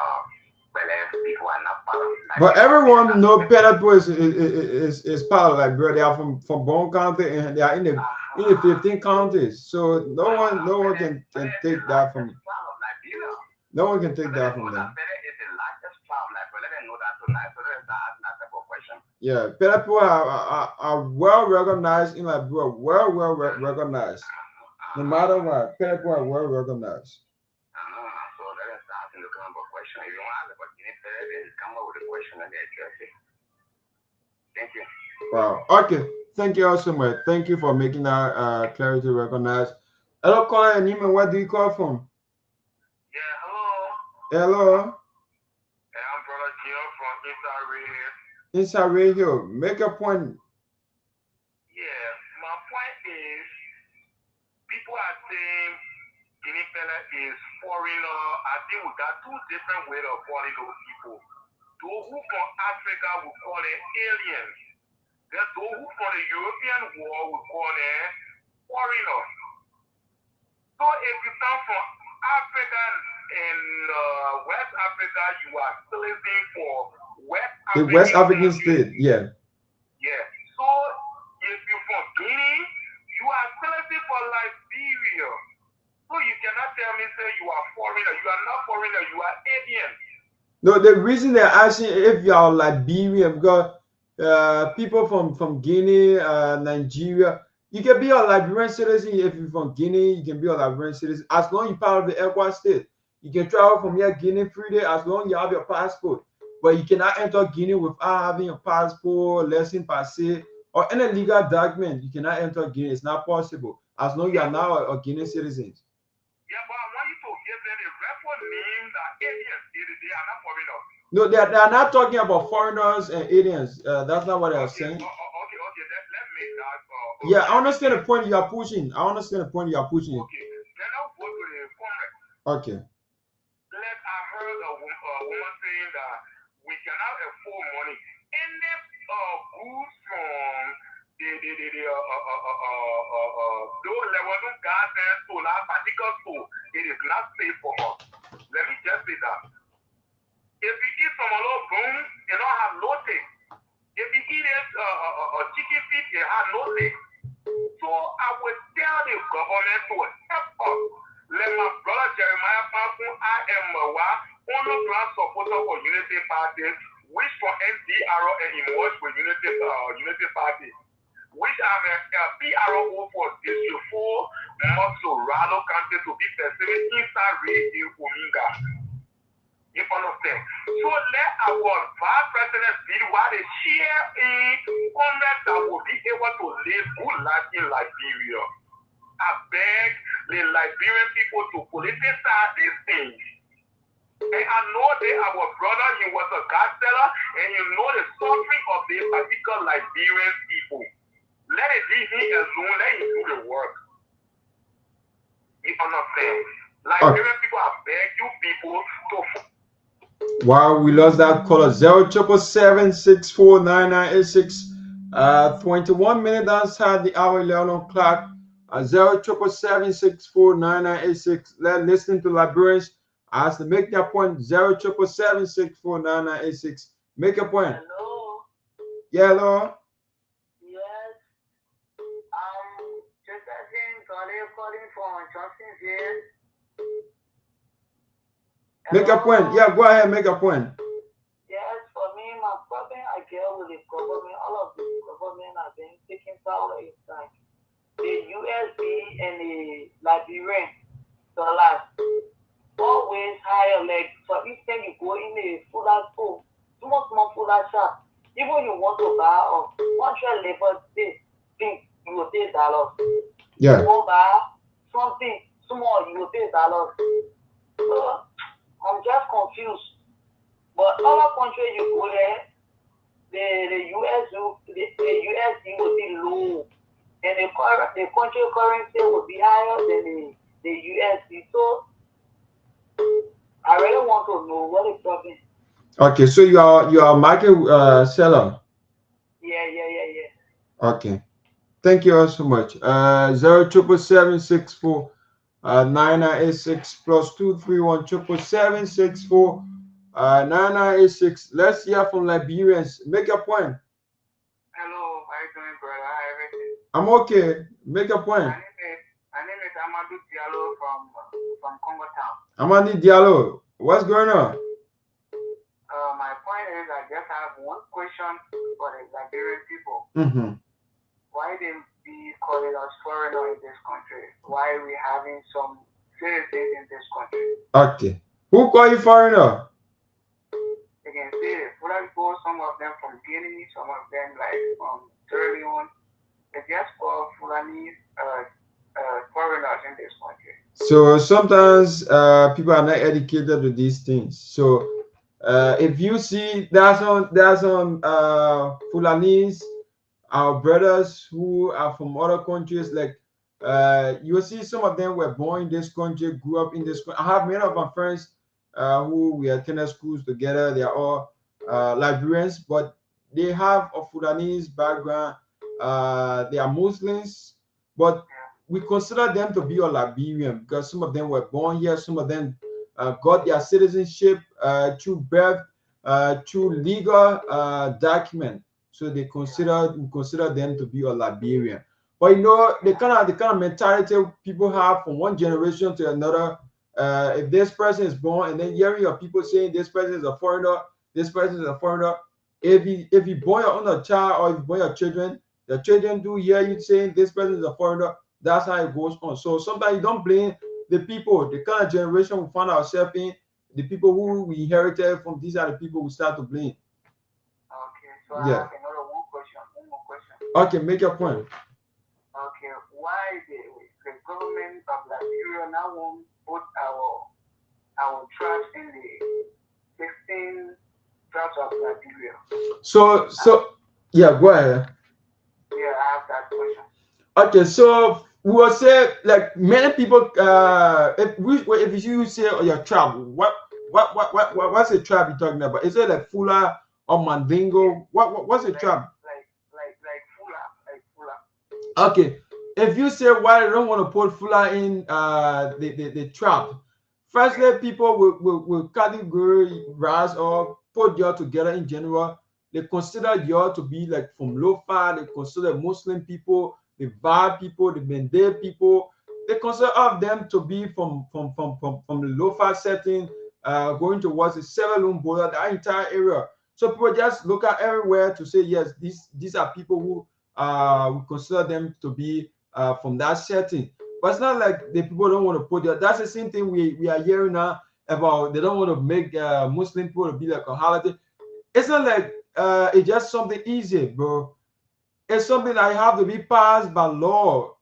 Pele people are not part of Liberia. But everyone know Pele is part of Liberia. They are from Bone County and they are in the 15 counties. So no one can take that from you. No one can take that from them. Yeah, Pele people are well recognized in Liberia, well recognized. No matter what, Pele people are well recognized. So let us ask him to come up with a question. If you want to ask about Guinea Pele, then come up with a question and they address it. Thank you. Wow. Okay. Thank you all so much. Thank you for making that clarity recognized. Hello, caller, Neiman, where do you call from? Yeah, hello. Hello. Hey, I'm Brother Gio from Inside Radio. Inside Radio. Make a point. Yeah, my point is, people are saying Guinea fella is foreigner. I think we got two different ways of calling those people. Those who from Africa will call them aliens. Then those who from the European war will call them foreigners. So if you come from Africa and West Africa, you are still living for The West African state, yeah. Yeah. So if you're from Guinea, you are still living for Liberia. So you cannot tell me say you are foreigner. You are not foreigner. You are alien. No, the reason they're asking if you are Liberian, because people from Guinea, Nigeria, you can be a Liberian citizen if you're from Guinea. You can be a Liberian citizen as long as you're part of the ECOWAS state. You can travel from here Guinea freely as long as you have your passport. But you cannot enter Guinea without having a passport, lesson passé, or any legal document. You cannot enter Guinea. It's not possible as long as you are now a Guinean citizen. Yeah, but I want you to give them a record name that aliens. They are not foreigners. No, they are not talking about foreigners and aliens. That's not what they are saying. Okay. Let's make that. Yeah, I understand the point you are pushing. I understand the point you are pushing. Okay, then I'll go to the comment. Okay. I heard a woman saying that we cannot afford money. Any goods from those levels of gas and solar particle store, it is not safe for us. Let me just say that. If you eat some of those bones, they don't have no taste. If you eat a chicken feet, they have no taste. So I would tell the government to help us. Let my brother Jeremiah Pampun, I am only grand supporter for Unity Party, which for NDRO and emerge for Unity Party, which I'm a PRO for District 4, Moxorado County to be perceived inside Radio Ominga. You understand? So let our vice president see why they share in Congress that will be able to live good life in Liberia. I beg the Liberian people to politicize these things. And I know that our brother, he was a God seller, and you know the suffering of the particular Liberian people. Let it leave him alone, let him do the work. You understand? Liberian people, I beg you people to... Wow, we lost that caller. 077649986. 21 minutes outside the hour, 11 o'clock. 077764996. Let's listen to Liberians as they make their point. 077764996. Make a point. Hello. Yeah, hello. Yes. Josephine calling from Johnsonville. Make a point. Yeah, go ahead. Make a point. Yes, for me, my problem I get with the government, all of the government have been taking power inside. The USB and the Liberian dollars always higher. Like for instance, you go in a fuller store, small fuller shop. Even you want to buy a 100 level thing, you will pay dollars. Yeah. You want to buy something small, you will pay dollars. So I'm just confused. But other countries you go there, the USD will be low. And the country currency will be higher than the USD. So I really want to know what is happening. Okay, so you are a market seller. Yeah. Okay, thank you all so much. 077764996 plus 23177649986. Let's hear from Liberians. Make a point. Hello, how you doing, brother? How everything? I'm okay. Make a point. My name is Amadou Diallo from Congo Town. Amadi Diallo, what's going on? My point is I just have one question for the Liberian people. Why didn't we call it us foreigner in this country? Why are we having some citizens in this country? Okay. Who call you foreigner? You can see it. People, some of them from Guinea, some of them like from Sierra Leone. They just call Fulani foreigners in this country. So sometimes people are not educated to these things. So if you see there's some Fulanis our brothers who are from other countries, like you will see some of them were born in this country, grew up in this country. I have many of my friends who we attended schools together. They are all Liberians, but they have a Fulanese background. They are Muslims, but we consider them to be a Liberian because some of them were born here, some of them got their citizenship through birth, through legal document. So we consider them to be a Liberian. But you know, the kind of mentality people have from one generation to another. If this person is born, and then hearing your people saying this person is a foreigner, this person is a foreigner. If you born your own child or if you born your children do hear you saying this person is a foreigner. That's how it goes on. So sometimes you don't blame the people, the kind of generation we find ourselves in, the people who we inherited from. These are the people we start to blame. Okay, so I have one more question. Okay, make your point. Okay, why the government of Liberia now won't put our tribes in the 16 tribes of Liberia? So yeah, go ahead. Yeah, I have that question. Okay, so we will say like many people. If you say your tribe, what's the tribe you're talking about? Is it like Fula or Mandingo? What's the tribe? Like Fula. Okay, if you say why they don't want to put Fula in the tribe, firstly, people will categorize or put you together in general. They consider you to be like from Lofa. They consider Muslim people, the Bar people, the Mende people. They consider all of them to be from the Lofa setting, going towards the Sierra Leone border, the entire area. So people just look at everywhere to say yes, these are people who we consider them to be from that setting. But it's not like the people don't want to put that. That's the same thing we are hearing now about. They don't want to make Muslim people to be like a holiday. It's not like it's just something easy, bro. It's something that have to be passed by law,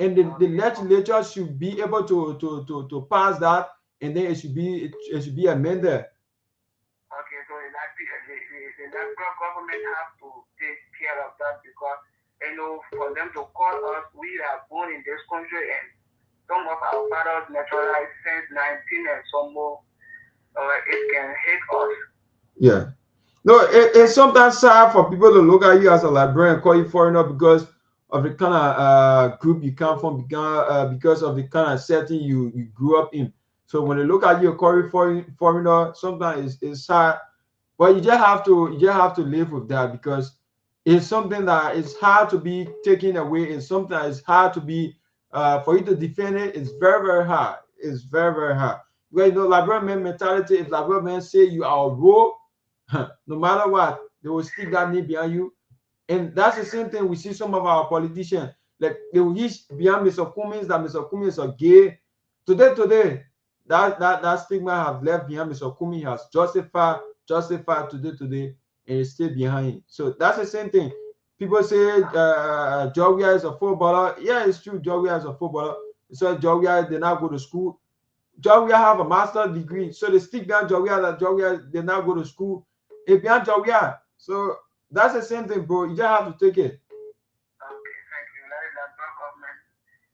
and the legislature should be able to pass that, and then it should be amended. Okay, so the national government have to take care of that because for them to call us, we are born in this country, and some of our fathers naturalized since 19 and some more. It can hit us. Yeah. No, it's sometimes sad for people to look at you as a Liberian and call you foreigner because of the kind of group you come from, because of the kind of setting you grew up in. So when they look at you, call you foreigner, sometimes it's sad, but you just have to live with that because it's something that is hard to be taken away. It's something that is hard to be for you to defend it. It's very, very hard. It's very, very hard. Because Liberian mentality, if Liberian men say you are a raw, no matter what, they will stick that knee behind you. And that's the same thing we see some of our politicians. Like they will hit behind Mr. Cummings that Mr. Cummings are gay. Today, that stigma has left behind Mr. Cummings, has justified today, and it's still behind him. So that's the same thing. People say Georgia is a footballer. Yeah, it's true. Georgia is a footballer. So Georgia did not go to school. Georgia have a master's degree. So they stick behind Georgia that Georgia did not go to school. It behind Georgia. So that's the same thing, bro. You just have to take it. Okay, thank you. Let the government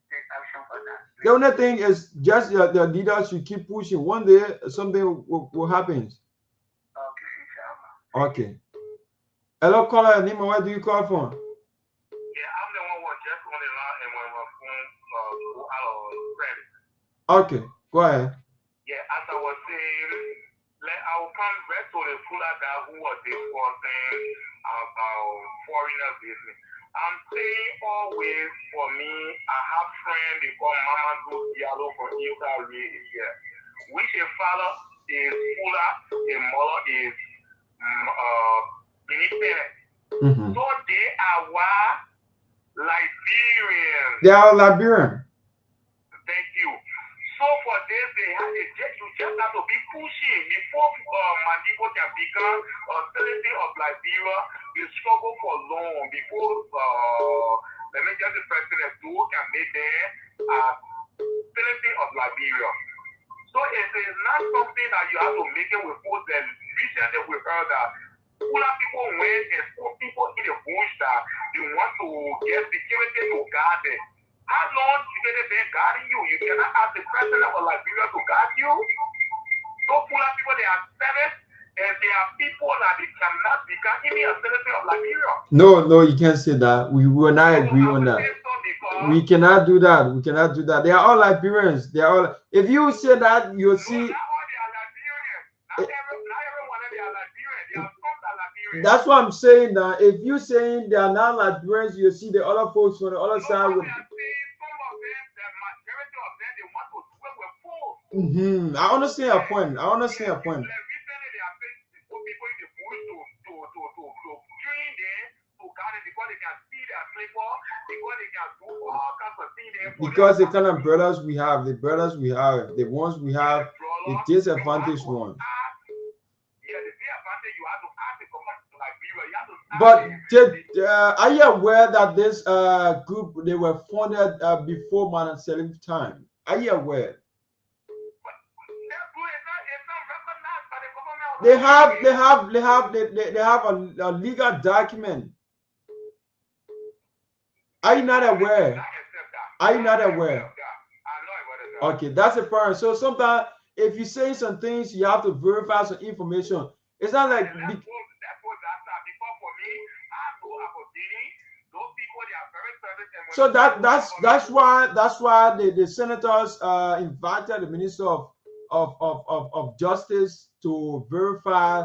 take action for that. The only thing is just the leaders should keep pushing. One day something will happen. Okay, inshallah. Okay. Hello, caller. Nima, where do you call from? Yeah, I'm the one who just on the line and when my phone go out of credit. Okay, go ahead. Yeah, as I was saying, I will come back to the Fula guy who was discussing about foreigner business. I'm saying always for me, I have friends they call Mama Do Diallo from Utah here, which a father is Fula, a mother is Nyenwolo. So they are Liberian. They are Liberian. Thank you. So for this, you just have to be pushing before Mandingo can become a citizen of Liberia. You struggle for long before let me just the president who can make them citizen of Liberia. So it is not something that you have to make it with food. Then recently we heard that Fula people went and put people in the bush that they want to get security to guard them. How long security been guarding you? You cannot ask the president of Liberia to guard you. Those Pula people, they are service, and they are people that they cannot become even a citizen of Liberia. No, you can't say that. We will not agree on that. We cannot do that. We cannot do that. They are all Liberians. They are all. If you say that, you'll see. That's what I'm saying. That if you saying they are not Liberians, you see the other folks on the other side with. I understand your point. I understand your point. Because the kind of brothers we have, the ones we have, the disadvantaged ones. But are you aware that this group, they were founded before Myean Selek's time? Are you aware? They have a legal document. Are you not aware? Are you not aware? Okay, that's a problem. So sometimes if you say some things, you have to verify some information. It's not like so that's why the senators invited the Minister of Justice to verify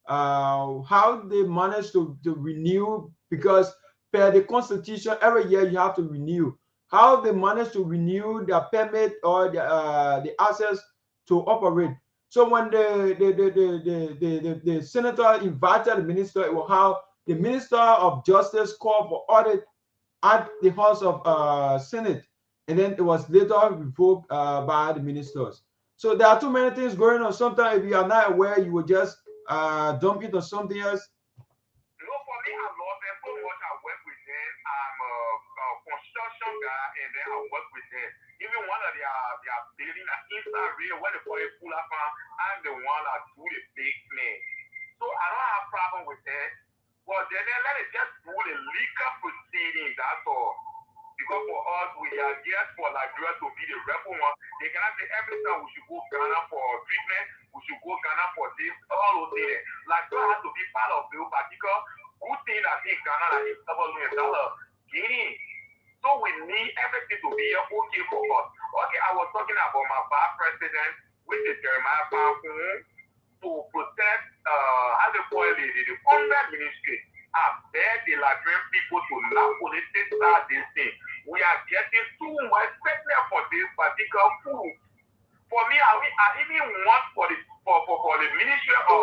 how they managed to renew, because per the Constitution every year you have to renew. How they managed to renew their permit or the access to operate. So when the senator invited the minister, it was how the Minister of Justice called for audit at the House of Senate, and then it was later revoked by the ministers. So there are too many things going on. Sometimes if you are not aware, you will just dump it on something else. No, for me, I love them so much. I work with them. I'm a construction guy, and then I work with them. Even one of their building an inside real, where they call it Pula Farm, I'm the one that do the basement. So I don't have a problem with that. But then let it just do the legal proceedings, that's all. Because for us, we are here for Liberia to be the rebel one. They cannot say every time we should go Ghana for treatment, we should go Ghana for this, all those things. Liberia has to be part of the particular good thing that in Ghana that is $7 Guinea. So we need everything to be okay for us. Okay, I was talking about my vice president, which is Jeremiah Powell, to protect how they call it, the Congress ministry. I beg the Liberian people to not politicize this thing. We are getting too much pregnant for this particular food. For me, I even want for the ministry of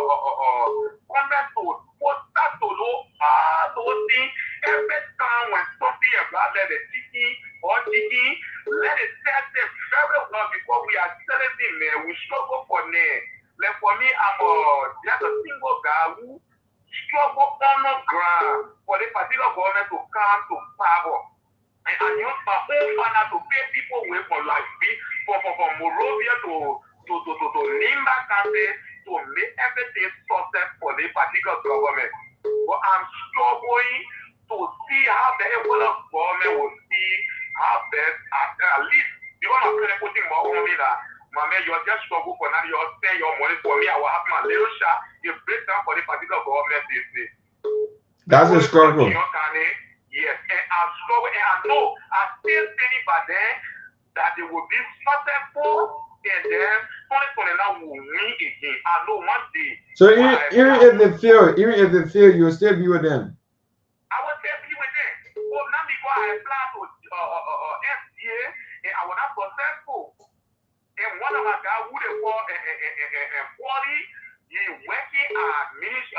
Congress to start to do all those things. Every time when something about the chicken or chicken, let it test them very well because we are selling them there. We struggle for them. Like for me, I'm just a single guy who struggle on the ground for the particular government to come to power. And I use my own money to pay people away for life, from Morovia to Nimba County to make everything success for the particular government. But I'm struggling to see how the government will see how best at least because I'm going to put in more on me that my man, you just struggle for now, you spend your money for me, I will have my little shot, you break down for the particular government business. That's a struggle. Yes, and I struggle, and I know I still think by then that they will be successful, and then 2029 will win again. I know one day. So even if they fail, you will still be with them. I will still be with them. But not because I applied to FDA, and I was not successful. And one of my guys who they call quality, he working at ministry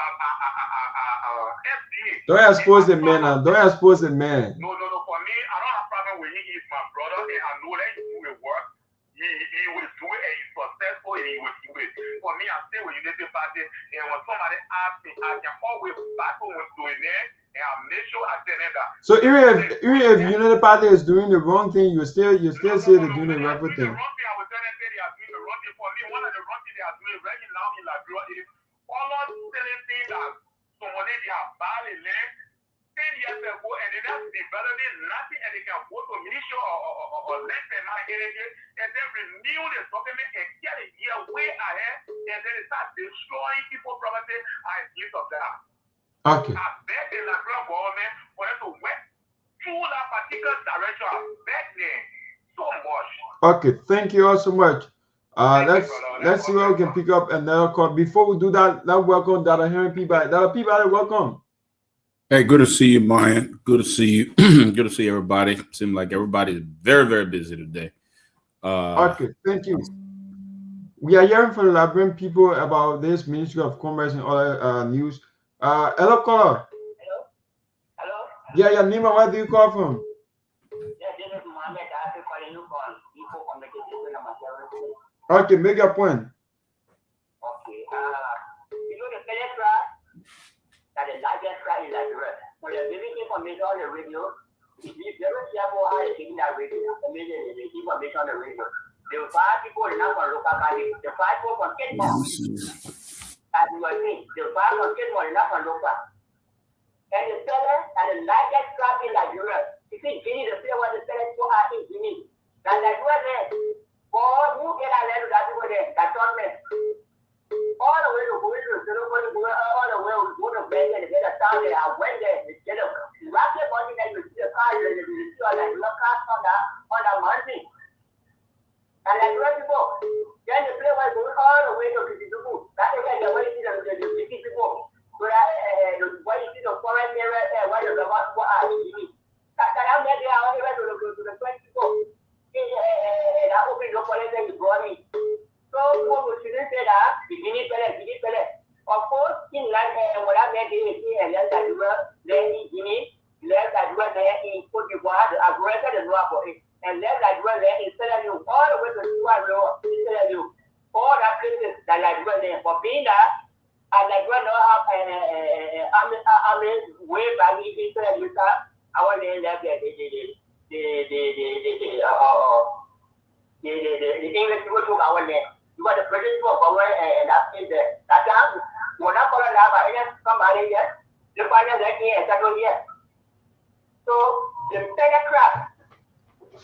FDA. Don't expose the man now. Don't expose the man. No. For me, I don't have problem with him. He's my brother, and I know that he will work. He will do it, and he's successful, and he will do it. For me, I stay with Unity Party, and when somebody asks me, I can always battle with doing it, and I make sure I tell them that. So even if Unity Party is doing the wrong thing, you still say they're doing the right thing. For me, one of the wrong things they are doing right now in Liberia is all of selling things that someone they are buying land, 10 years ago, and they have developed nothing, and they can go to ministry or let them out energy, and then renew the government and get a year way ahead, and then start destroying people's property as gift of that. Okay. I beg the Liberia government for them to work through that particular direction. I beg them so much. Okay, thank you all so much. Let's see where we can pick up another call. Before we do that, let's welcome Dr. Henry Peabody. Dr. Peabody, welcome. Hey, good to see you, Myean. Good to see you. Good to see everybody. Seems like everybody is very, very busy today. Okay, thank you. We are hearing from the Liberian people about this Ministry of Commerce and other news. Hello, caller. Hello? Yeah, Nima, where do you call from? Yeah, this is Mohammed. I have calling you from Info Communication number 7. Okay, make your point. Okay. You know the Seleke Kromah that the largest crowd in Liberia. So they're giving information on the radio. If you very careful how they're giving that radio, the information on the radio. The 5 people are not from local country. The 5 people from Kehleboe. As you are saying, the 5 from Kehleboe are not from local. And the seller and the largest crowd in Liberia. You see, Guinea, the player was the seller for her in Guinea. And Liberia there, for who get a letter that people there, that Torgbean. All the way to go to all the way to go to bed and get a town there. I went there and get a rocket money that you see the car, you see all that cars on the mountain. And like the people, then the play was going all the way to Peabody. That's why the way you see the people. So that why you see the forest area, why the government are in. That I'm there, I only went to the 20 people. That opened the forest and you brought me. So we shouldn't say that, beginning. Of course, in London, what I meant is, and then that you were there in Guinea, left that you were there in Cote d'Ivoire, the aggressor is not for it. And left that you were there in Senegal, all the way to Nyenwolo, in Senegal. All that places that like you were there. For being that, and like you were not have way back in Senegal, I was there left there, the English people took our name. You got the British people over and that's in there. That time, when I call it now, I didn't come out here. The final that here, second year. So, the Seleke Kromah,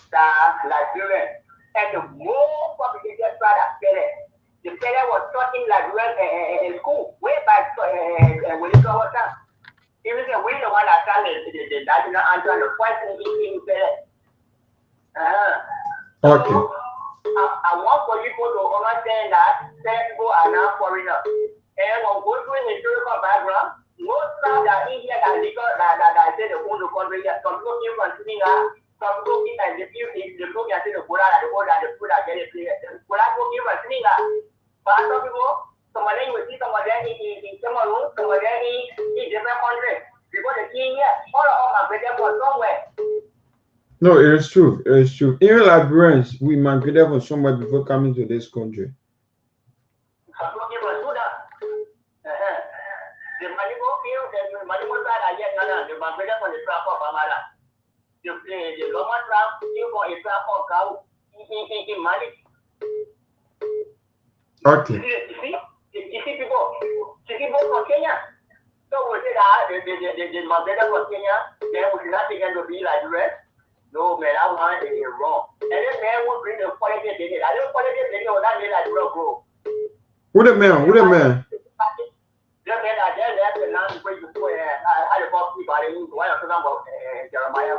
the Liberian, and the more complicated product, the fellow was taught in Liberia in school, way back when you go over time. Even the way the one that started the national anthem, the question in Okay. I want for people to understand that people are now foreigners. And when we go through historical background, most of that in here that legal that say the own country, some people came from Senegal, some people came and the people can say the Bola, the food that get it clear. Bola people came from Senegal. But some people, some of them you will see some of them in Cameroon, some of them in different countries. Because the king here, all of them are better from somewhere. No, it is true. It is true. Even Liberians, we migrated from somewhere before coming to this country. Okay. You see people from Kenya. So we say that the migrated from Kenya, they would not begin to be like the rest. No, man, I want it wrong. And then man will bring the quality they did. I don't quality they did, not like bro. Who the man? The man that just left the land where you go and I had a copy by the one of the number Jeremiah.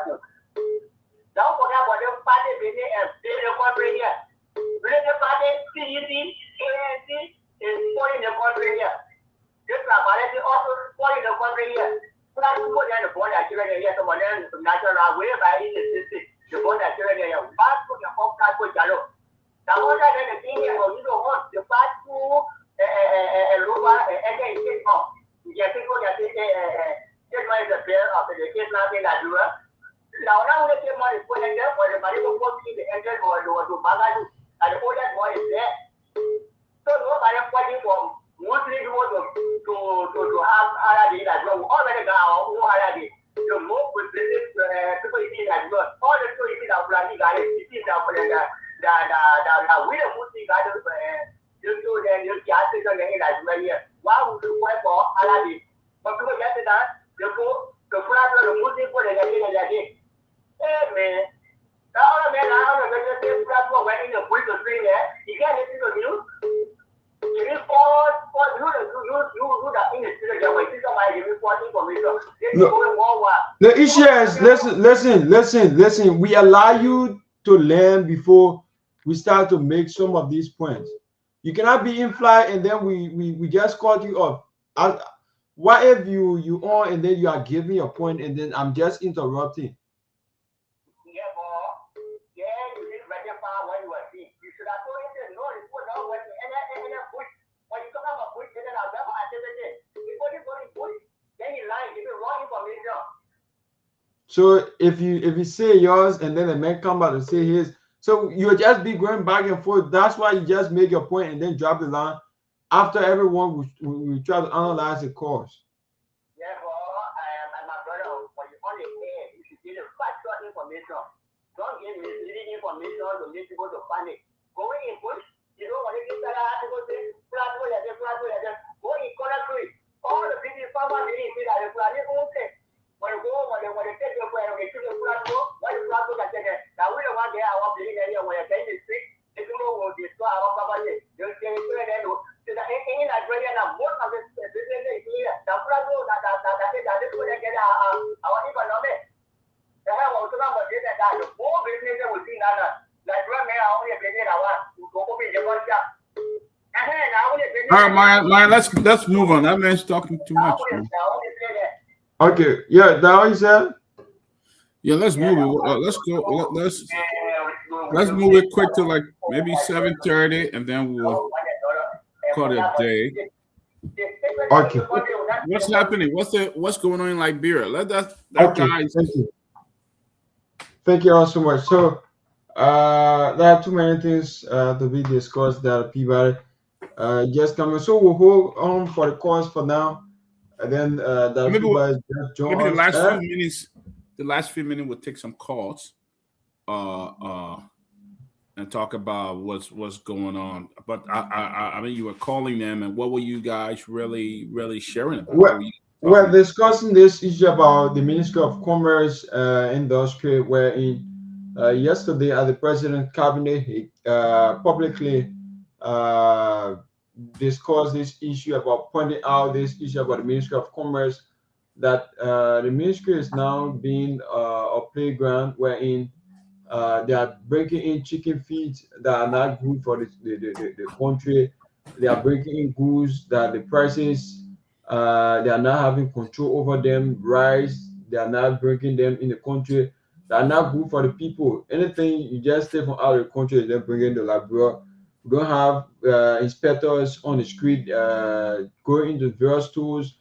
Don't forget about the party business and the country here. The party, CEC, ANC is spoiling the country here. This party also spoiling the country here. So that's more than the born that you're here, someone else natural way by the born that you're here. But put your home card with Jalo. The more than the thing here, you don't want the fast food and Ruba and then you get home. You get people that say, get money the pair of the case now in that you are. Now, we get money for the end for the money will go to the engine or to Bangladesh, and the whole that money is there. So, nobody fighting for mostly you want to have holiday as well. Already got our own holiday. The more with business people you see as well. All the people you see that planning got it. You see that for the we the Muslim got it. You do then you can't say something as well here. Why would you work for holiday? But people get it that you go to The flat the music for the day. Hey man. Now man, I don't know the platform where in the quick to screen there. You can't listen to news. You forward for you that in the studio where you somebody give me information. The issue is listen. We allow you to learn before we start to make some of these points. You cannot be in flight and then we just called you up. What if you on and then you are giving your point and then I'm just interrupting? Yeah, boy. Yeah, you didn't rectify what you were seeing. You should have told him no, it's not working. And push. When you come up with push, then I'll never attend again. Before you go to push, then you lie, give me wrong information. So if you say yours and then the man come out and say his, so you'll just be going back and forth. That's why you just make your point and then drop the line. After everyone, we try to analyze the cause. Yeah, and my brother, when you on the air, you should give the factual information. Don't give misleading information to make people to panic. Going in push, you don't want to get that out to go to flat. Go in corner three. All the people farmers didn't see that the flat is okay. When they take your prayer, they shoot the flat go. When the flat go, now we don't want to get our building area where you're getting the street. If you know what destroy our property, you'll say it's very low. So that in Nigeria, now most of the business is here. The flat go that is going to get our economy. The hell was about this and that. The more business will see now. Like right now, only a business I want to go over the workshop. All right, Myean, let's move on. That man's talking too much. Man. Okay, yeah, that what you said? Yeah, let's move it. Let's go. Let's move it quick to like maybe 7:30, and then we'll call it a day. Okay. What's happening? What's going on in Liberia? Let that okay. guy. Thank you all so much. So there are too many things to be discussed that Peabody just coming. So we'll hold on for the cause for now. And then maybe the last few minutes we'll take some calls and talk about what's going on. But I mean, you were calling them, and what were you guys really sharing about? We're discussing this issue about the Ministry of Commerce Industry, wherein yesterday at the President's Cabinet, he publicly discussed this issue about pointing out this issue about the Ministry of Commerce, that the ministry is now being a playground wherein they are breaking in chicken feet that are not good for the country. They are breaking in goods that the prices, they are not having control over them. Rice, they are not bringing them in the country. They are not good for the people. Anything you just take from out of the country, they bring in the Liberia. We don't have inspectors on the street going into various stores.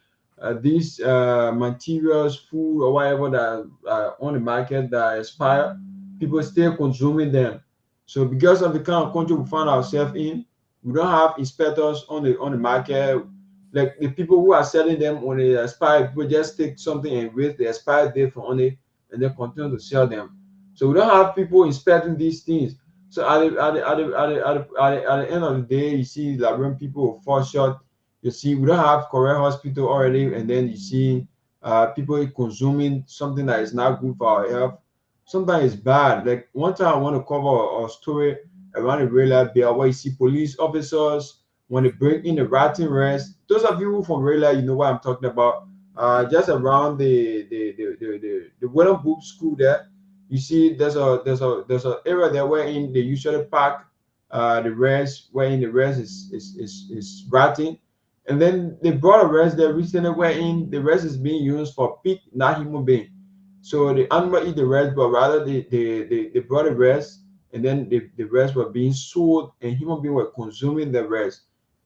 These materials, food or whatever that are on the market that expire, people still consuming them. So because of the kind of country we find ourselves in, we don't have inspectors on the market. Like the people who are selling them on the expired, people just take something and wait the expired date for on it and then continue to sell them. So we don't have people inspecting these things. So at the end of the day, you see Liberian people fall short. You see, we don't have correct hospital already, and then you see people consuming something that is not good for our health. Sometimes it's bad. Like one time I want to cover a story around the Railway Belt where you see police officers when they bring in the ratting rest. Those of you from Railway, you know what I'm talking about. Just around the Wellenbook school there. You see, there's a area there wherein they usually park the rest, wherein the rest is rotting, and then they brought a rest there recently wherein the rest is being used for pig, not human being. So the animal eat the rest, but rather they brought a rest, and then the rest were being sold, and human beings were consuming the rest.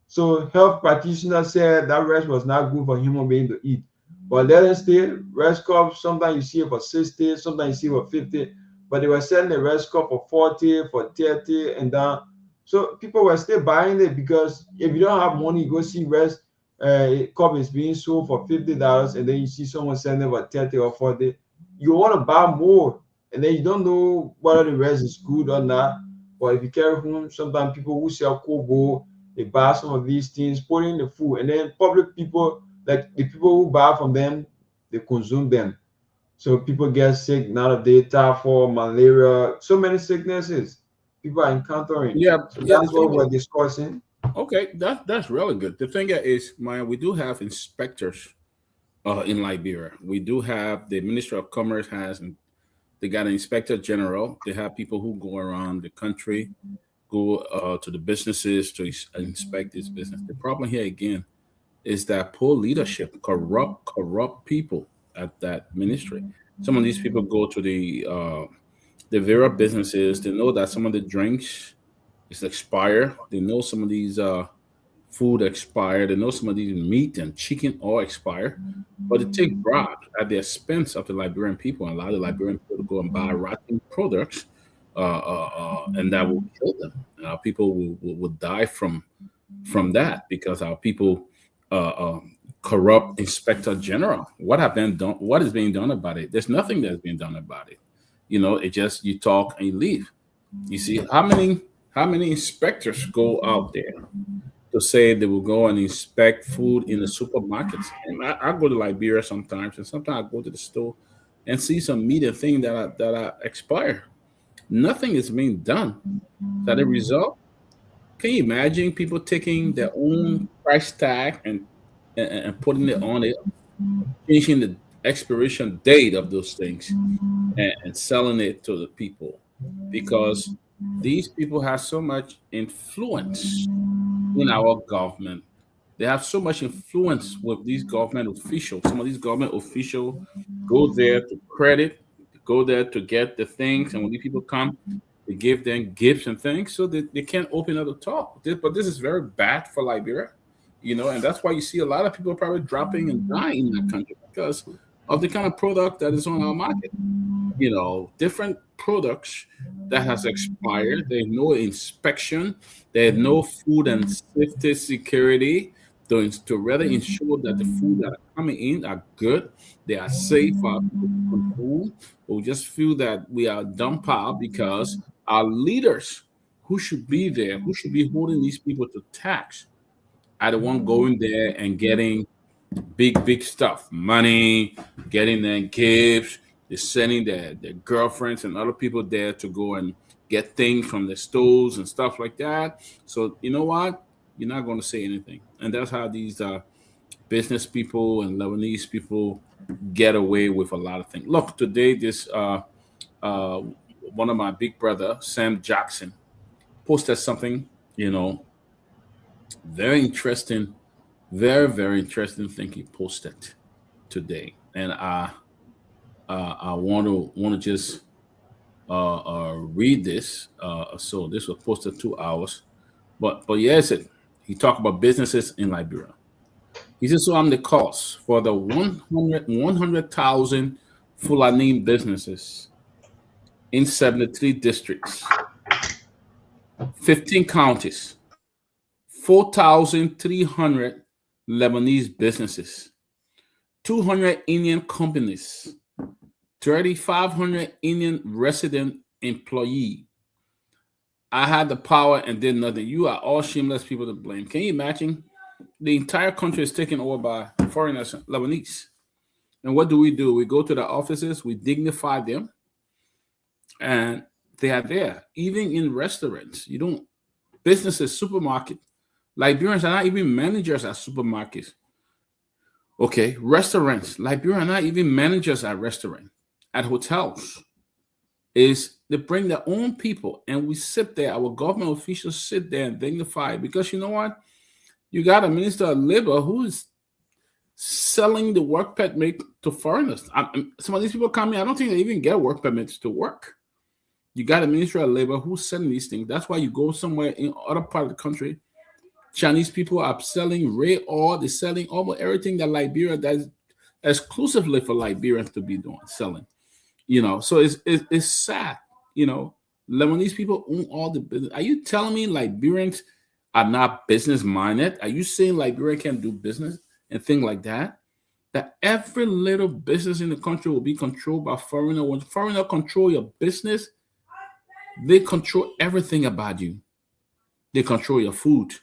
So health practitioners said that rest was not good for human beings to eat. But then still, rest cups, sometimes you see it for 60, sometimes you see it for 50, but they were selling the rest cup for 40, for 30, and down. So people were still buying it because if you don't have money, you go see rest cup is being sold for $50, and then you see someone selling it for 30 or 40. You want to buy more, and then you don't know whether the rest is good or not. But if you carry home, sometimes people who sell Kehleboe, they buy some of these things, put in the food, and then public people, like the people who buy from them, they consume them. So people get sick now of the typhoid, malaria, so many sicknesses people are encountering. Yeah, So yeah. that's what we're discussing. Okay, that's really good. The thing is, Myean, we do have inspectors in Liberia. We do have the Ministry of Commerce has, and they got an inspector general. They have people who go around the country, go to the businesses to inspect this business. The problem here again is that poor leadership, corrupt people at that ministry. Some of these people go to the various businesses. They know that some of the drinks is expired. They know some of these food expired. They know some of these meat and chicken all expired. But they take bribe at the expense of the Liberian people and allow the Liberian people to go and buy rotten products, and that will kill them. People will die from that because our people corrupt inspector general. What have been done? What is being done about it? There's nothing that's being done about it. You know, it just you talk and you leave. You see how many inspectors go out there to say they will go and inspect food in the supermarkets? And I go to Liberia sometimes, and sometimes I go to the store and see some meat and things that are expired. Nothing is being done. That the result? Can you imagine people taking their own price tag and putting it on it, changing the expiration date of those things and selling it to the people? Because these people have so much influence in our government. They have so much influence with these government officials. Some of these government officials go there to credit, go there to get the things, and when these people come, they give them gifts and things so that they can't open up the talk. But this is very bad for Liberia, you know, and that's why you see a lot of people probably dropping and dying in that country because of the kind of product that is on our market. You know, different products that has expired. There's no inspection. There's no food and safety security to really ensure that the food that are coming in are good. They are safe for people to control. We just feel that we are dumbfounded because our leaders who should be there, who should be holding these people to tax, are the one going there and getting big stuff, money, getting their gifts. They're sending their girlfriends and other people there to go and get things from the stores and stuff like that. So you know what? You're not going to say anything. And that's how these business people and Lebanese people get away with a lot of things. Look, today this one of my big brother, Sam Jackson, posted something, you know, very interesting, very interesting thing he posted today. And I want to just read this. So this was posted 2 hours, but yes, he talked about businesses in Liberia. He said, so I'm the cause for the 100,000 Fulani businesses in 73 districts, 15 counties, 4,300 Lebanese businesses, 200 Indian companies, 3,500 Indian resident employees. I had the power and did nothing. You are all shameless people to blame. Can you imagine? The entire country is taken over by foreigners, Lebanese. And what do? We go to the offices, we dignify them, and they are there. Even in restaurants, businesses, supermarket. Liberians are not even managers at supermarkets. Okay, restaurants. Liberians are not even managers at restaurants. At hotels, is they bring their own people, and we sit there. Our government officials sit there and dignify, because you know what? You got a minister of labor who is selling the work permit to foreigners. Some of these people come in, I don't think they even get work permits to work. You got a minister of labor who's selling these things. That's why you go somewhere in other part of the country, Chinese people are selling ray oil. They're selling almost everything that Liberia does exclusively for Liberians to be doing, selling. You know, so it's sad. You know, Lebanese people own all the business. Are you telling me Liberians are not business minded? Are you saying Liberia can't do business and things like that? That every little business in the country will be controlled by foreigner. When foreigner control your business, they control everything about you. They control your food.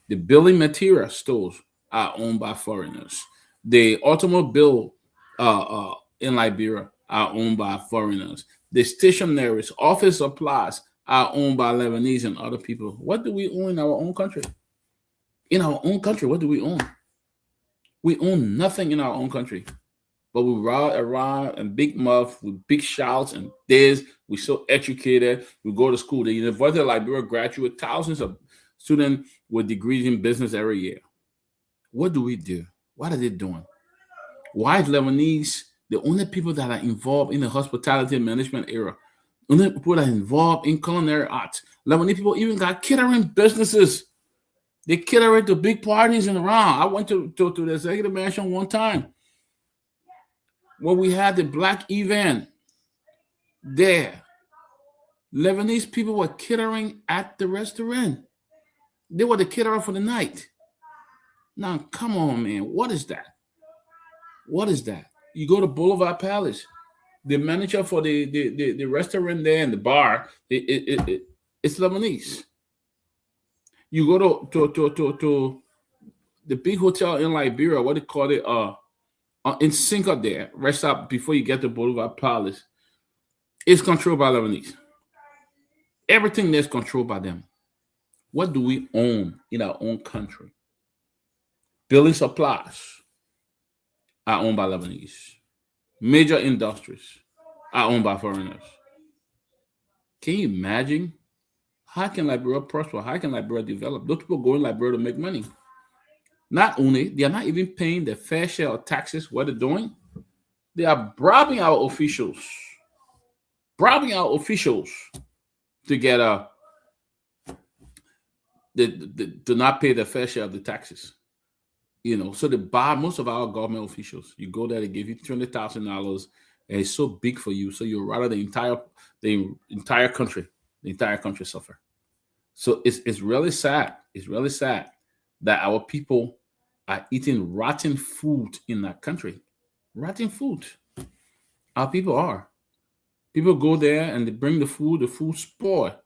The building material stores are owned by foreigners. The automobile in Liberia are owned by foreigners. The stationaries, office supplies are owned by Lebanese and other people. What do we own in our own country? In our own country, what do we own? We own nothing in our own country. But we ride around and big mouth with big shouts and this. We're so educated. We go to school. The University of Liberia graduate thousands of students with degrees in business every year. What do we do? What are they doing? Why is Lebanese the only people that are involved in the hospitality management era? Only people that are involved in culinary arts. Lebanese people even got catering businesses. They cater to big parties and around. I went to the executive mansion one time when we had the black event there. Lebanese people were catering at the restaurant. They were the caterer for the night. Now, come on, man. What is that? What is that? You go to Boulevard Palace. The manager for the restaurant there and the bar, it's Lebanese. You go to the big hotel in Liberia, what they call it, in Cinco there, rest up before you get to Boulevard Palace. It's controlled by Lebanese. Everything there's controlled by them. What do we own in our own country? Building supplies are owned by Lebanese. Major industries are owned by foreigners. Can you imagine? How can Liberia prosper? How can Liberia develop? Those people go in Liberia to make money. Not only, they are not even paying their fair share of taxes. What they're doing, they are bribing our officials. Bribing our officials to get to not pay their fair share of the taxes. You know, so they buy most of our government officials. You go there, they give you $20,000, and it's so big for you. So you rather the entire country suffer. So it's really sad. It's really sad that our people are eating rotten food in that country. Rotten food. Our people are. People go there and they bring the food spoil.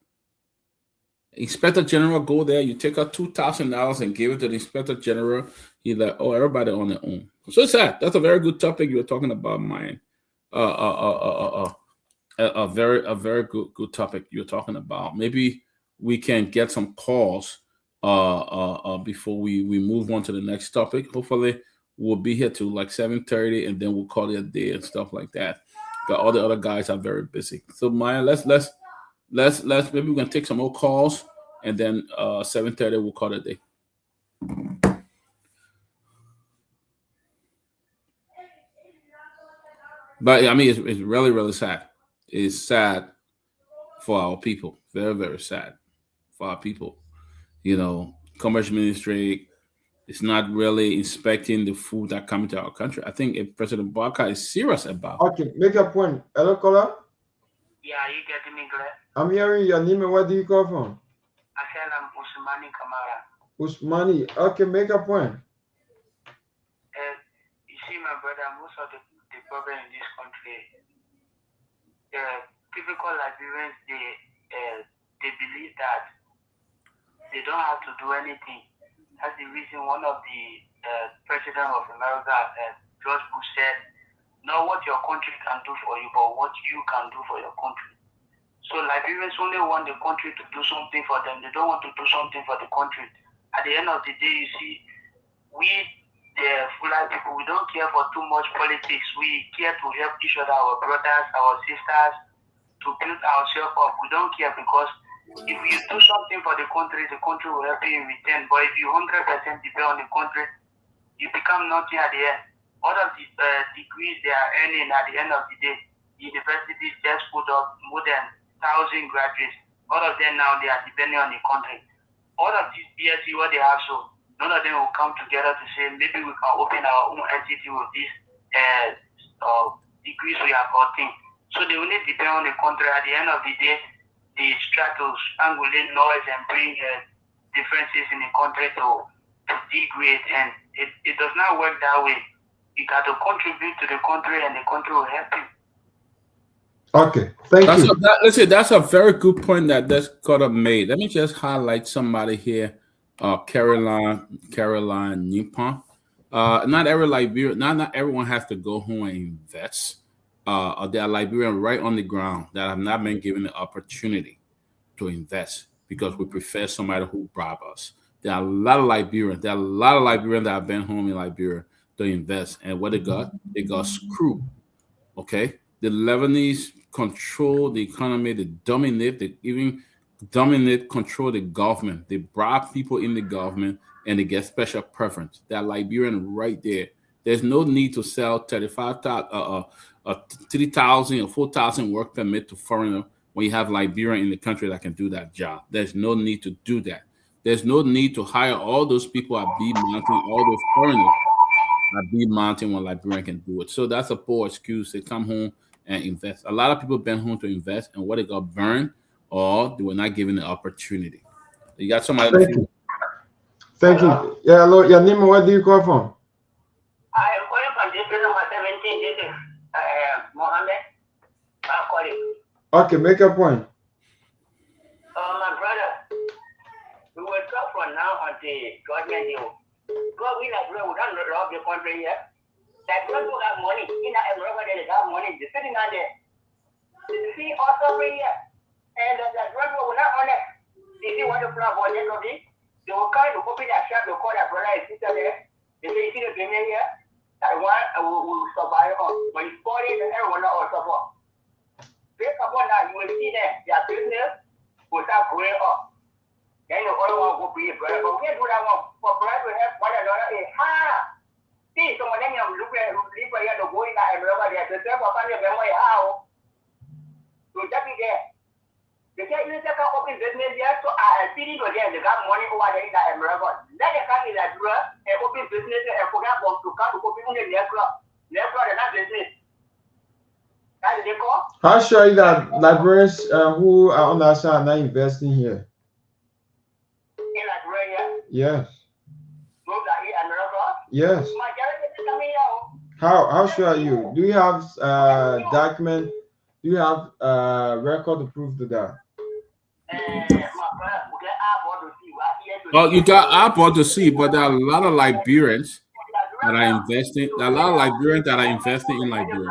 Inspector General go there, you take out $2,000 and give it to the Inspector General. He's like, oh, everybody on their own. So it's sad. That's a very good topic you were talking about, Myean. A very good topic you're talking about. Maybe we can get some calls before we move on to the next topic. Hopefully we'll be here till like 7:30 and then we'll call it a day and stuff like that. But all the other guys are very busy. So Myean, let's maybe we can take some more calls and then 7:30 we'll call it a day. But I mean, it's really, really sad. It's sad for our people. Very, very sad for our people. You know, Commerce Ministry is not really inspecting the food that comes to our country. I think if President Barker is serious about it. Okay, make a point. Hello, caller. Yeah, you getting me, Greg? I'm hearing your name and where do you call from? I said I'm Usmani Kamara. Usmani. Okay, make a point. You see, my brother, most of the problem in this country, typical Liberians, they believe that they don't have to do anything. That's the reason one of the president of America, George Bush, said, not what your country can do for you, but what you can do for your country. So Liberians only want the country to do something for them. They don't want to do something for the country. At the end of the day, you see, we, the Fulani people, we don't care for too much politics. We care to help each other, our brothers, our sisters, to build ourselves up. We don't care because if you do something for the country will help you in return. But if you 100% depend on the country, you become nothing at the end. All of the degrees they are earning at the end of the day, universities just put up more than 1,000 graduates. All of them now, they are depending on the country. All of these BSc, what they have, so none of them will come together to say, maybe we can open our own entity with these degrees we have obtained. So they only depend on the country. At the end of the day, they try to angulate noise and bring differences in the country to degrade. And it does not work that way. You got to contribute to the country and the country will help you. Okay, thank you. Listen, that's a very good point that Dakota made. Let me just highlight somebody here. Caroline Nippon. Not every Liberian, not everyone has to go home and invest. There are Liberians right on the ground that have not been given the opportunity to invest because we prefer somebody who rob us. There are a lot of Liberians. There are a lot of Liberians that have been home in Liberia to invest, and what they got screwed. Okay, the Lebanese control the economy. They dominate. They even control the government. They bribe people in the government, and they get special preference. They're Liberian right there. There's no need to sell 3,000 or 4,000 work permit to foreigner when you have Liberian in the country that can do that job. There's no need to do that. There's no need to hire all those people at B Mountain, all those foreigners at B Mountain when Liberian can do it. So that's a poor excuse. They come home and invest. A lot of people been home to invest, and what they got burned, or they were not given the opportunity. You got somebody. Thank you. Yeah, hello. Your name, where do you call from? I am calling from district number 17. This is Mohammed. I'm calling. Okay, make a point. My brother, we will talk from now until Judgment Day. God, we don't rob the country here. That God who have money, in America, they have money. They're sitting out there. You see, also here. And that God will not honest. You see what the plan was yesterday? They will kind of copy that shop, they call that brother and sister there. They say, you see the game here? That one will survive on. But it's 40 and everyone will support. Based upon that, you will see that their business will start growing up. Then the other one will be a brother. But we can't do that one. For brother to help one another is hard. See, someone then you look at here to go in that America there. The same for family member is how. So that be there. They can't even take up open business here, so I feed into them. They got money over there in that America. Let them come in that and open business and forget about to come to open in their club. Their club is not business. That's the call. How sure are you that Liberians who are on that side are not investing here? In Liberia? Yes. Those that in America? Yes. Majority is coming out. How sure are you? Do you have document? Do you have record to prove to that? Oh, you got Apple to see, but there are a lot of Liberians that are investing. There are a lot of Liberians that are investing in Liberia.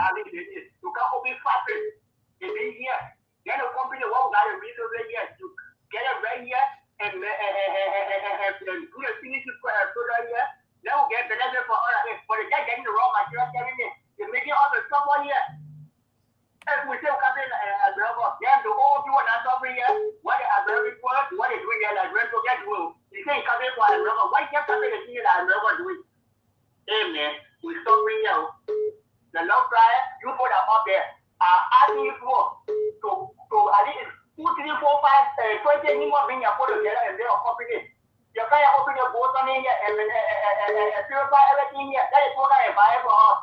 We say the old people that suffer here, what they are very poor, what they do here, like rent to get well. You say coming for America, why can't coming to see that America do it? Hey man, we suffer here. The love prior, you put them up there. Asking you to at least 2, 3, 4, 5, 20 more bring your photo together and they are copying it. You can't open your boat on here and purify everything here. That is what I buy for us.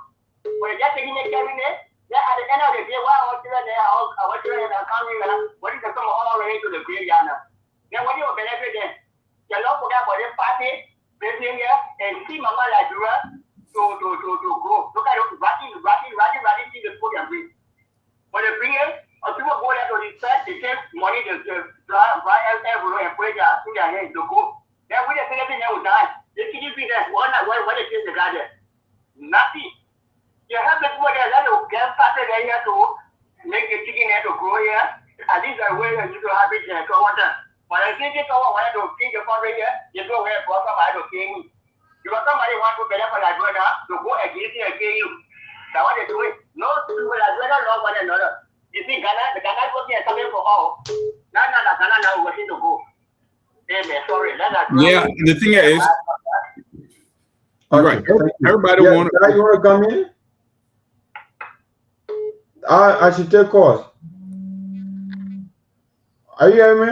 When you're just taking it, carrying it. Yeah, at the end of the day, why our children there, our children are coming, what is the come all the way to the graveyard now? Then what do you benefit them? You don't forget about this party, business here, and see Mama Liberia to grow. Look at it, ratting things to put and bring. When they bring it, people go there to research, they take money to buy everything and put it in their hands to go. Then when they say everything that will die, they keep it there. What they take the garden? Nothing. You have people there that will get started here to make the chicken here to grow here. And these are ways you to have it here. So what when I think it's over, when I do feed the farm here, you go where for somebody to pay me. You got somebody want to pay for that brother to go against you and pay you. That's what they do it. No people that brother love one another. You see, the Ghana is working something for all. Now Ghana now waiting to go. Amen. Sorry. Yeah, the thing is, right. Everybody want to come in? I should take calls. Are you hearing me?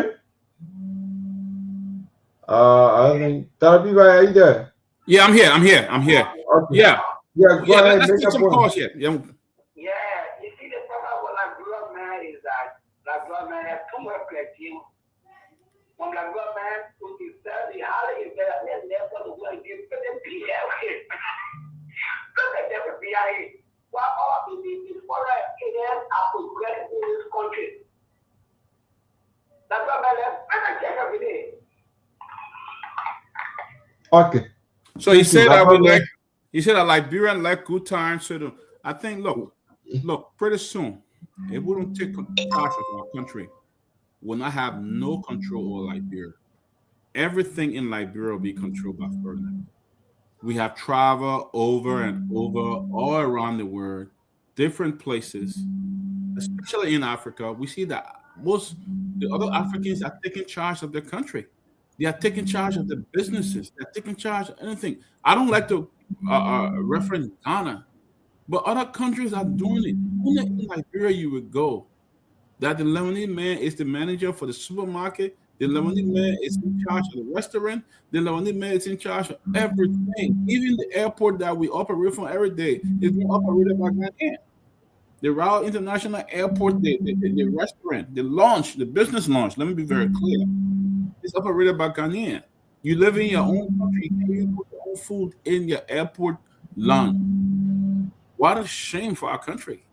I think Tarabiba, are you there? Yeah, I'm here. Okay. Yeah. Go ahead. Let's take some calls here. Yeah. You see the problem with Garguah man is that Garguah man has too much creativity. From Garguah man to the study, how they get and therefore the one gives to them PA. Look at them PA. What all the foreign Indians are progressing in this country. That's what I check every day. Okay. So he said I would like He said that Liberian like good times. So I think, look, pretty soon, if we don't take charge of our country, we'll not have no control over Liberia. Everything in Liberia will be controlled by foreigners. We have traveled over and over all around the world, different places, especially in Africa. We see that most the other Africans are taking charge of their country. They are taking charge of the businesses. They're taking charge of anything. I don't like to reference Ghana, but other countries are doing it. Only in Liberia you would go that the Lebanese man is the manager for the supermarket. The Lebanese man is in charge of the restaurant. The Lebanese man is in charge of everything. Even the airport that we operate from every day is being operated by Ghanaian. The Royal International Airport, the restaurant, the launch, the business launch, let me be very clear, it's operated by Ghanaian. You live in your own country, you put your own food in your airport lounge. What a shame for our country.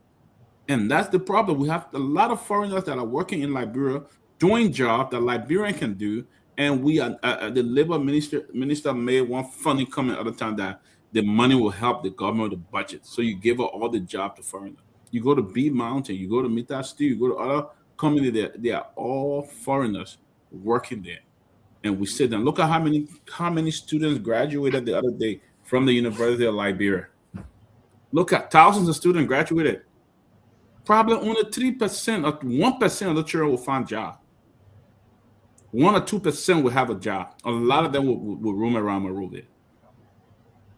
And that's the problem. We have a lot of foreigners that are working in Liberia, doing jobs that Liberian can do, and we are the labor minister made one funny comment at the time that the money will help the government with the budget. So you give all the job to foreigners. You go to B Mountain, you go to Mita Steel, you go to other company there. They are all foreigners working there, and we sit down. Look at how many students graduated the other day from the University of Liberia. Look at thousands of students graduated. Probably only 3% or 1% of the children will find a job. 1 or 2% will have a job. A lot of them will roam around my road there.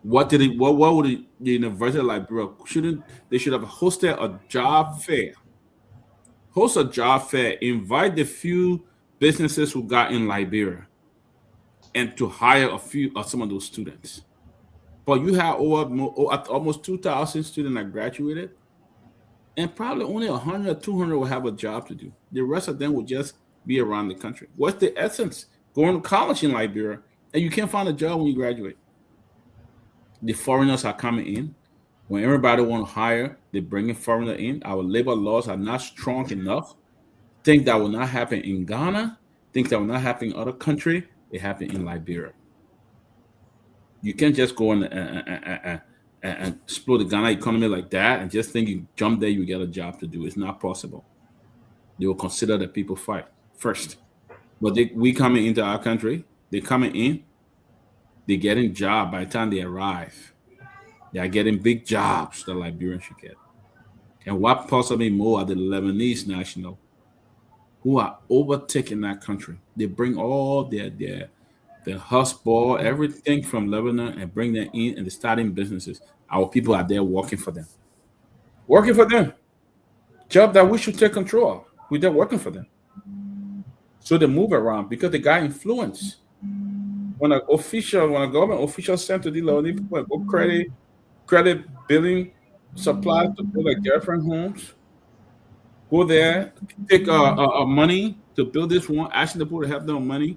What would the University of Liberia they should have hosted a job fair. Host a job fair, invite the few businesses who got in Liberia and to hire a few of some of those students. But you have almost 2,000 students that graduated, and probably only 100 or 200 will have a job to do. The rest of them will just be around the country. What's the essence? Going to college in Liberia, and you can't find a job when you graduate. The foreigners are coming in. When everybody want to hire, they bring a foreigner in. Our labor laws are not strong enough. Things that will not happen in Ghana, things that will not happen in other countries, they happen in Liberia. You can't just go and explode the Ghana economy like that and just think you jump there, you get a job to do. It's not possible. They will consider the people fight first. But we coming into our country, they coming in, they getting job by the time they arrive. They are getting big jobs that Liberians should get. And what possibly more are the Lebanese national who are overtaking that country. They bring all their husband, everything from Lebanon and bring them in and they're starting businesses. Our people are there working for them. Working for them. Job that we should take control of. We're there working for them. So they move around because they got influence. When a government official sent to the Lebanese people go credit billing supplies to build their girlfriend homes, go there, take money to build this one, asking the people to help them money.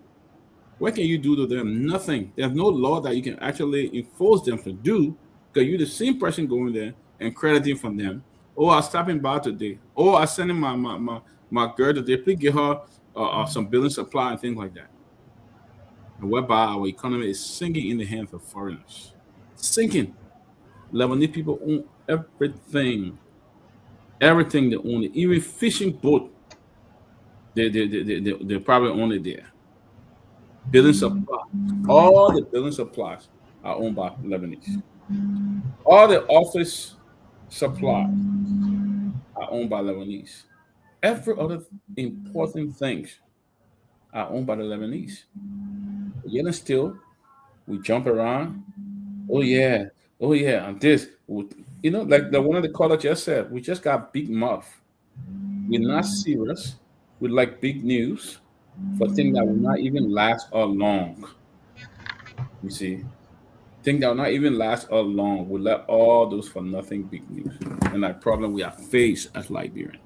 What can you do to them? Nothing. There's no law that you can actually enforce them to do because you're the same person going there and crediting from them. Oh, I'm stopping by today. Oh, I'm sending my girl today. Please give her some building supply and things like that. And whereby our economy is sinking in the hands of foreigners. Sinking. Lebanese people own everything. Everything they own. Even fishing boat, they probably own it there. Building supplies. All the building supplies are owned by Lebanese. All the office supplies are owned by Lebanese. Every other important thing are owned by the Lebanese. Yet still, we jump around. Oh yeah, and this. Like the one of the callers just said, we just got big mouth. We're not serious. We like big news for things that will not even last or long. You see, things that will not even last or long. We let all those for nothing big news, and that problem we are faced as Liberian.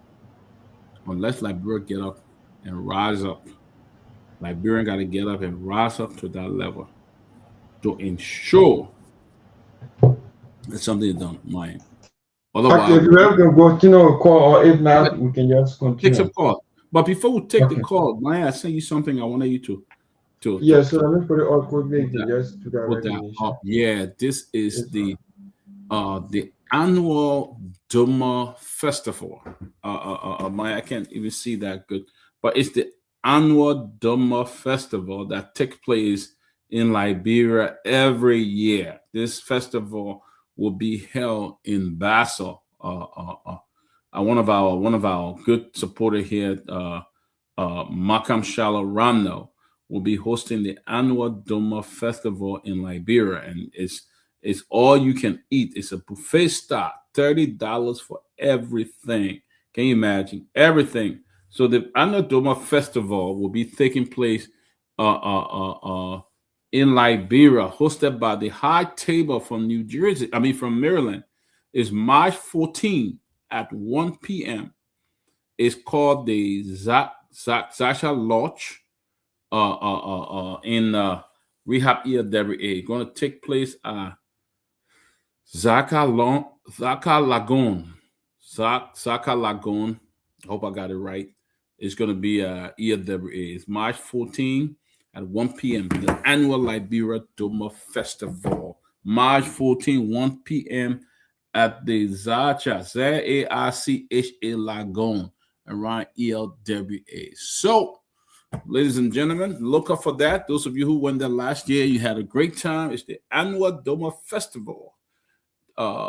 Unless Liberia get up and rise up, Liberian got to get up and rise up to that level to ensure that something is done. Myean. Otherwise, okay, we can continue a call, or if not, we can just continue. Take some call. But before we take the call, Myean, I sent you something I wanted you to yeah, so let me put it all quickly. Just to put that up. Yeah, this is the the annual Dopoh Festival. I can't even see that good, but it's the annual Dopoh Festival that takes place in Liberia every year. This festival will be held in Basel. One of our good supporters here, Makam Shalom Ramno, will be hosting the annual Dopoh Festival in Liberia, and it's all you can eat. It's a buffet style, $30 for everything. Can you imagine everything? So the annual Dopoh Festival will be taking place in Liberia, hosted by the High Table from from Maryland. Is March 14 at 1 p.m. It's called the Zasha Lodge in Rehab ELWA. Going to take place at Zaka Lagoon. I hope I got it right. It's going to be ELWA. It's March 14 at 1 p.m. The annual Liberia Dopoh Festival. March 14, 1 p.m. at the Zacha, Zacha Lagoon around ELWA. So, ladies and gentlemen, look up for that. Those of you who went there last year, you had a great time. It's the annual Dopoh Festival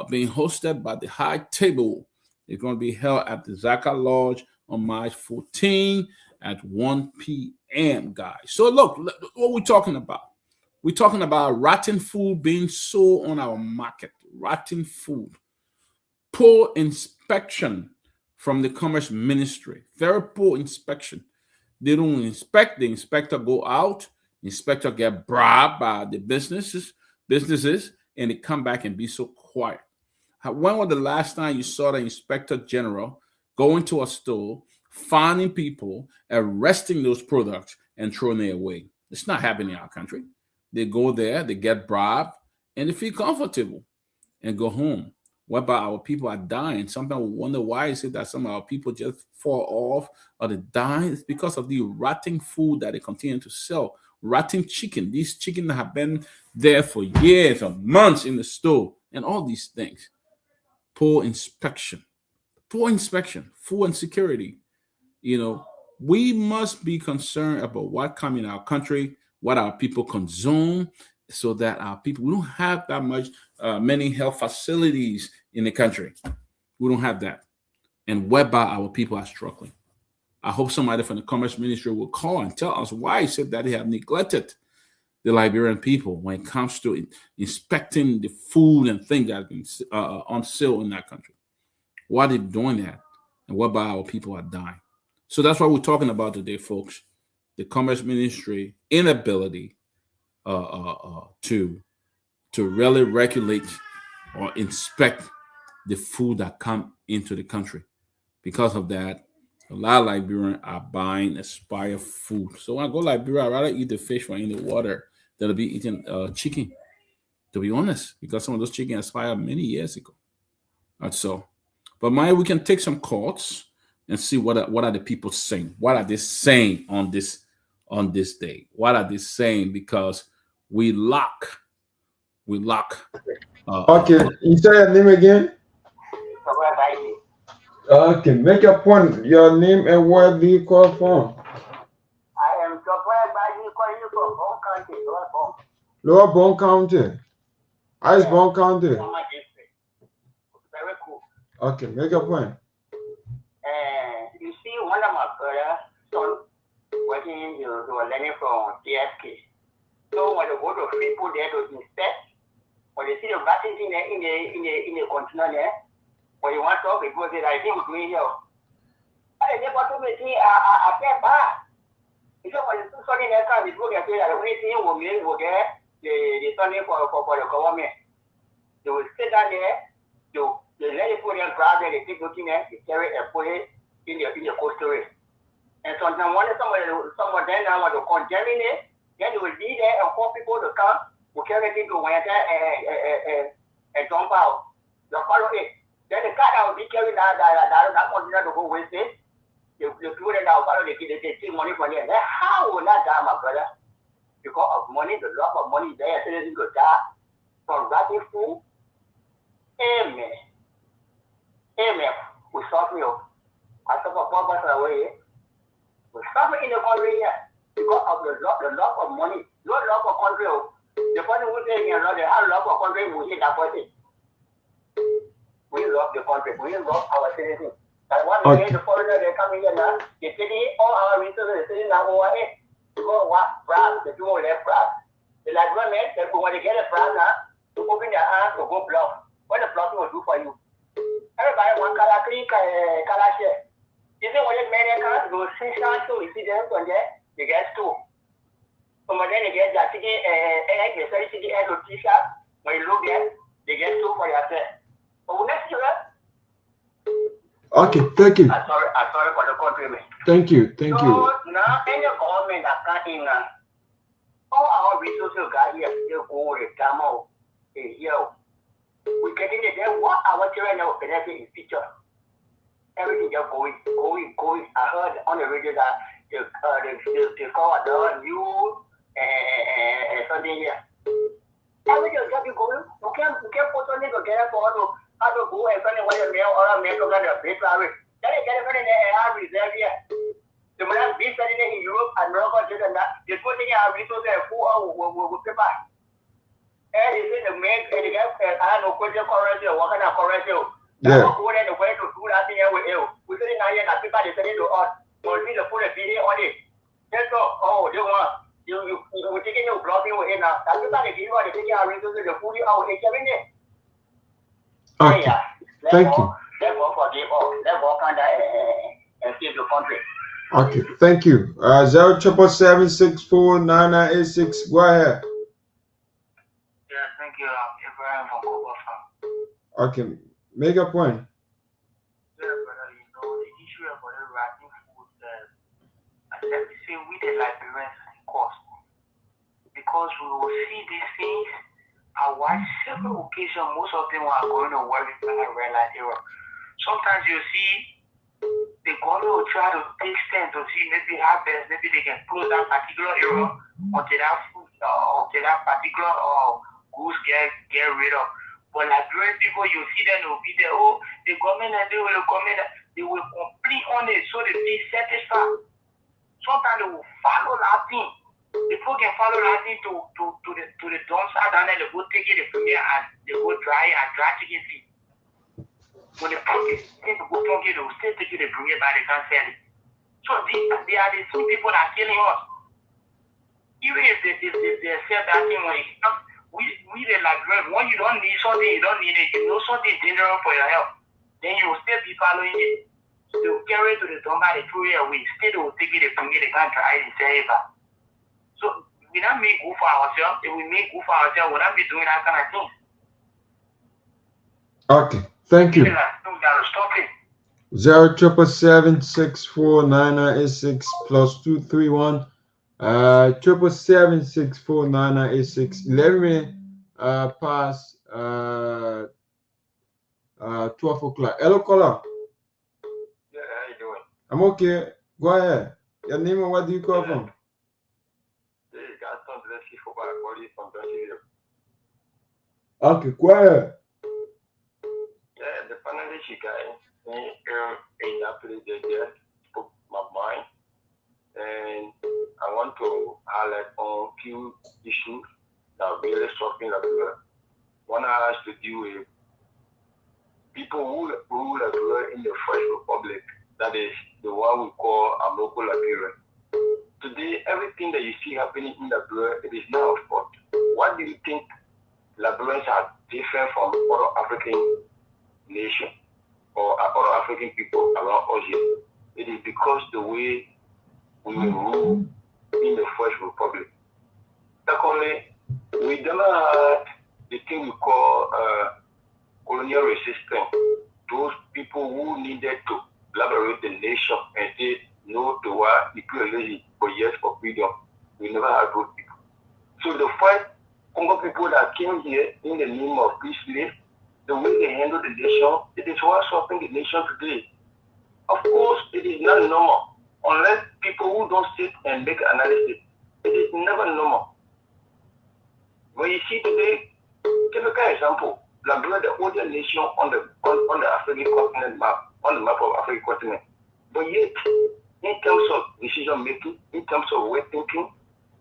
being hosted by the High Table. It's going to be held at the Zaka Lodge on March 14 at 1 p.m., guys. So look, what we're talking about. We're talking about rotten food being sold on our market. Rotten food. Poor inspection from the Commerce Ministry. Very poor inspection. They don't inspect. The inspector go out. The inspector get bribed by the businesses, and they come back and be so quiet. When was the last time you saw the inspector general go into a store, finding people, arresting those products, and throwing it away? It's not happening in our country. They go there, they get bribed, and they feel comfortable and go home. Whereby our people are dying. Sometimes we wonder why is it that some of our people just fall off or they die. It's because of the rotting food that they continue to sell. Rotting chicken. These chicken have been there for years or months in the store, and all these things. Poor inspection. Poor inspection. Food insecurity. We must be concerned about what comes in our country, what our people consume, so that our people, we don't have that much, many health facilities in the country. We don't have that. And whereby our people are struggling. I hope somebody from the Commerce Ministry will call and tell us why he said that they have neglected the Liberian people when it comes to inspecting the food and things that are on sale in that country. Why are they doing that? And whereby our people are dying. So that's what we're talking about today, folks. The Commerce Ministry inability to really regulate or inspect the food that come into the country. Because of that, a lot of Liberians are buying expired food. So when I go to Liberia, I'd rather eat the fish or in the water than to be eating chicken, to be honest, because some of those chicken expired many years ago. That's so. But Maya, we can take some calls and see what are the people saying. What are they saying on this day? What are they saying? Because we lock. Okay, you say your name again? Okay, make your point. Your name and where do you call from? I am calling you from Bone County, Lower Bone. Lower Bone County. How is Bone County? Very cool. Okay, make your point. You see, one of my brother's son working, they were learning from DSK. So when they go to people there to inspect, when they see the vaccine in the container there, when you want to talk, they go there, I think we're doing here. I never told me, I can't buy. You know, when it's sunny in that car, they go there, the only thing will get the sunny for the government. They will sit down there, they let it put in private, they keep looking at it, they carry and put it in the coastal race. And sometimes when someone then now want to contaminate, then they will be there and call people to come, will carry it to winter and dump out. They follow it. Then the car that will be carrying that container to go waste it, they put it out, they take money from there. Then how will that die, my brother? Because of money, the lot of money there, citizens to die from rotten food. Amen. Amen. We suffer you. I suffer 4 months away. We suffer in the country here because of the love of money. No love of country. The funny we say here, they have love of country, we hate that person. We love the country. We love our citizens. And one day the foreigner they come here now, they take all our resources, they now over here. Because what France, they do all their France. The like women, they when they get a France now, to open their hands to go bluff. What the bluff will do for you? Everybody want color clean, color share. You see what Americans go see so you see them on there, they get 2. So when they get that ticket, they sell ticket and t-shirt, when you look there, they get 2 for yourself. But next year, okay, thank you. I'm sorry for the countrymen. Thank you. So now any government that can't in all our resources got here, they go with Tamo, here. We getting it there. What our children will benefit in future. Everything just going. I heard on the radio that they call the new something here. Everything just be going. You can't put on it together for how to go and find what a male or a man to get a big salary. Then they get it in the reserve here. The man be studying in Europe and Morocco and that. They're putting our resources and full with paper. And they say the men and the guys I don't know question currency or what kind of currency. Yeah. Go there the way to do that thing with you. We say now here that people they send it to us. So we need to put a video on it. That's all. They want you taking your blocking with it now. That people they give you they taking our resources they put it out in it. Okay. Yeah. Thank you. Let's go forgive all. Let's go kind of and save the country. Okay, thank you. 077649986. Go ahead. Yeah, thank you. Abraham from Kobofa. Okay, make a point. Yeah, brother, you know, the issue about the writing food, let me say, we the Liberians cost. Because we will see these things, I watch several occasions, most of them are going to work in the red light era. Sometimes you see the government will try to take stand to see maybe how best, maybe they can close that particular area until that particular goods get rid of. But like great people, you see them, will be there. Oh, the government and they will complete on it so they be satisfied. Sometimes they will follow that thing. People can follow that thing to the dumpster down there. They go take it, they prepare and they go dry it and dry chicken feed. When they put it, they will still take it, they bring it back, they can't sell it. So they are the same people that are killing us. Even if they sell that thing when it's not, we the Liberians, when you don't need something, you don't need it, you know something dangerous for your health, then you will still be following it. They will carry it to the dumpster, they throw it away. Still they will take it, they bring it, they can't try it and sell it back. So we not make good for ourselves. If we make good for ourselves, we'll not be doing that kind of thing. Okay, thank you. 077764996 +231 777649986. 11 minutes past 12 o'clock. Hello, caller. Yeah, how you doing? I'm okay. Go ahead. Your name and what do you call from? Hey, got some blessing for my body from Nigeria. Okay, go ahead. Yeah, the panelist guy in that place they just spoke my mind, and I want to highlight on few issues that really shocking Liberia. One has to do with people who rule Liberia in the First Republic. That is the one we call a local Liberia. Today, everything that you see happening in Liberia, it is now of fault. What do you think Liberians are different from other African nations or other African people around us here? It is because the way we were ruled in the First Republic. Secondly, we never had the thing we call colonial resistance. Those people who needed to liberate the nation and say no to what equality for yes for freedom. We never had those people. So the first Congo people that came here in the name of peace, the way they handle the nation, it is what's stopping the nation today. Of course, it is not normal. Unless people who don't sit and make analysis, it is never normal. When you see today, typical example, Liberia the only nation on the African continent map, on the map of African continent. But yet, in terms of decision making, in terms of way thinking,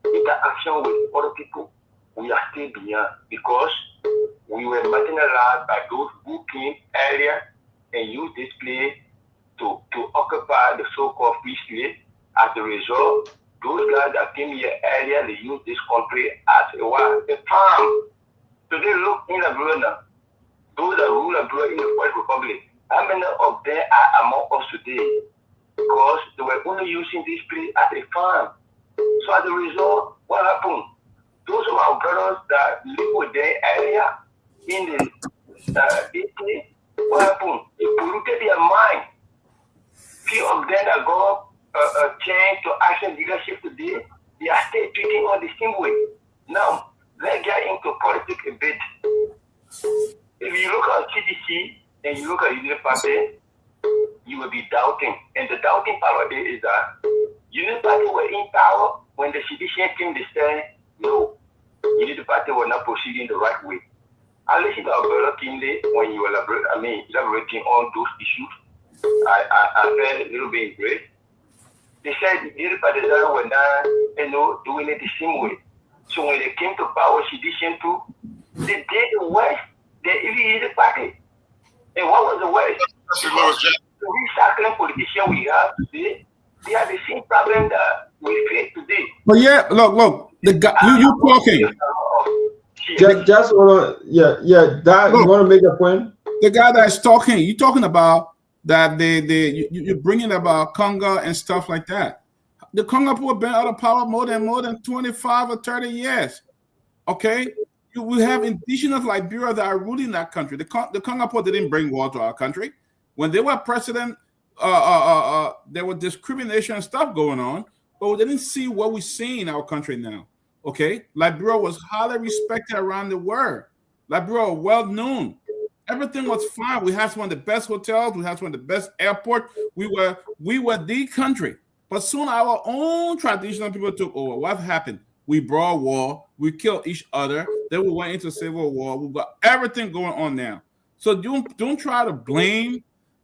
interaction with other people, we are still behind because we were marginalized by those who came earlier and used this place to occupy the so-called free state. As a result, those guys that came here earlier, they used this country as a farm. So they look in Liberia now. Those that rule Liberia in the First Republic, how many of them are among us today? Because they were only using this place as a farm. So as a result, what happened? Those of our brothers that live with them earlier in the 80s, what happened? It polluted their mind. Few of them that got changed to action leadership today, they are still treating us the same way. Now, let's get into politics a bit. If you look at CDC and you look at Unity Party, you will be doubting. And the doubting part of it is that Unity Party were in power when the CDC came, they said, no, Unity Party were not proceeding the right way. I listened to our brother Kinley when you were elaborating on those issues. I felt a little bit great. They said the Unity Party were not, doing it the same way. So when they came to power, CDC too, they did the worst. They even used the party. And what was the worst? The recycling politicians we have today, they have the same problem that we face today. But yeah, look, the guy you talking. Just that you want to make a point? The guy that's talking, you talking about that you're bringing about Congo and stuff like that. The Congo people have been out of power more than 25 or 30 years. Okay? We have indigenous Liberia that are ruling that country. The Congo people didn't bring war to our country. When they were president, there was discrimination and stuff going on, but we didn't see what we see in our country now. Okay? Liberia was highly respected around the world. Liberia was well known. Everything was fine. We had one of the best hotels. We had one of the best airports. We were the country. But soon our own traditional people took over. What happened? We brought war. We killed each other. Then we went into civil war. We've got everything going on now. So don't try to blame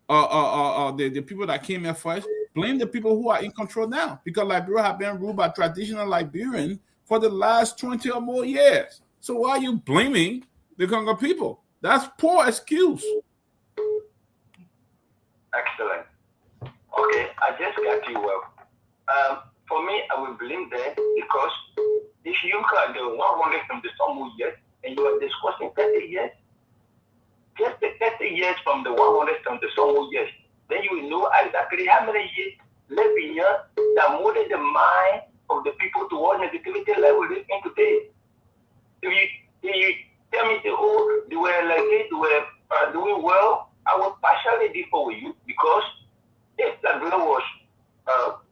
the people that came here first. Blame the people who are in control now. Because Liberia have been ruled by traditional Liberians for the last 20 or more years. So why are you blaming the Congo people? That's poor excuse. Excellent. Okay, I just got you well. For me, I will blame them because if you look at the 100 from the some years and you are discussing 30 years, just the 30 years from the 100 from the some years, then you will know exactly how many years left in here that molded the mind of the people towards negativity level in today. If you tell me, they were like this, they were doing well, I will partially differ with you because if Liberia was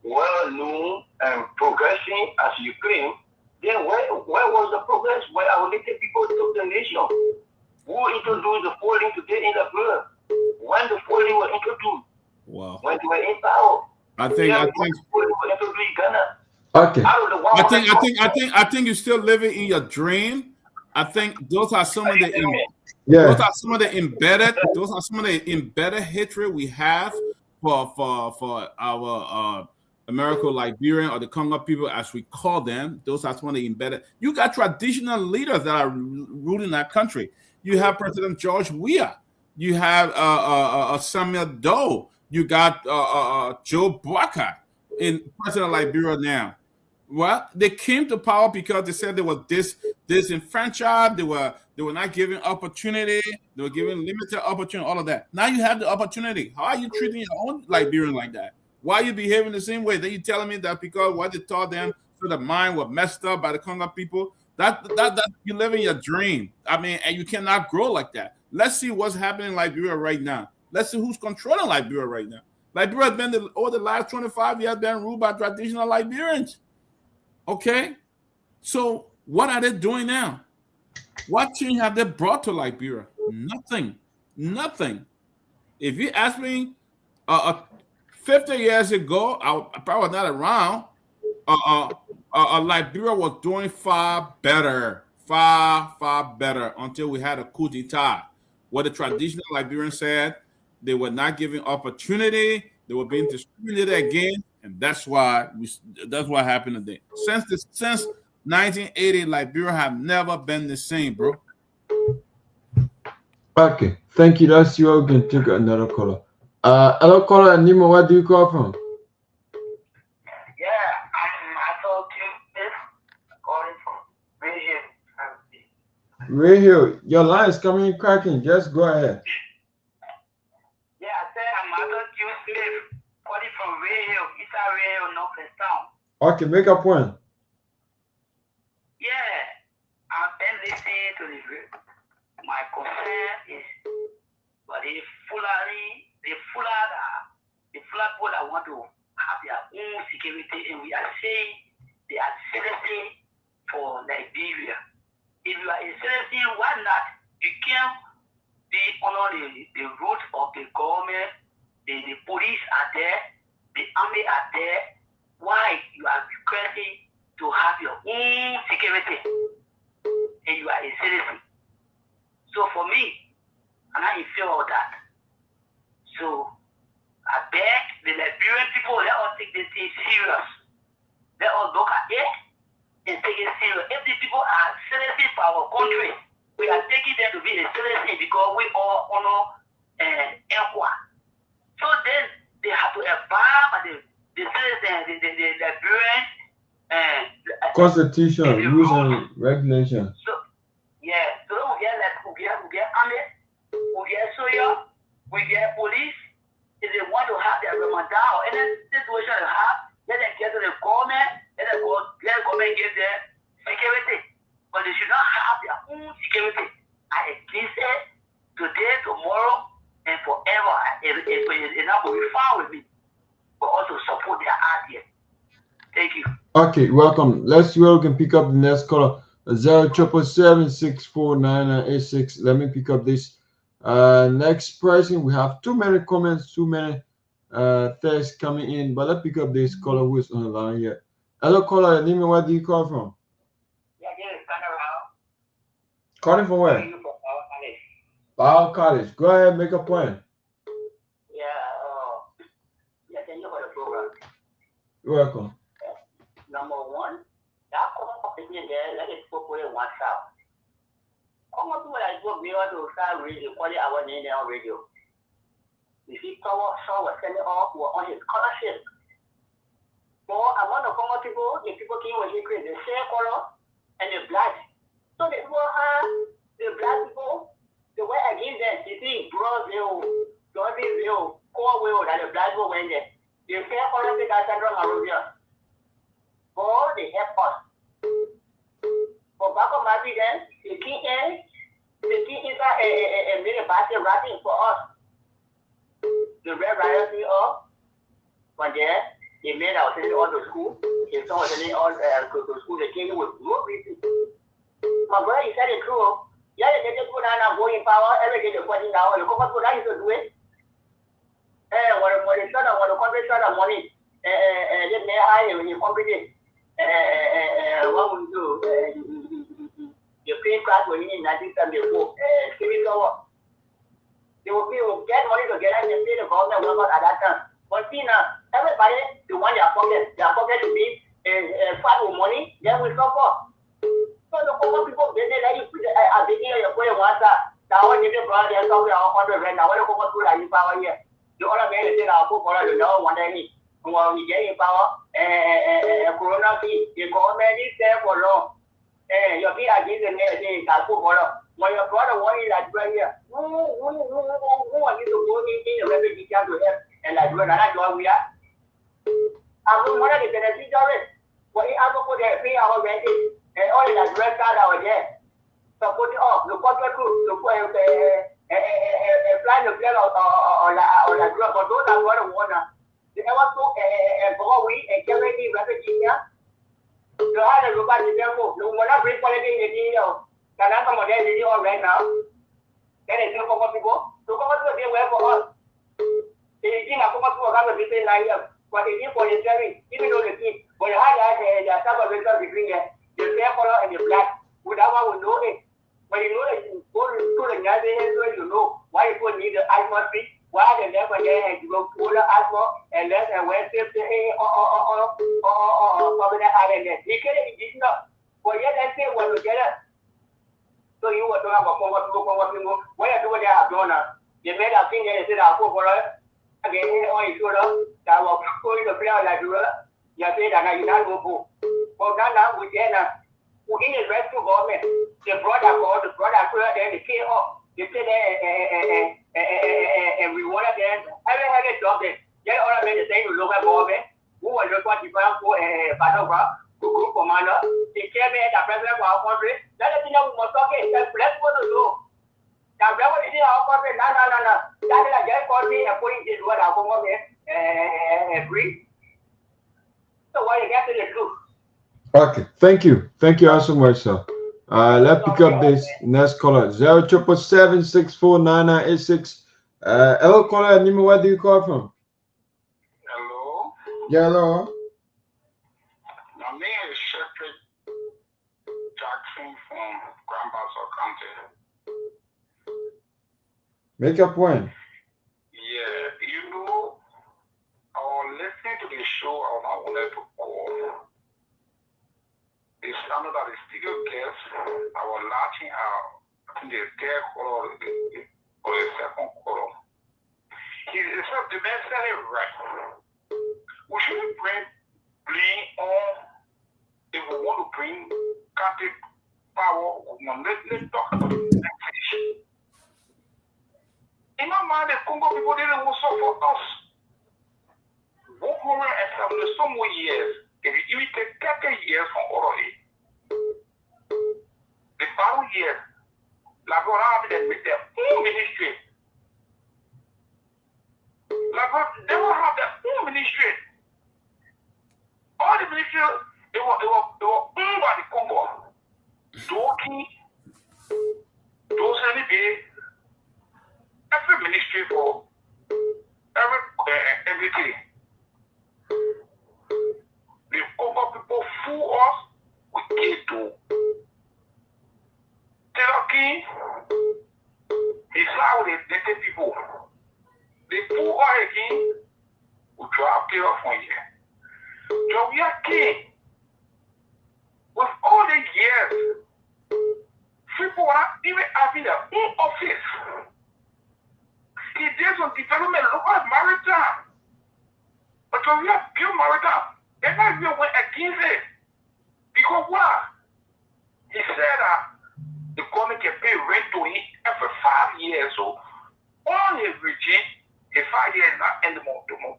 well known and progressing as you claim, then where was the progress? Where our little people took the nation? Who introduced the folding today in Liberia? When the folding was introduced? Wow. When they were in power? I think Ghana. Okay. I think you're still living in your dream. I think those are some of the embedded hatred we have for our American Liberian or the Congo people, as we call them. Those are some of the embedded. You got traditional leaders that are ruling that country. You have President George Weah. You have Samuel Doe. You got Joe Baka in President of Liberia now. Well, they came to power because they said they were disenfranchised. They were not given opportunity. They were given limited opportunity. All of that. Now you have the opportunity. How are you treating your own Liberian like that? Why are you behaving the same way? Then you telling me that because what they taught them, so the mind was messed up by the Congo people. That you live in your dream. I mean, and you cannot grow like that. Let's see what's happening in Liberia right now. Let's see who's controlling Liberia right now. Liberia has been over the last 25 years been ruled by traditional Liberians. Okay, so what are they doing now? What change have they brought to Liberia? Nothing. If you ask me, 50 years ago, I probably not around. Liberia was doing far better until we had a coup d'etat. what the traditional Liberians said. They were not given opportunity. They were being discriminated against, and that's what happened today. Since 1980, Liberia have never been the same, bro. Okay, thank you. That's you. We can take another caller. Hello, caller. Nemo, where do you call from? Yeah, I told you this calling from Radio, your line is coming in cracking. Just go ahead. Yeah, I said I'm Arthur Q. Smith, calling from Radio, Eastern Radio, Northwest Town. Okay, make a point. Yeah, I've been listening to the my concern is but the Fulani people that want to have their own security, and we are saying they are seriously for Liberia. If you are a citizen, why not? You can't be under the root of the government. The police are there, the army are there. Why you are requesting to have your own security and you are a citizen? So for me, I'm not in favor of that. So I beg the Liberian people, let us take this thing serious. Let us look at it and take it serious. If the people are citizens for our country, we are taking them to be a citizen because we all honor Garguah. So then they have to abide by the citizens, the Liberian Constitution, rules and regulations. So yeah, so we get army, we get soldier, we get police. If they want to have their Ramadan or any situation they have, let them get to the government, let the government give them security. But they should not have their own security. I exist today, tomorrow, and forever. It's not going to be far with me, but also support their idea. Thank you. Okay, welcome. Let's see where we can pick up the next caller. 0777649986. Let me pick up this next person. We have too many comments, too many texts coming in, but let's pick up this caller who is on the line here. Hello, caller. Name, where do you call from? Yeah, this is Kamara. Calling from where? Power College. Go ahead, make a point. Yeah, thank you for the program. You're welcome. Number one, that common company there, let it put it one out. Common people like go beyond to start radio, quality our name on radio. You see, Tower was sending off were on his scholarship. More amount of common people, the people came with the same color and the black. So the people have the black people, the way I give them, you see, Brazil, Jordanville, Cornwall, that the black people went there. The same color they got Central Marovia. Oh, they help us. For back of my then, the king is a minute basket wrapping for us. The red rioting up. From there, they made our sending all to school. His son was sending all to school. They came with no reason. My brother, he said it true. Yeah, they just put on going power every day. They're putting down. The cocoa put on to do it. When the son of the country shot of money, then they high when you compete. What we do? You pay class when you need 1974. They will get money together and pay the government workers at that time. But see now, everybody, they want their pocket to be fat with money, then we suffer. So the common people, they let you put a big deal, you put it once. Now, when you get brought there, something our country right now, when the common people are in power here, the other men say our people are the no one any. When we get in power, Corona fee, the government is there for long. Your people are getting the when your brother wanted that right here, who want you to go in the refugee camp to help and like do that's what we are. I'm one of the beneficiaries. When you have to put their pay our rent and all the direct card out there. So put it off, the contract crew, the plan the plan or la group, but those are what I want. They never took a we and get ready refugee here. So how the robot is there for? No one bring quality in the deal. Can I come on there all right now? Then it's no common people. So common people they work for us. They think I come to work with people like them. But they think for the service, even though they think, but they have their type of degree here, the fair color and the black. With that one we know it. But you know that you go to the Nagbe, you know why people need the asthma treat, why they never there and you go pull the asthma and let them wear safety or cover the island. He can't eat enough. But yet I say what together. So you were talking about what you do what they have done. They made a thing and said, I'll go for it. Again, on his shoulder, that was going to play like you were. You said, and I did not go. But now we get who in the rest of government, the brother called, then they came up. They said, and we wanted them. Every had a job there. They all made the same local government. Who was just what you found for Padova, group commander. They came in the president of our country. Let us know we must talk it. Let's go to do. Now, never did our country. No. That is a just country and putting this word out of free. So what you get to the truth? Okay, thank you so much, sir. Let's pick up this next caller. 0777649986. Hello, caller. Nima, where do you call from? Hello. Yeah, hello. My name is Shepherd Jackson from Grand Bassa County. Make a point. Yeah, you know, I was listening to the show and I wanted to call. It's another that is still guest. I was latching out. I think the third caller or the second caller. It's not the man said it right. We shouldn't bring on if we want to bring country power. Let's talk about the taxation. In my mind, the Congo people didn't want to for us. 170 some more years. If you take 30 years from already, the 5 years, Labora with their own ministry. They will have their own ministry. All the ministry, they were owned by the Congo. Those every ministry for everything. The Congo people fool us with K2. Cherokee is how they take people. They fool us again, we drop care from here. So we are king. With all the years, people are even having their own office. He did some development, look at maritime. But when we have built maritime, they not even went against it. Because what? He said that the government can pay rent to him every 5 years. So all his regime, his 5 years not anymore to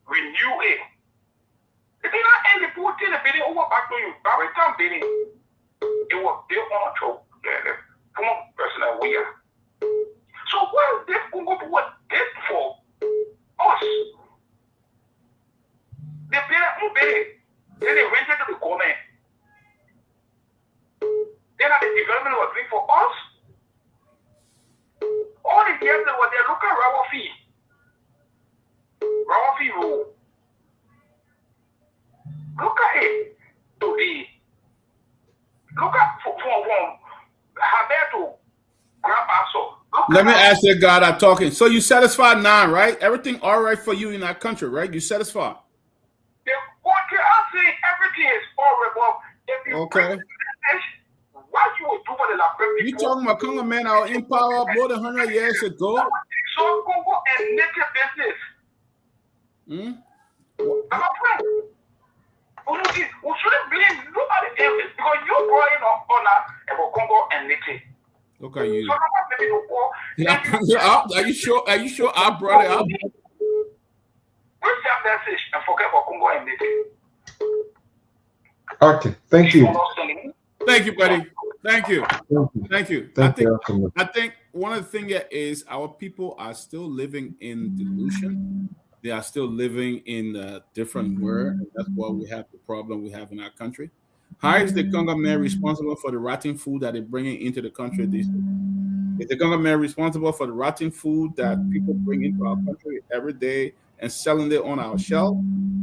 renew it. It did not end the poor thing, the building over back to you. Maritime building. It was built on a choke. The common person that we are. So what is this Congo people did for us? They paid a big. Then they rented to the government. Then the development was doing for us. All the years they were there, look at Rawafi. Rawafi rule. Look at it today. Look at from Habeto, Grandpaso. Let me ask you, God, I'm talking. So you satisfied now, right? Everything all right for you in that country, right? You satisfied? The country, I'm saying everything is horrible. If you okay. What you will do with the Liberia? You talking about Congo men are in power more than 100 years ago? So Congo and naked business. I'm afraid. We shouldn't blame nobody else because you're growing up on about Congo and naked. Look at you. So Are you sure? Are you sure I brought it up? Reach that message and forget about Congo and naked. Okay, thank you. Thank you, buddy. Thank you. Thank you. I think one of the things is our people are still living in delusion. They are still living in a different world. And that's why we have the problem we have in our country. How is the Congo man responsible for the rotting food that they're bringing into the country these days? Is the Congo man responsible for the rotting food that people bring into our country every day and selling it on our shelf?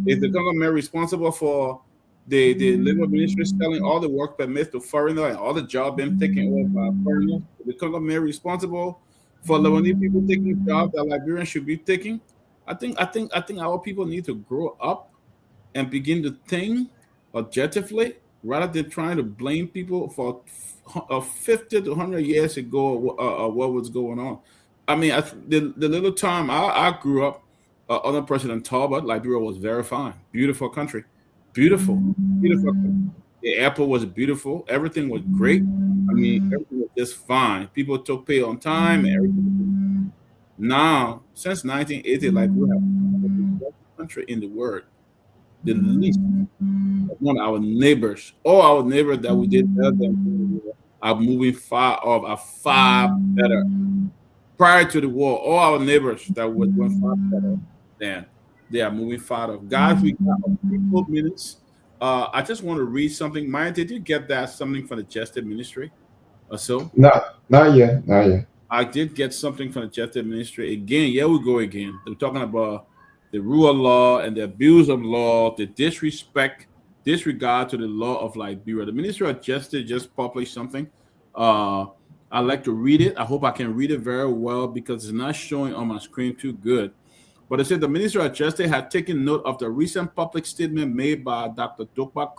Is the Congo man responsible for the Labor Ministry is selling all the work permits to foreigners and all the jobs being taken over by foreigners. The Congo responsible for Lebanese people taking jobs that Liberians should be taking. I think our people need to grow up and begin to think objectively rather than trying to blame people for 50 to 100 years ago what was going on. I mean, the little time I grew up under President Talbot, Liberia was very fine, beautiful country, beautiful country. The airport was beautiful, everything was great. I mean, everything was just fine. People took pay on time and everything. Now, since 1980, Liberia has been the best country in the world. The least one our neighbors, all our neighbors that we did better than are moving far better. Prior to the war, all our neighbors that were doing far better than they are moving far off. Guys, we got a few minutes. I just want to read something. Myean, did you get that something from the Justice Ministry or so? Not yet. I did get something from the Justice Ministry. Again, here we go again. They're talking about the rule of law and the abuse of law, the disregard to the law of Liberia. The Ministry of Justice just published something. I'd like to read it. I hope I can read it very well because it's not showing on my screen too good. But it said the Ministry of Justice had taken note of the recent public statement made by Dr. Dopoh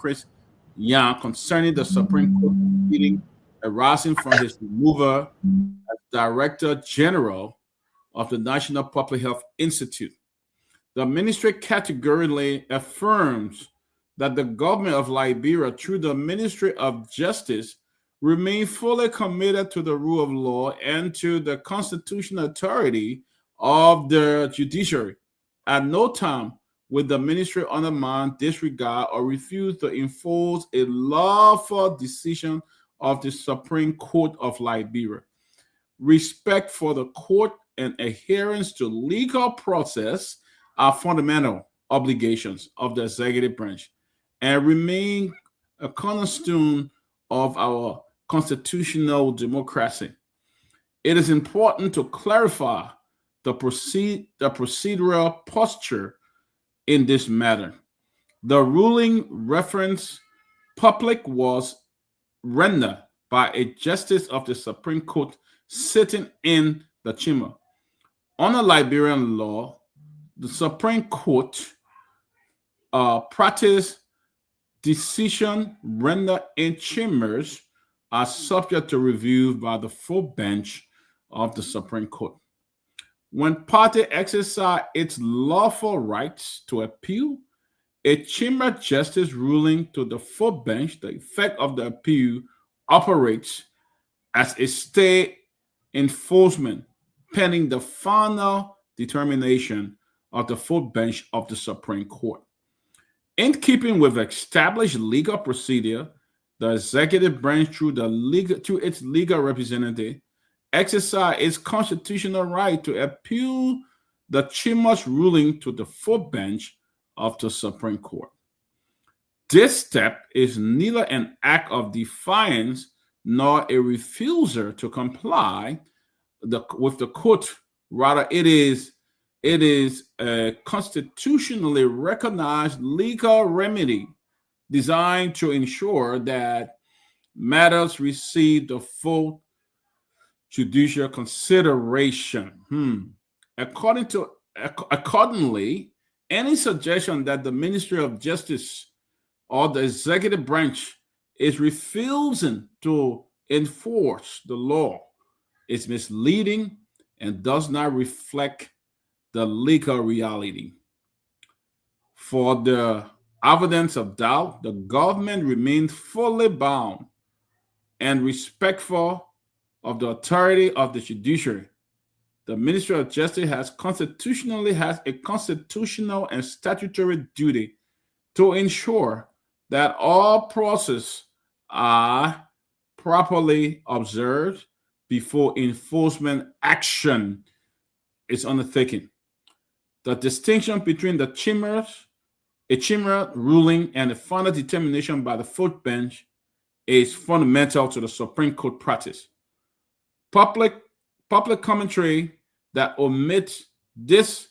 Myean concerning the Supreme Court proceeding arising from his removal as Director General of the National Public Health Institute. The ministry categorically affirms that the government of Liberia, through the Ministry of Justice, remain fully committed to the rule of law and to the constitutional authority of the judiciary. At no time will the ministry undermine, disregard, or refuse to enforce a lawful decision of the Supreme Court of Liberia. Respect for the court and adherence to legal process are fundamental obligations of the executive branch and remain a cornerstone of our constitutional democracy. It is important to clarify the procedural posture in this matter. The ruling reference public was rendered by a justice of the Supreme Court sitting in the chamber. Under Liberian law, the Supreme Court practice decision rendered in chambers are subject to review by the full bench of the Supreme Court. When party exercise its lawful rights to appeal, a chamber justice ruling to the full bench, the effect of the appeal operates as a stay enforcement pending the final determination of the full bench of the Supreme Court. In keeping with established legal procedure, the executive branch, through its legal representative, exercise its constitutional right to appeal the chamber's ruling to the full bench of the Supreme Court. This step is neither an act of defiance nor a refusal to comply with the court. Rather, it is a constitutionally recognized legal remedy designed to ensure that matters receive the full judicial consideration. Accordingly, any suggestion that the Ministry of Justice or the executive branch is refusing to enforce the law is misleading and does not reflect the legal reality. For the avoidance of doubt, the government remains fully bound and respectful of the authority of the judiciary. The Ministry of Justice has a constitutional and statutory duty to ensure that all processes are properly observed before enforcement action is undertaken. The distinction between a chamber ruling and a final determination by the full bench is fundamental to the Supreme Court practice. Public commentary that omits this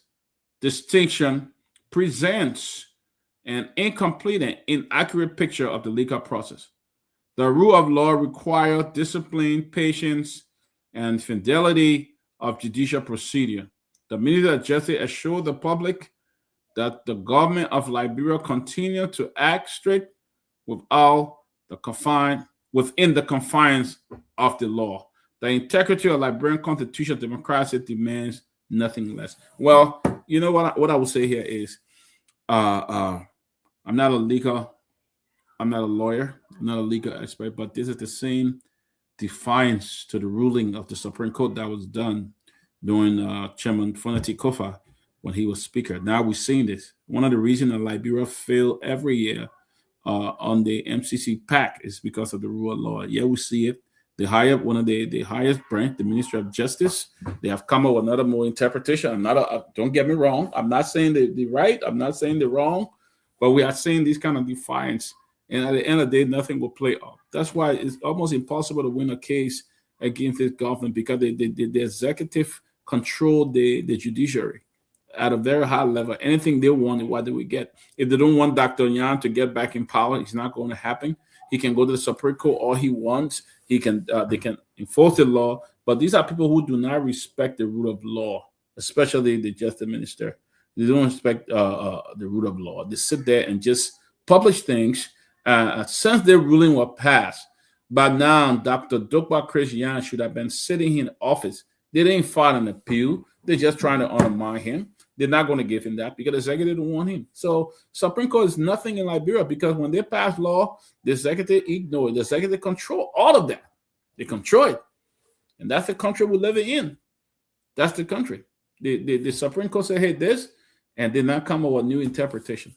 distinction presents an incomplete and inaccurate picture of the legal process. The rule of law requires discipline, patience, and fidelity of judicial procedure. The Minister of Justice assured the public that the government of Liberia continue to act strict within the confines of the law. The integrity of Liberian constitutional democracy demands nothing less. Well, you know what I would say here is, I'm not a legal, I'm not a lawyer, I'm not a legal expert, but this is the same defiance to the ruling of the Supreme Court that was done during Chairman Fonati Kofa when he was speaker. Now we're seeing this. One of the reasons that Liberia fail every year on the MCC PAC is because of the rule of law. Yeah, we see it. One of the highest branch, the Ministry of Justice, they have come up with another more interpretation. Don't get me wrong. I'm not saying the right. I'm not saying the wrong, but we are seeing this kind of defiance. And at the end of the day, nothing will play off. That's why it's almost impossible to win a case against this government, because the executive control the judiciary at a very high level. Anything they want, what do we get? If they don't want Dr. Myean to get back in power, it's not going to happen. He can go to the Supreme Court all he wants. They can enforce the law, but these are people who do not respect the rule of law, especially the Justice Minister. They don't respect the rule of law. They sit there and just publish things. Since their ruling was passed, by now Dr. Dopoh Christian should have been sitting in office. They didn't file an appeal. They're just trying to undermine him. They're not going to give him that because the executive don't want him. So Supreme Court is nothing in Liberia, because when they pass law, the executive ignore it. The executive control all of that. They control it. And that's the country we're living in. That's the country. The Supreme Court said, hey, this, and did not come up with a new interpretation.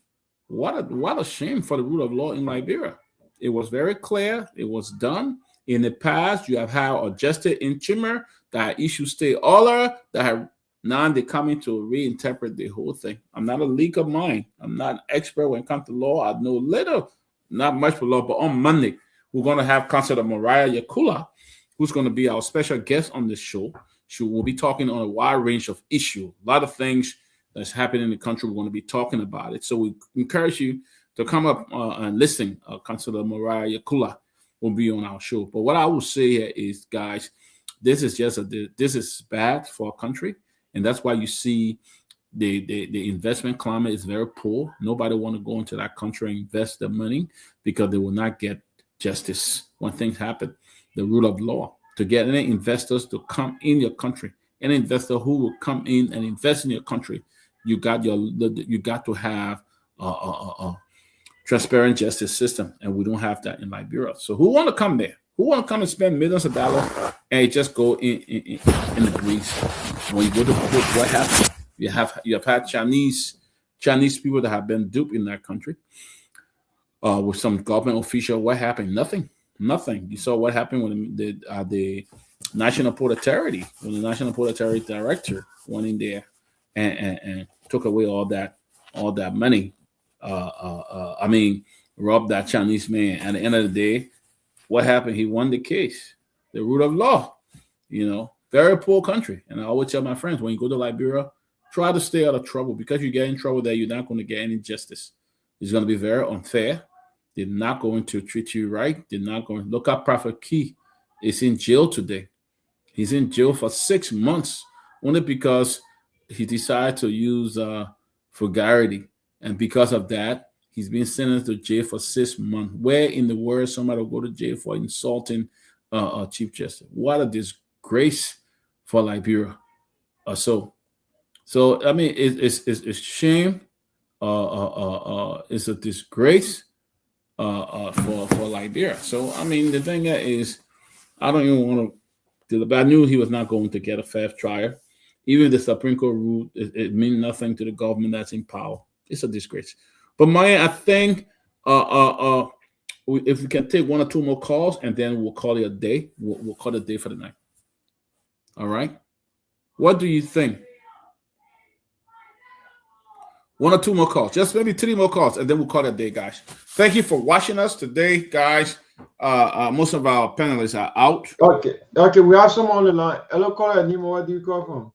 What a shame for the rule of law in Liberia. It was very clear. It was done. In the past, you have had a justice in Chimmer that issued state order that have now they're coming to reinterpret the whole thing. I'm not a legal mind. I'm not an expert when it comes to law. I know little, not much for law. But on Monday, we're going to have Councilor Mariah Yakula, who's going to be our special guest on this show. She will be talking on a wide range of issues. A lot of things that's happening in the country. We're going to be talking about it. So we encourage you to come up and listen. Councilor Mariah Yakula will be on our show. But what I will say here is, guys, this is bad for our country. And that's why you see the investment climate is very poor. Nobody want to go into that country and invest their money because they will not get justice when things happen. The rule of law, to get any investors to come in your country, any investor who will come in and invest in your country, you got to have a transparent justice system, and we don't have that in Liberia. So who want to come there? Who want to come and spend millions of dollars and just go in the grease? When you go to court, what happens? You have had Chinese people that have been duped in that country with some government official. What happened? Nothing. You saw what happened when the National Port Authority, when the National Port Authority director went in there and took away all that money. Robbed that Chinese man. At the end of the day, what happened? He won the case. The rule of law, very poor country. And I always tell my friends, when you go to Liberia, try to stay out of trouble, because you get in trouble there, you're not going to get any justice. It's going to be very unfair. They're not going to treat you right. They're not going to look at Prophet Key. Is in jail today. He's in jail for 6 months only because he decided to use vulgarity. And because of that, he's been sentenced to jail for 6 months. Where in the world somebody will go to jail for insulting a Chief Justice? What a disgrace for Liberia. So I mean, it's shame. It's a disgrace for Liberia. So I mean, the thing is, I don't even want to. But I knew he was not going to get a fair trial. Even the Supreme Court ruled it means nothing to the government that's in power. It's a disgrace. But Myean, I think if we can take 1 or 2 more calls, and then we'll call it a day. We'll call it a day for the night. All right. What do you think? 1 or 2 more calls, just maybe 3 more calls, and then we'll call it a day, guys. Thank you for watching us today, guys. Most of our panelists are out. Okay, we have someone on the line. Hello, caller. Nemo, where do you call from?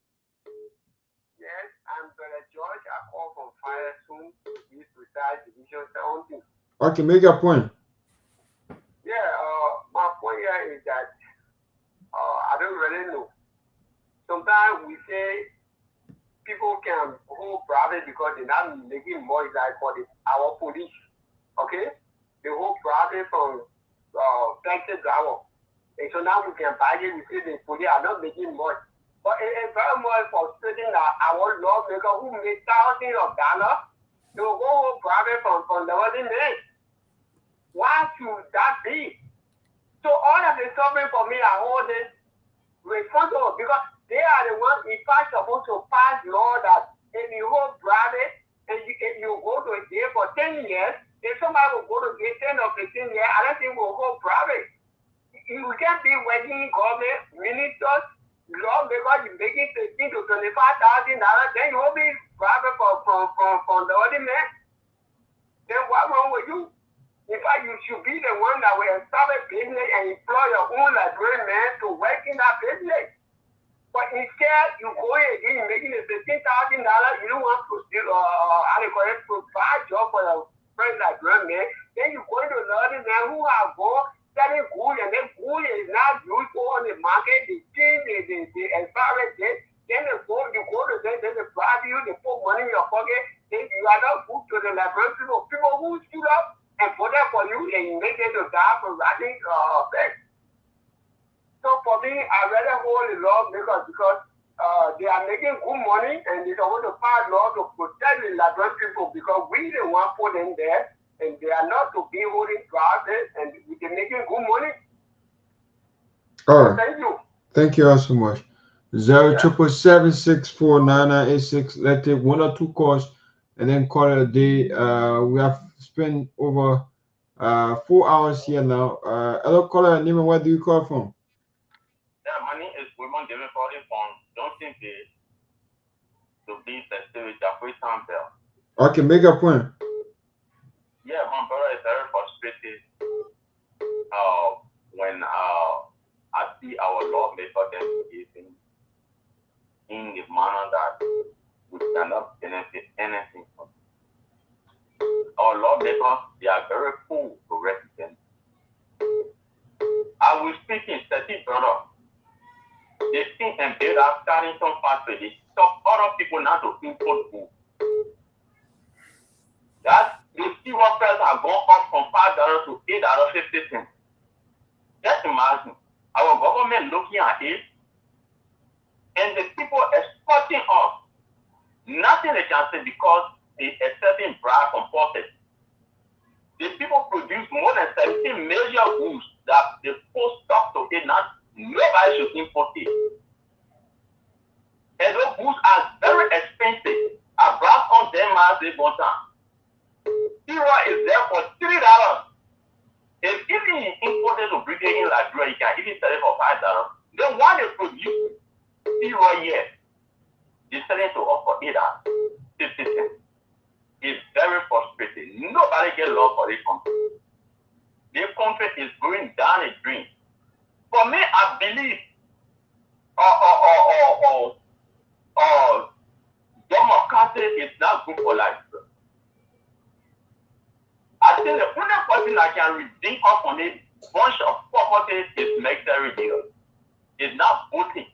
Yes, I'm Brother George. I call from Fire Soon, East Precise You should say one thing. Okay, make your point. Yeah, my point here is that I don't really know. Sometimes we say people can hold private because they're not making more like for our police. Okay? They hold private from taxi driver. And so now we can buy it, we see the police are not making much. But it's very much frustrating that our lawmaker who make thousands of dollars, they will go hold private from the other men. Why should that be? So all of the suffering for me are holding responsible because they are the ones in fact supposed to pass law that if you hold private and you go to jail for 10 years, if somebody will go to jail 10 or 15 years, I don't think we'll hold private. You can't be working government, ministers, lawmakers, you making $15,000 to $25,000, then you will be private from the other man. Then what's wrong with you? In fact, you should be the one that will establish business and employ your own librarian man to work in that business. But instead, you go again, you're making $15,000, you don't want to provide job for your friend librarian man. Then you go to another man who have gone selling good, and then good is not used on the market, they change the environment, then you go to them, then they bribe you, they put money in your pocket, then you are not good to the librarian people who stood up and put that for you, and you make them to die for writing back. So for me, I rather hold the law because they are making good money, and they want to pass law to protect the librarian people because we the one put them there, and they are not to be holding private, and they're making good money. All right. Thank you. Thank you all so much. 077649986. Let's take one or two calls and then call it a day. We have spent over 4 hours here now. Hello, caller. Name and where do you call from? Yeah, my name is Wilman Gayman calling from Johnson Bay to be festive with Campbell. Okay, make a point. Yeah, my brother is very frustrated when I see our lawmaker them behaving in the manner that we cannot benefit anything from. Our lawmakers, they are very full to represent. I will speak in 30 brother. They think and build up starting some factory. They stop other people not to import food. That the fuel prices have gone up from $5 to $8.50. Just imagine our government looking at it, and the people exporting us. Nothing they can say because they accepting bribe from profit. The people produce more than 17 million goods that they post stock to it. Not nobody should import it. And those goods are very expensive. I brought on them as they go down. Zero is there for $3. If even imported to Britain in Liberia, you can even sell it for $5. Then why they produce zero here? They sell it to us for $8.50. It's very frustrating. Nobody get love for this country. This country is going down a drain. For me, I believe democracy is not good for life. I think the only person that can redeem us from a bunch of properties is military leader. It's not voting.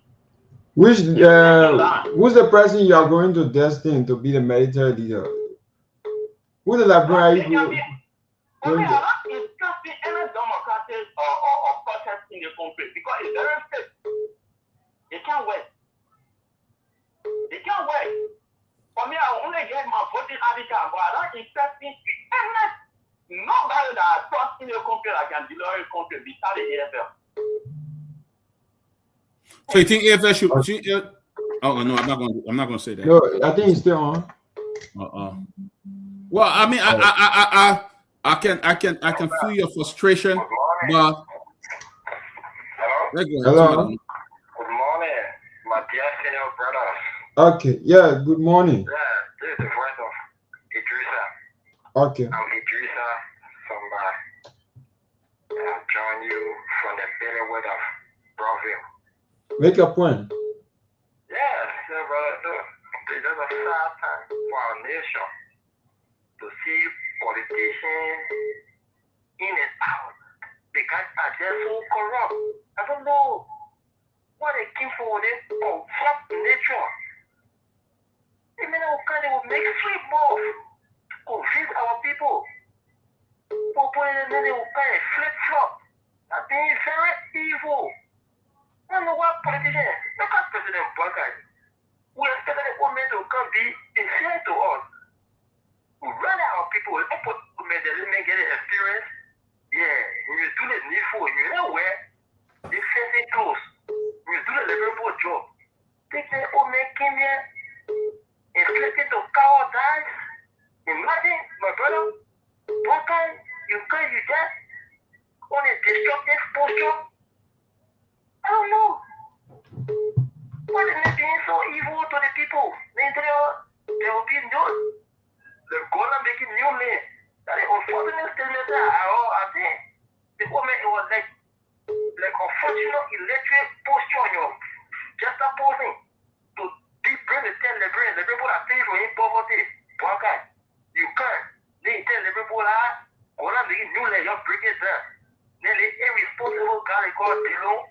Who's the person you are going to destine to be the military leader? Who the librarian are you going to? It's just any democratic or protest in the country because it's very fake. It can't work. It can't work. For me, I only get my voting ID card, but I don't expect it. Nobody that I trust in the country that can deliver the country besides the AFL. So you think AFL should? Oh no, I'm not going to say that. No, I think it's still on. Well, I mean, I can feel your frustration, but hello. Good morning, my dear senior brother. Okay, yeah, good morning. Yeah, this is the voice of Idrissa. Okay. I'm Idrissa Samba. I'm joining you from the Bailiwick of Brownsville. Make a point. Yeah, brother. Look, it's just a sad time for our nation to see politicians in and out. The guys are just so corrupt. I don't know what they came for this corrupt nature. They will make sweet move, confuse our people. Then they will kind of flip-flop. I think it's very evil. I don't know what politicians, look at President Buckeye. We expect the women to come be fair to us. We rather our people, we put women that didn't get an experience. Yeah, when you do the needful, you know where they send it close. When you do the liberal job, they say, women came here and flipped to cowardice. Imagine, my brother, Buckeye, you just on a destructive posture. I don't know. What is it being so evil to the people? There will be no. They're going to make it new men. That the unfortunate statement I think the woman it was like unfortunate electric posture, just opposing to bring the 10 Liberians. The people are paying for in poverty. You can't. They tell the people that going to make it new men, you bring it down. Then the irresponsible guy called below.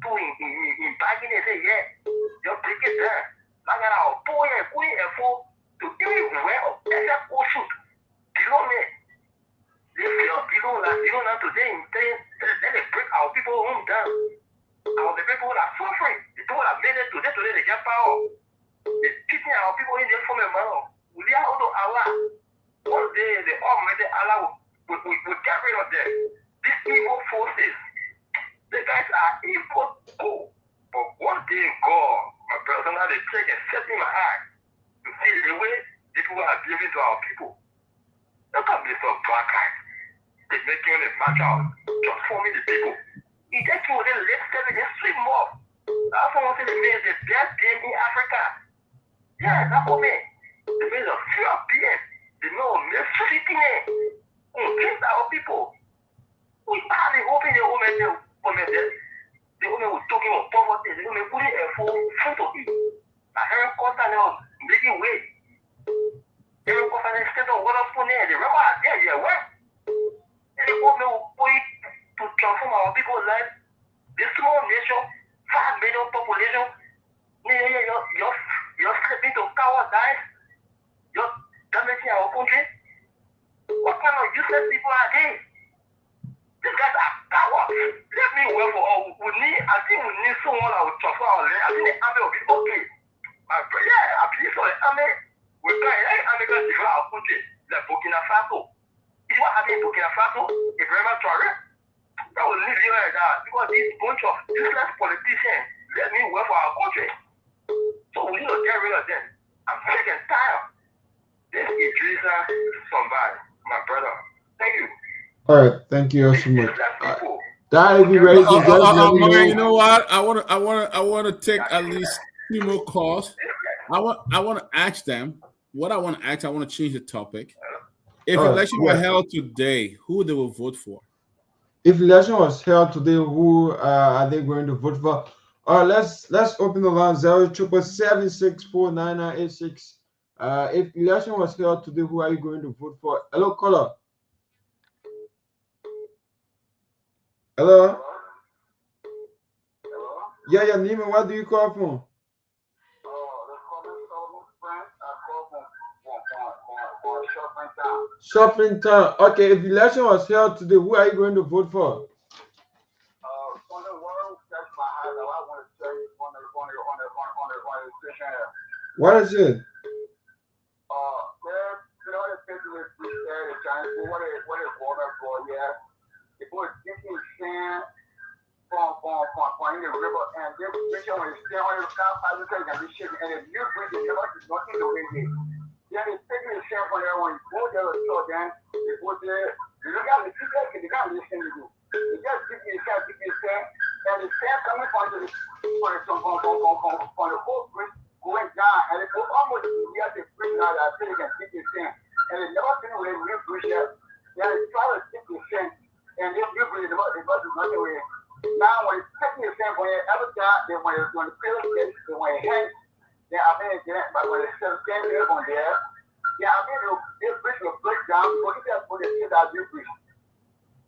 In bagging and say, yeah, you break it down. I got our boy and queen and four to everywhere of except shoot. Below me. They feel below now today. Then they break our people home down. The people are suffering. The people are made it today they get power. They're keeping our people in their form of manner. We are out of Allah. One day the Almighty Allah will get rid of them. These evil forces. The guys are evil too. But one day God, my brother, now they take and set in my eye to see the way the people are giving to our people. Look at this black guys. They're making a match out, transforming the people. He just told them, let's tell them, let's swim more. That's what I say, the best game in Africa. Yeah, that's what I mean. The means of fear of being. The know mistreating it. Against our people. We are hoping the women the women were talking about poverty, the women put it for food to eat. I heard Costa now making weight. Every Costa instead of what else for there, the rubber are there, yeah, where? And the women will put it to transform our people's life. This small nation, 5 million population, you're slipping to cowardice, you're damaging our country. What kind of useless people are they? These guys are cowards. Let me work for all. I think we need someone that will transfer our land. I think the army will be okay. Yeah, I believe so. The army will try. Any army can defend our country. Like Burkina Faso. If what happened in Burkina Faso, Ibrahim Traoré, that will leave you like that. Because this bunch of useless politicians, let me work for our country. So we need to get rid of them. I'm sick and tired. This is Idrissa somebody, my brother. Thank you. All right, thank you so much. That be ready to Myean, you know what? I want to take at least 2 more calls. I want to ask them what I want to ask. I want to change the topic. If election were held today, who they will vote for? If election was held today, who are they going to vote for? Let's open the line 077764986. If election was held today, who are you going to vote for? Hello, caller. Hello? Yeah, Nima, what do you call from? Shopping Town. Okay, if the election was held today, who are you going to vote for? What is it? In the river, and this picture when it's down on the car, and the ship, and if you bring it, it's not in the way. Then it's taking the ship on there when you go there, so then you go there, you look at the people, you can't listen to you. You just give me a shot, and the sand coming from the whole bridge going down, and it goes almost to the bridge now that I think you can take the sand, and it's never been away with the bridge yet. Then it's trying to take the sand, and this new bridge, the bus is not away. Now, when it's taking the same way, every time they want to feel it, they want to hang. Then I mean, but when it's still standing on there, yeah, I mean, this bridge will break down. Because if that the things that you bring.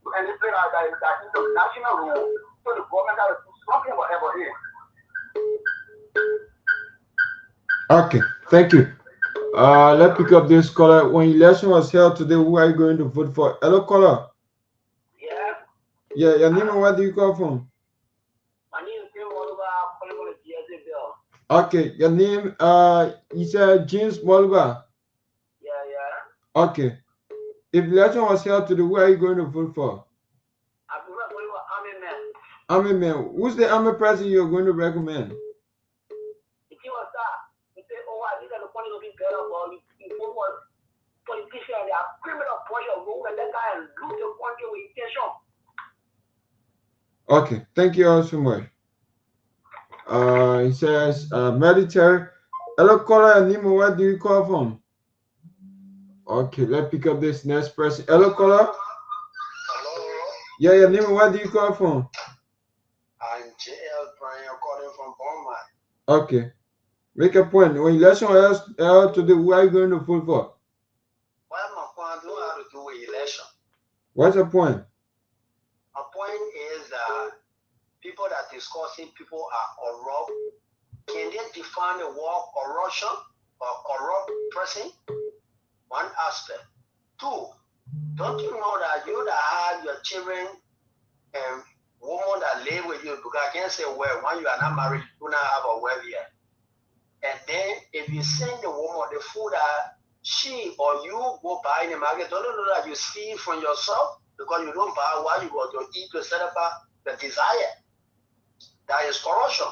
And they say that international rule, so the government has to do something about it. Okay, thank you. Let's pick up this caller. When election was held today, who are you going to vote for? Hello, caller. Yeah. Yeah, your name and where do you call from? My name is Nyenwolo. Okay, your name, you said James Moluba. Yeah. Okay. If election was held today, who are you going to vote for? I'm going to vote for Army Man. Army man. Who's the army president you're going to recommend? If you was that, you say, oh, I need the money to be better, but you want politicians, they are criminal pressure, go and that guy and lose the country with intention. Okay, thank you all so much. He says, military. Hello, caller, Nemo, where do you call from? Okay, let's pick up this next person. Hello, caller. Hello. Yeah, Nemo, where do you call from? I'm JL Brian calling from Beaumont. Okay. Make a point. When election was held today, who are you going to vote for? Well, my point don't have to do with election. What's the point? My point is that people that discussing people are corrupt. Can they define the word corruption or corrupt person? One aspect. Two, don't you know that you that have your children and women that live with you, because I can't say well, when you are not married, you do not have a well yet. And then if you send the woman the food that she or you go buy in the market, don't you know that you steal from yourself because you don't buy what you want to eat to satisfy the desire? That is corruption.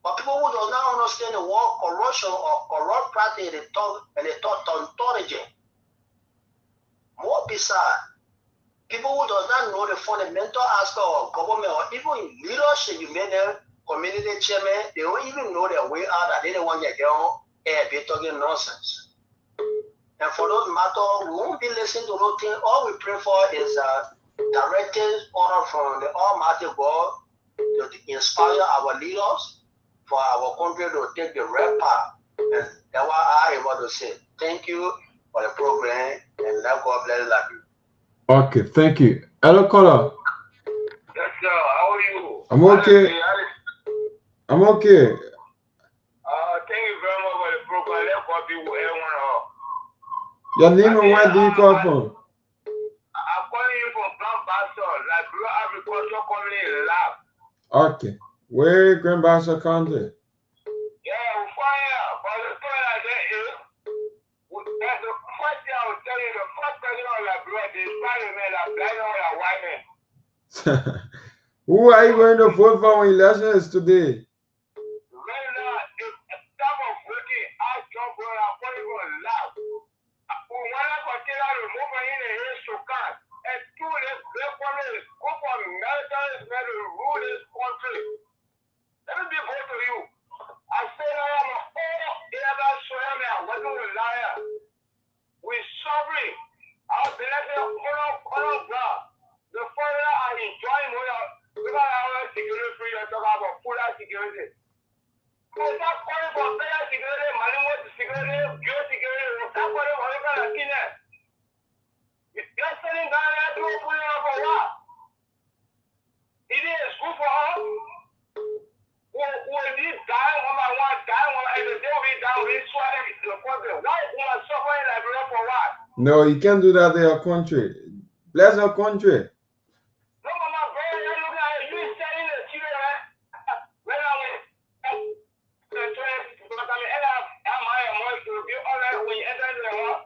But people who do not understand the word corruption or corrupt practice, they talk tautology. More beside, people who do not know the fundamental aspect of government or even in leadership, you made them community chairman, they don't even know their way out, that they don't want to get on air, be talking nonsense. And for those matters, we won't be listening to those things. All we pray for is directive order from the Almighty God to inspire our leaders for our country to take the right path. And that's what I want to say. Thank you for the program, and let God bless you. Okay, thank you. Hello, caller. Yes, sir. How are you? I'm okay. I'm okay. Thank you very much for the program. Let God be with everyone. Your name and where do you call from? I'm calling you from Grand Bastard, Liberia Agriculture Company in Lab. Okay. Where Grand Bastard County? Yeah, we're fine. But the point I get is, the first thing I will tell you, the first president of Liberia, they started men that blind all the white men. Who are you going to vote for when election is today? Right now, if a type of voting, I jump on a political lab. We want to continue to move in the hills to come. And two, this great family go for military to rule this country. Let me be good to you. I say I am a whole other soil man, working with liar. We suffering. Our blessing, honor God. The further I enjoy more, because I have security free, you talk about full security. Because that calling for better security, money more security, good security, that calling for local happiness. You're sitting down there to open it up for what? It is good for us. Will be dying one by one, and the day will be down, we swear the country. Why we are suffering like that for what? No, you can't do that in your country. Bless your country. No, Mama, brother, you look at you selling the children, when I went, but I mean, I'm more to be honest when you enter the hall.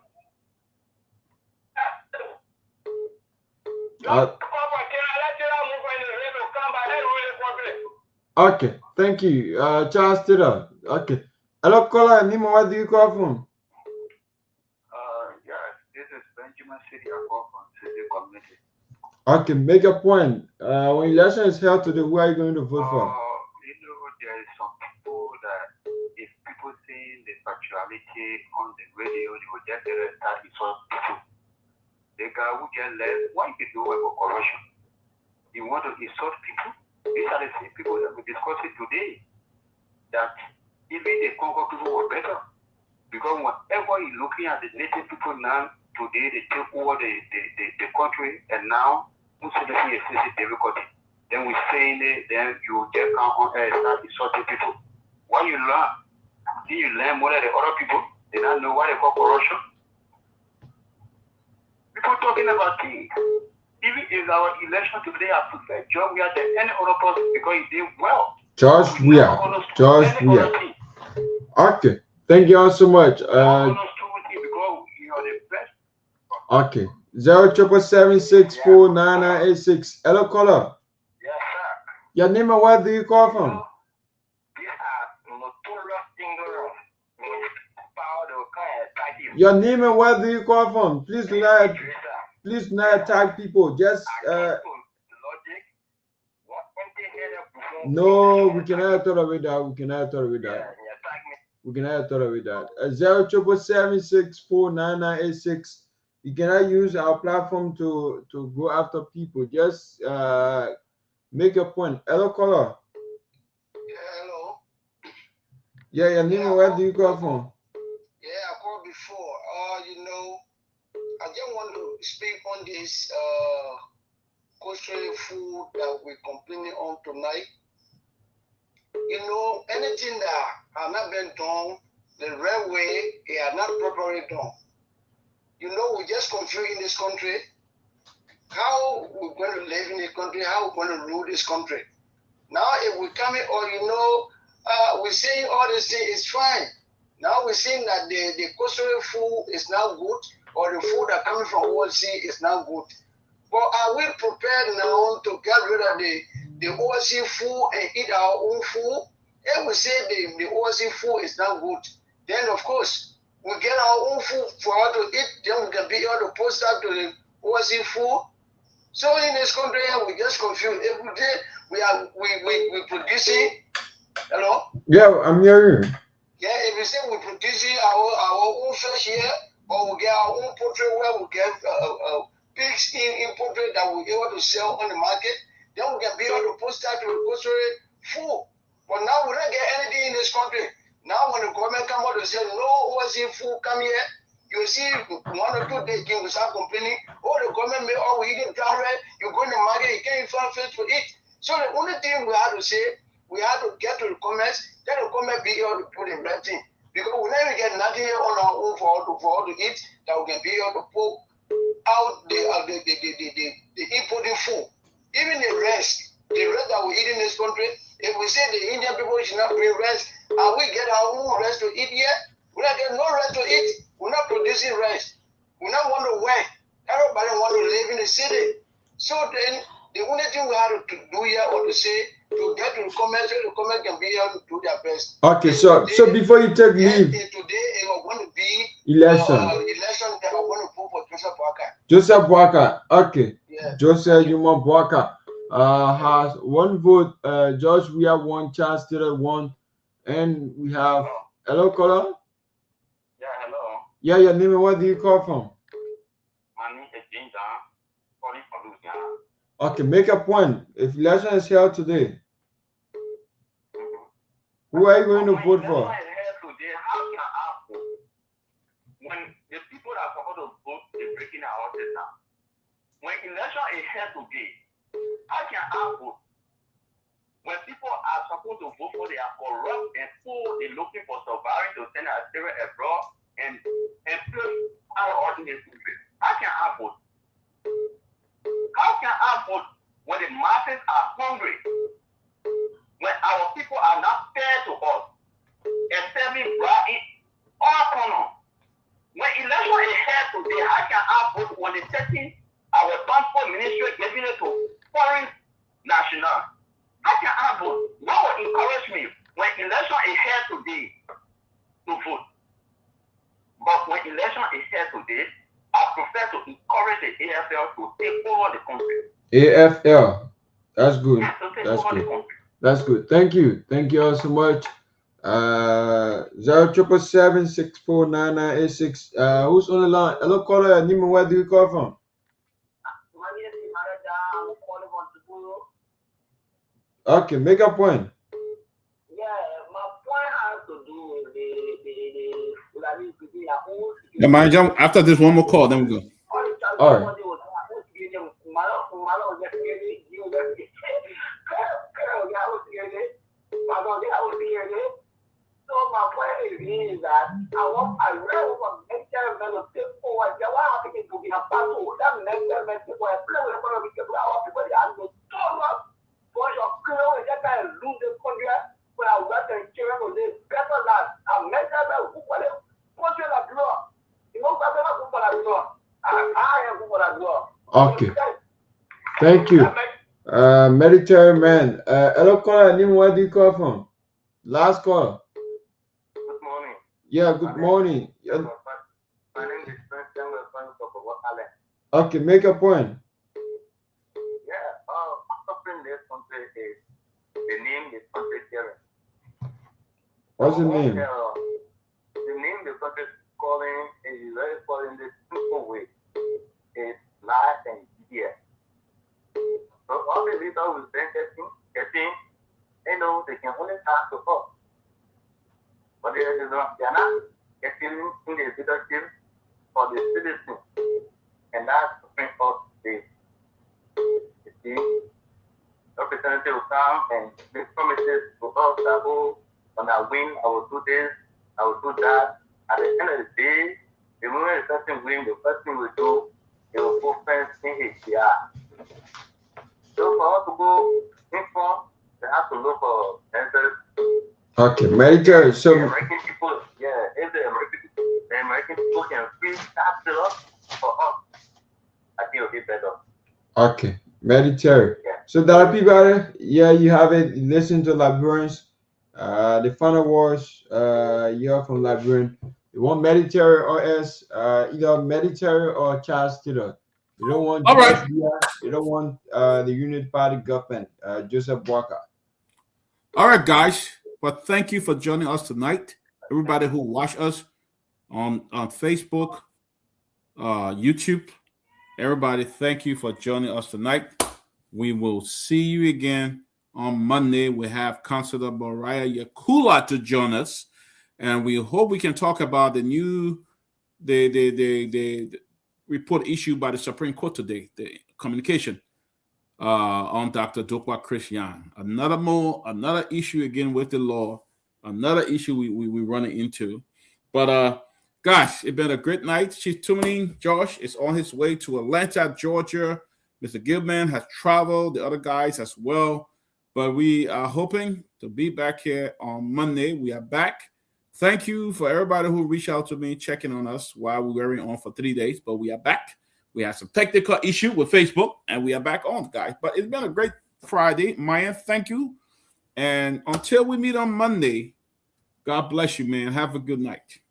Okay, thank you. Charles Taylor. Okay. Hello, caller. Nimo, where do you call from? Yes, this is Benjamin City. I call from City Community. Okay, make a point. When election is held today, who are you going to vote for? You know, there is some people that if people see the sexuality on the radio, they will just start insult people. The guy who just left, why you do it for corruption? You want to insult people? These are the same people that we discussed today. That even the Congo people were better. Because whenever you're looking at the native people now, today they take over the country, and now we see the difficulty. Then we saying it, then you just come on air and start insulting people. When you learn more than the other people, they don't know what they call corruption. People talking about things. Even if our election today are preferred job, we are than any other person because he did well. George, we are. Okay. Thank you all so much. Okay. 077764996. Hello, caller. Yes, sir. Your name and where do you call from? Your name and where do you call from? Please not attack people. Just no, we cannot tolerate that. We cannot tolerate that. We cannot tolerate that. 077764996. You cannot use our platform to go after people. Just make a point. Hello, caller. Hello. Yeah, your name and where do you call from? Yeah, I called before. I just want to speak on this kosher food that we're complaining on tonight. Anything that has not been done the right way, it has not properly done. We just confused in this country. How we're going to live in this country, how we're going to rule this country. Now, if we come in, we're saying all this thing is fine. Now we're saying that the kosher food is not good, or the food that coming from overseas is not good. But are we prepared now to get rid of the overseas food and eat our own food? If we say the overseas food is not good, then of course we get our own food for us to eat, then we can be able to post out to the overseas food. So in this country, we just confused. Every day we producing. Hello? Yeah, I'm hearing you. Yeah, if we say we're producing our own fish here, or we get our own poultry where we get pigs in poultry that we're able to sell on the market, then we can be able to post out to the grocery food. But now we don't get anything in this country. Now when the government come out and say no overseas food come here, you see 1 or 2 days again we start complaining, the government may we eat it direct, you go in the market, you can't find fish to eat. So the only thing we have to say, we have to get to the comments, let the comment be able to put in that thing. Because we never get nothing here on our own for all to eat, that we can be able to pull out the imported food. Even the rest that we eat in this country, if we say the Indian people should not bring rest, and we get our own rest to eat here, we don't get no rest to eat. We're not producing rest. We don't want to work. Everybody want to live in the city. So then, the only thing we have to do here or to say, to get to the comment, so the comment can be able to do their best. Okay, so before you take leave, today it was going to be election that I want to vote for Joseph Boakai. Joseph Boakai. Okay. Yeah. Joseph Yuma Boakai has 1 vote. George, we have 1. Charles still 1, and we have hello caller. Yeah, hello. Yeah, your name and where do you call from? My name is Ginger, calling from Louisiana. Okay, make a point. If election is held today, who are you going to vote for? When the people that are supposed to vote, they're breaking our houses now. When election is held today, how can I vote? When people are supposed to vote for, they are corrupt and full, they're looking for surviving to send a spirit abroad and play out in this country. How can I vote? How can I vote when the masses are hungry? When our people are not fair to us and serving bribe in all corners? When election is held today, how can I vote when they're taking our transport ministry giving it to foreign nationals? How can I vote? What will encourage me when election is held today to vote? But when election is held today, I prefer to encourage the AFL to take over the country. AFL. That's good. Yes, That's good. That's good. Thank you. Thank you all so much. 077764996. Who's on the line? Hello, caller. Nima, where do you call from? Okay, make a point. Yeah, my point has to do with the Yeah, man, jump after this one more call, then we go. All right. So my point is that I really want to make sure that we take forward. What happened to be a battle? That mental people are playing with the people. Our people are so much. For your girl, that I lose the contract, but I want to share with this better than I make that who want to control the draw. You know, I don't know what I do. I am what I do. Okay. Thank you. Military man. Hello, caller. Where do you call from? Last call. Good morning. Yeah, good morning. My name is Ben Sanvee. Okay, make a point. Yeah, something this country is the name is country sharing. What's the name? The name the country is calling is very calling this simple way. It's life and media. So all the leaders will bring getting, you know, they can only ask to us. But they are not getting in the leadership for the citizens. And that's the thing of the representative will come and make promises to us that, oh, when I win, I will do this, I will do that. At the end of the day, the moment the person wins, the first thing we do, they will go first in HDR. So for us to go in front, they have to look for answers. Okay, military. So the American people, if the American people can free tax it up for us, I think it'll be better. okay, military. Yeah. So there are people. Yeah, you have it. Listen to Liberians. The final words. You're from Liberian. You want military or else either military or Charles Tito. You don't want. All right. You don't want the Unity Party government. Joseph Walker. All right, guys. But thank you for joining us tonight. Everybody who watch us on Facebook, YouTube. Everybody, thank you for joining us tonight. We will see you again on Monday. We have Councilor Mariah Yakula to join us, and we hope we can talk about the new the report issued by the Supreme Court today, the communication on Dr. Dopoh Christian. Another issue again with the law, another issue we running into. But gosh, it's been a great night. Chief Tomalin Josh is on his way to Atlanta, Georgia. Mr. Gilman has traveled, the other guys as well. But we are hoping to be back here on Monday. We are back. Thank you for everybody who reached out to me, checking on us while we were on for 3 days. But we are back. We had some technical issue with Facebook, and we are back on, guys. But it's been a great Friday. Myean, thank you. And until we meet on Monday, God bless you, man. Have a good night.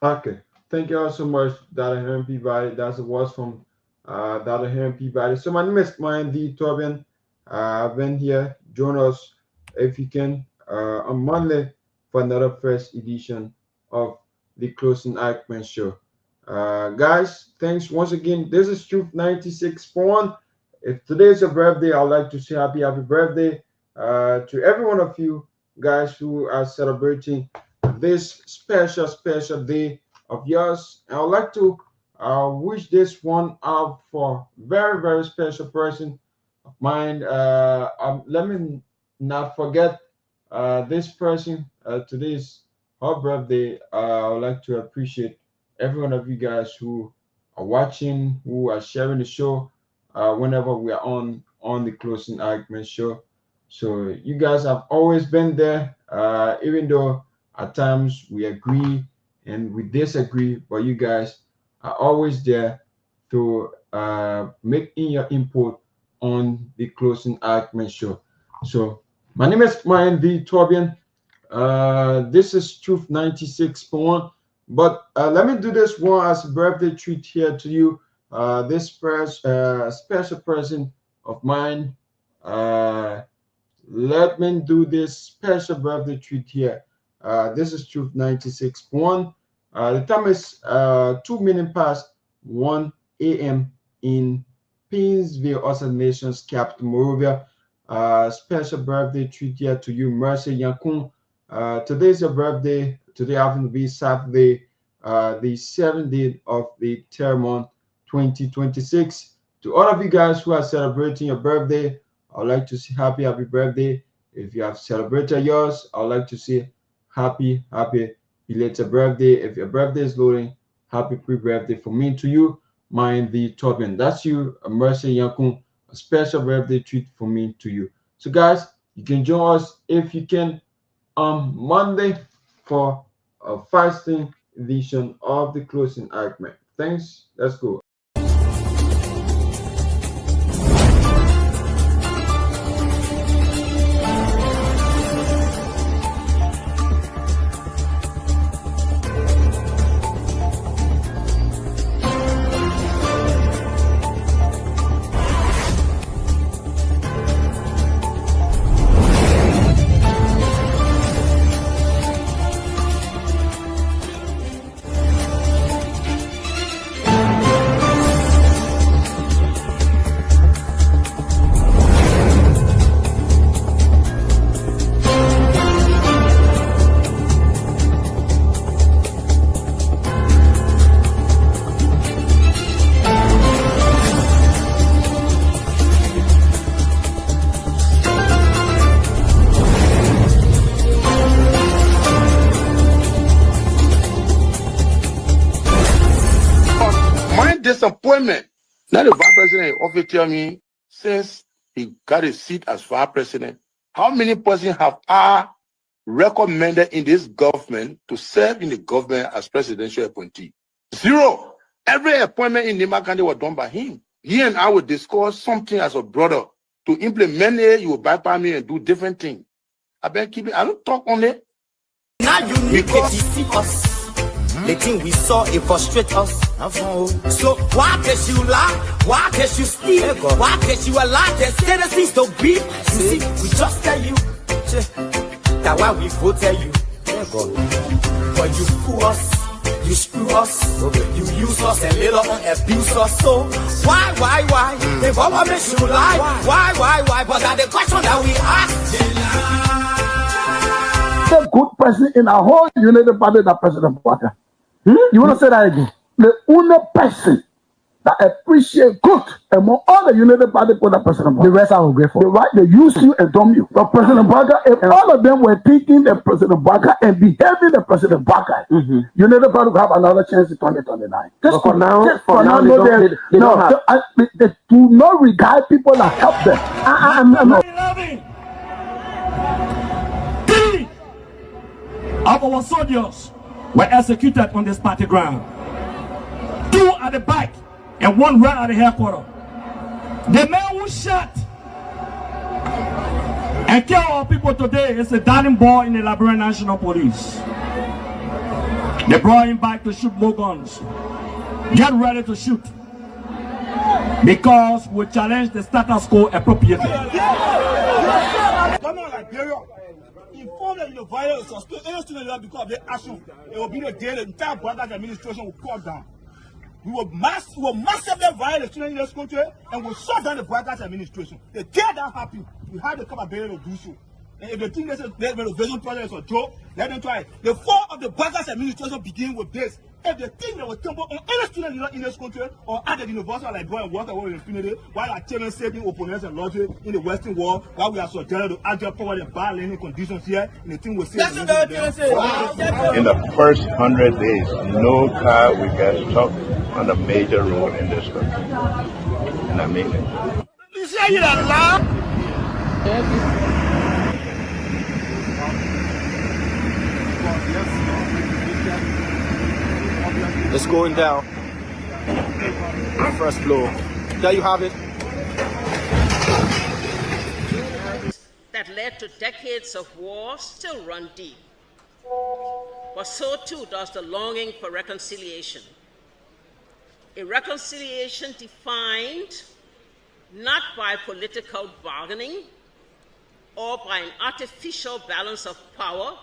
Okay. Thank you all so much, Dr. Henry Peabody. That's a words from Dr. Henry Peabody. So my name is Myean D. Torgbean. I've been here. Join us if you can on Monday for another fresh edition of the Closing Argument Show. Guys, thanks once again. This is Truth 96.1. If today is your birthday, I'd like to say happy birthday to every one of you guys who are celebrating this special day of yours. And I'd like to wish this one out for very special person of mine. Let me not forget this person. Today's her birthday. I would like to appreciate every one of you guys who are watching, who are sharing the show whenever we are on the Closing Argument Show. So you guys have always been there, even though at times we agree and we disagree, but you guys are always there to make in your input on the Closing Argument Show. So my name is Myean D. Torgbean. This is Truth 96.1. But let me do this one as a birthday treat here to you. This special person of mine. Let me do this special birthday treat here. This is Truth 96.1. The time is 2 minutes past 1 a.m. in Painesville, Austin Nation's capital, Monrovia. Special birthday treat here to you, Mercy Yankun. Today's your birthday. Today happens to be Saturday, the 7th day of the third month 2026. To all of you guys who are celebrating your birthday, I would like to say happy birthday. If you have celebrated yours, I would like to say happy belated birthday. If your birthday is loading, happy pre-birthday from me to you, Myean the Torgbean. That's you, Mercy Yankun, a special birthday treat from me to you. So guys, you can join us if you can on Monday for a fasting edition of the closing argument. Thanks. Let's go. Disappointment. Now the vice president often tell me since he got a seat as vice president, how many persons have I recommended in this government to serve in the government as presidential appointee? 0. Every appointment in Nima County was done by him. He and I would discuss something as a brother to implement it. You will bypass me and do different things. I don't talk on it. Now you need to see us. The thing we saw, it frustrates us. So why can't you lie? Why can't you steal? Why can't you allow the citizens to beat? You see, we just tell you that why we voted you. But you fool us, you screw us, you use us and later on abuse us. So why? The government should lie. Why? But that's the question that we ask. A good person in our whole United Party, that President Baka. You want to say that again? The only person that appreciate good among all the United Party for that President Baka. The rest are ungrateful. The right they use you and dumb you. But President Baka, if all of them were taking the President Baka and behaving the President Baka, United Party will have another chance in 2029. Just for now, they do not regard people that help them. I'm not. Of our soldiers were executed on this party ground. 2 at the back and 1 right at the headquarters. The man who shot and killed our people today is a darling boy in the Liberia National Police. They brought him back to shoot more guns. Get ready to shoot. Because we challenge the status quo appropriately. Come on, Liberia. Inform them the violence or any student because of their action. It will be the day the entire Brothers administration will cut down. We will massively violate the students in this country and we'll shut down the Brothers administration. The day that happens, we have the capability to do so. And if they think this is their renovation project is a joke, let them try. The fall of the Brothers administration begin with this. If they think they will tumble on any student in this country or at the university like Boy and Water with impunity, while our children saving opponents and logic in the Western world, while we are subjected to actual poverty and bad learning conditions here, and the thing we say. In the first 100 days, no car will get stuck on a major road in this country. And I mean it. You say you're alive? It's going down. First blow. There you have it. That led to decades of war still run deep. But so too does the longing for reconciliation. A reconciliation defined not by political bargaining or by an artificial balance of power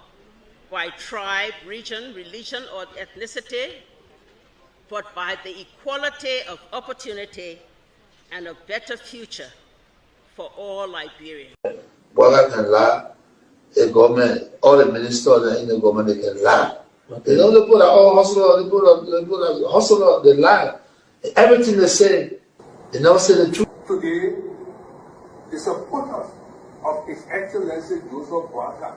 by tribe, region, religion, or ethnicity, but by the equality of opportunity and a better future for all Liberians. Boga can lie, the government, all the ministers in the government, they can lie. They don't put all hustler, they put hustler, they lie. Everything they say, they never say the truth. Today, the supporters of His Excellency Joseph Boakai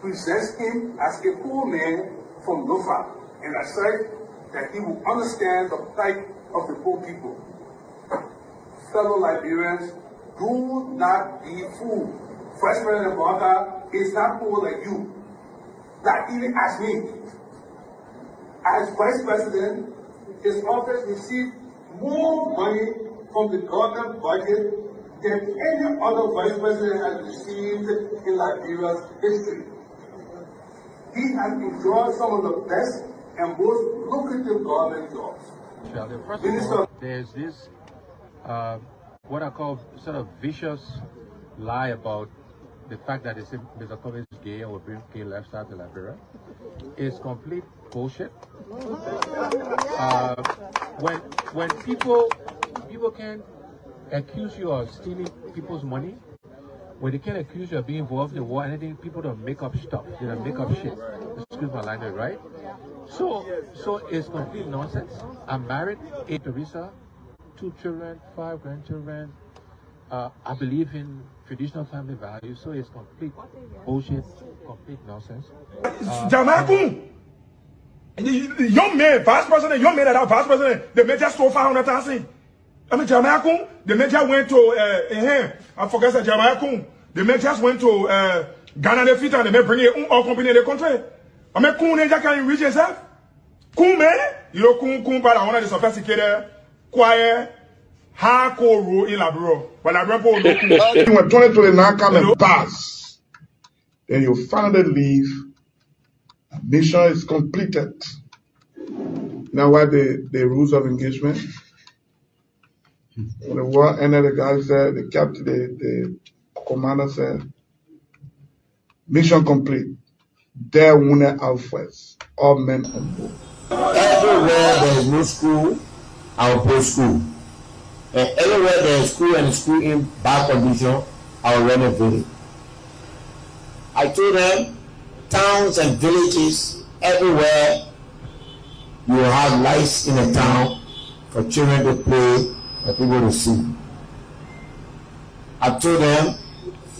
presents him as a poor man from Lofa and assert that he will understand the plight of the poor people. Fellow Liberians, do not be fooled. First President Boakai is not poor like you, not even as me. As Vice President, his office received more money from the government budget than any other Vice President has received in Liberia's history. He has enjoyed some of the best and most lucrative government jobs. There's this, what I call sort of vicious lie about the fact that they say Mr. Kobe is gay or bring gay lifestyle to Liberia. It's complete bullshit. When people can accuse you of stealing people's money, when they can accuse you of being involved in the war, anything, people don't make up stuff. They don't make up shit. Excuse my language, right? So it's complete nonsense. I'm married, 8 Teresa, 2 children, 5 grandchildren. I believe in traditional family values, so it's complete bullshit, complete nonsense. Jamaku, young man, vice president, young man that vice president, the major stole 500,000. I mean, Jamaku, the major went to I forgot that Jamaku. The men just went to Ghana defeat and they may bring it all company in the country. I mean, Kun can reach yourself. Kun man, you know, Kun by one of the sophisticated, quiet, hardcore rule in Liberia. But Liberia, when 2029 come and pass, then you finally leave. Mission is completed. Now, what the rules of engagement? When the war ended, the guy said, the captain, the commander said, mission complete. There wounded out first. All men on board. Everywhere there is no school, I will put school. And everywhere there is school and school in bad condition, I will renovate it. I told them, towns and villages, everywhere, you will have lights in a town for children to play and people to see. I told them,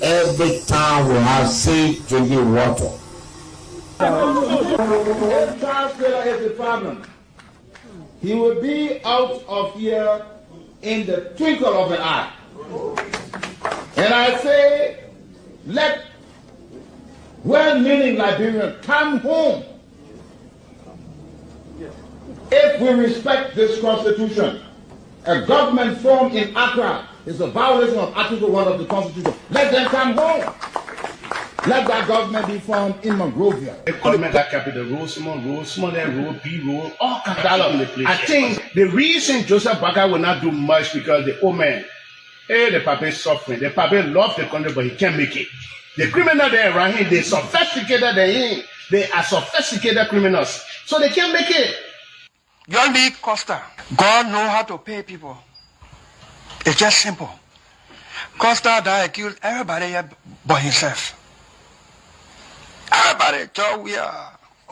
every town will have safe drinking water. If Charles Taylor is the problem, he will be out of here in the twinkle of an eye. And I say, let well-meaning Liberians come home. If we respect this constitution, a government formed in Accra is a violation of Article 1 of the Constitution. Let them come home. Let that government be formed in Monrovia. The government that capital road, small, then road, B road, all kinds of place. I think the reason Joseph Boakai will not do much because the old man, the papa is suffering. The papa loves the country, but he can't make it. The criminal there around him, they sophisticated than him. They are sophisticated criminals, so they can't make it. Your league Costa, God know how to pay people. It's just simple. Costa that accused everybody here but himself. Everybody, Joe,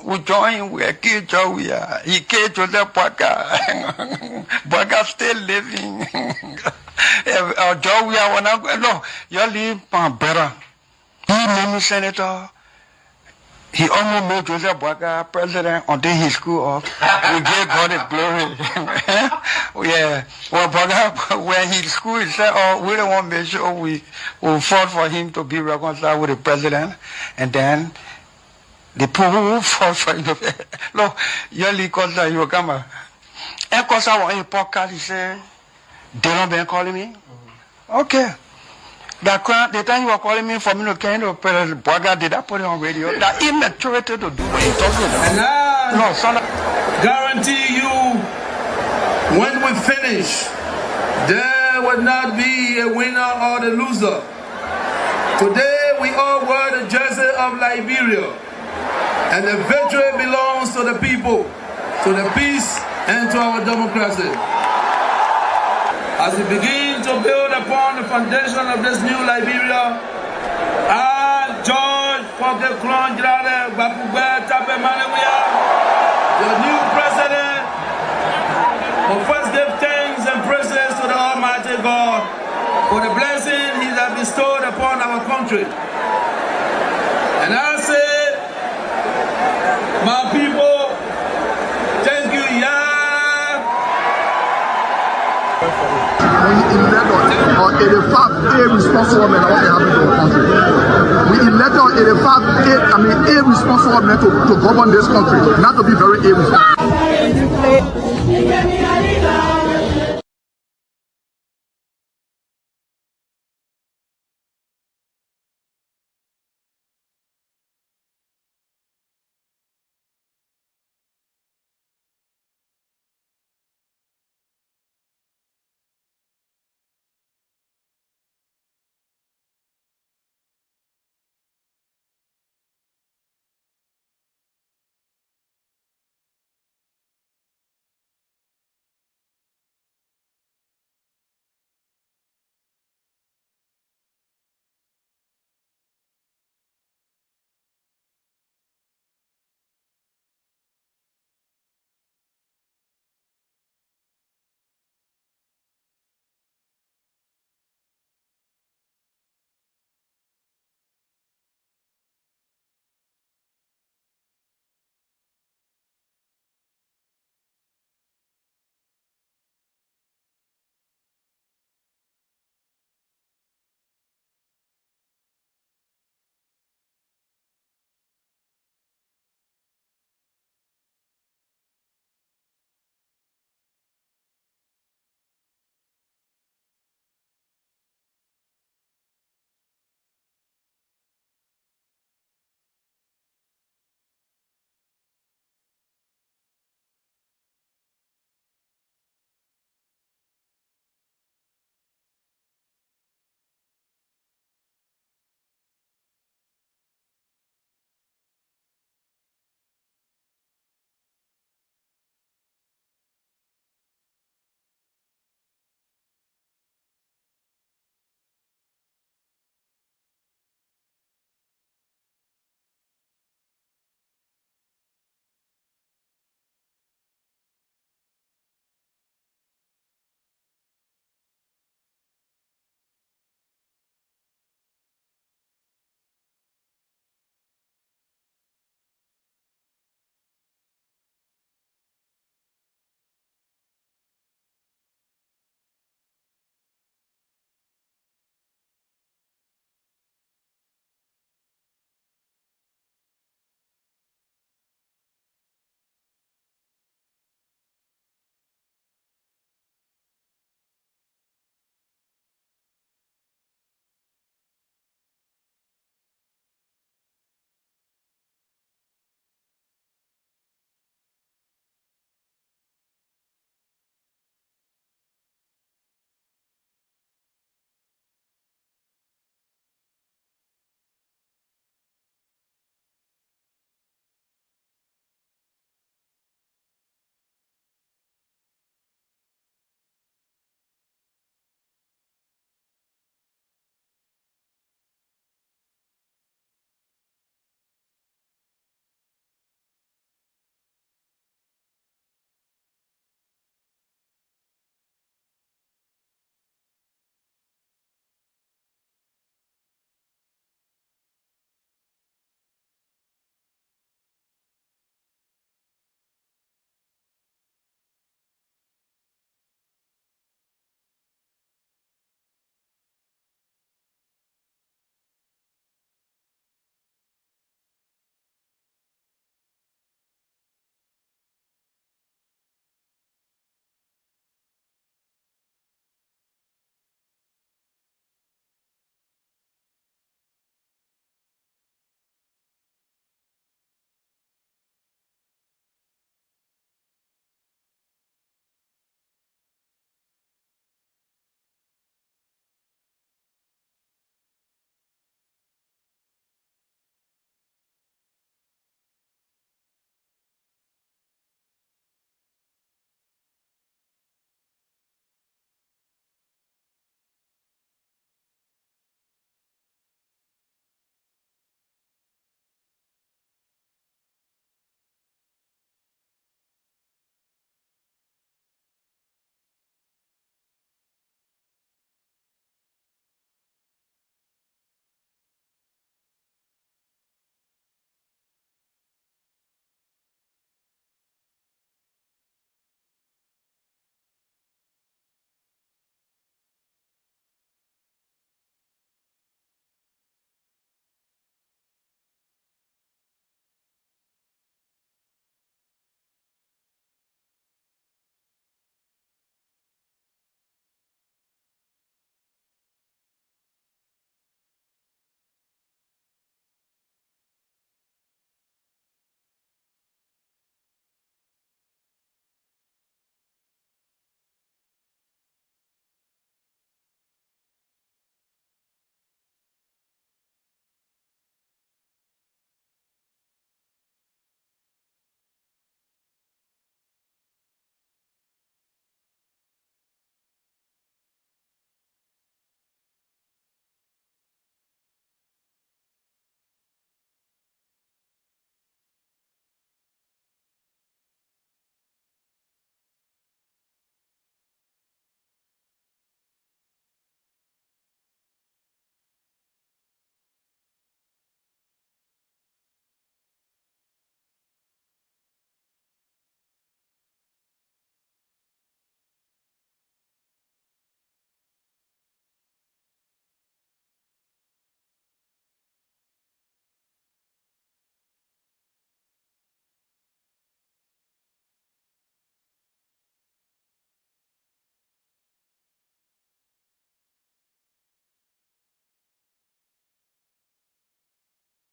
we join, we accuse Joe, he killed Joseph Boakai. Boakai still living. Joe, no, you leave better. He made me senator. He almost made Joseph Boakai president until he screwed up. We gave God the glory. Yeah. Well, Boakai, when he screwed, he said, oh, we don't want to make sure we fought for him to be reconciled with the president. And then the people who fought for him. Look, Yoli Costa, you come. And Costa on a podcast, he said, they don't been calling me. Okay. The time you were calling me for me to carry the President Boakai, did I put it on radio? That immaturity to do what you're talking about. And I guarantee you, when we finish, there will not be a winner or the loser. Today we all wear the jersey of Liberia, and the victory belongs to the people, to the peace, and to our democracy. As we begin to build upon the foundation of this new Liberia, I, George Seleke Kromah, the new president, will first give thanks and praises to the Almighty God for the blessing He has bestowed upon our country. And I say, my people, thank you, Yah. We elected on 85 irresponsible men what happened to our country. We elected on 85 irresponsible men to govern this country, not to be very irresponsible.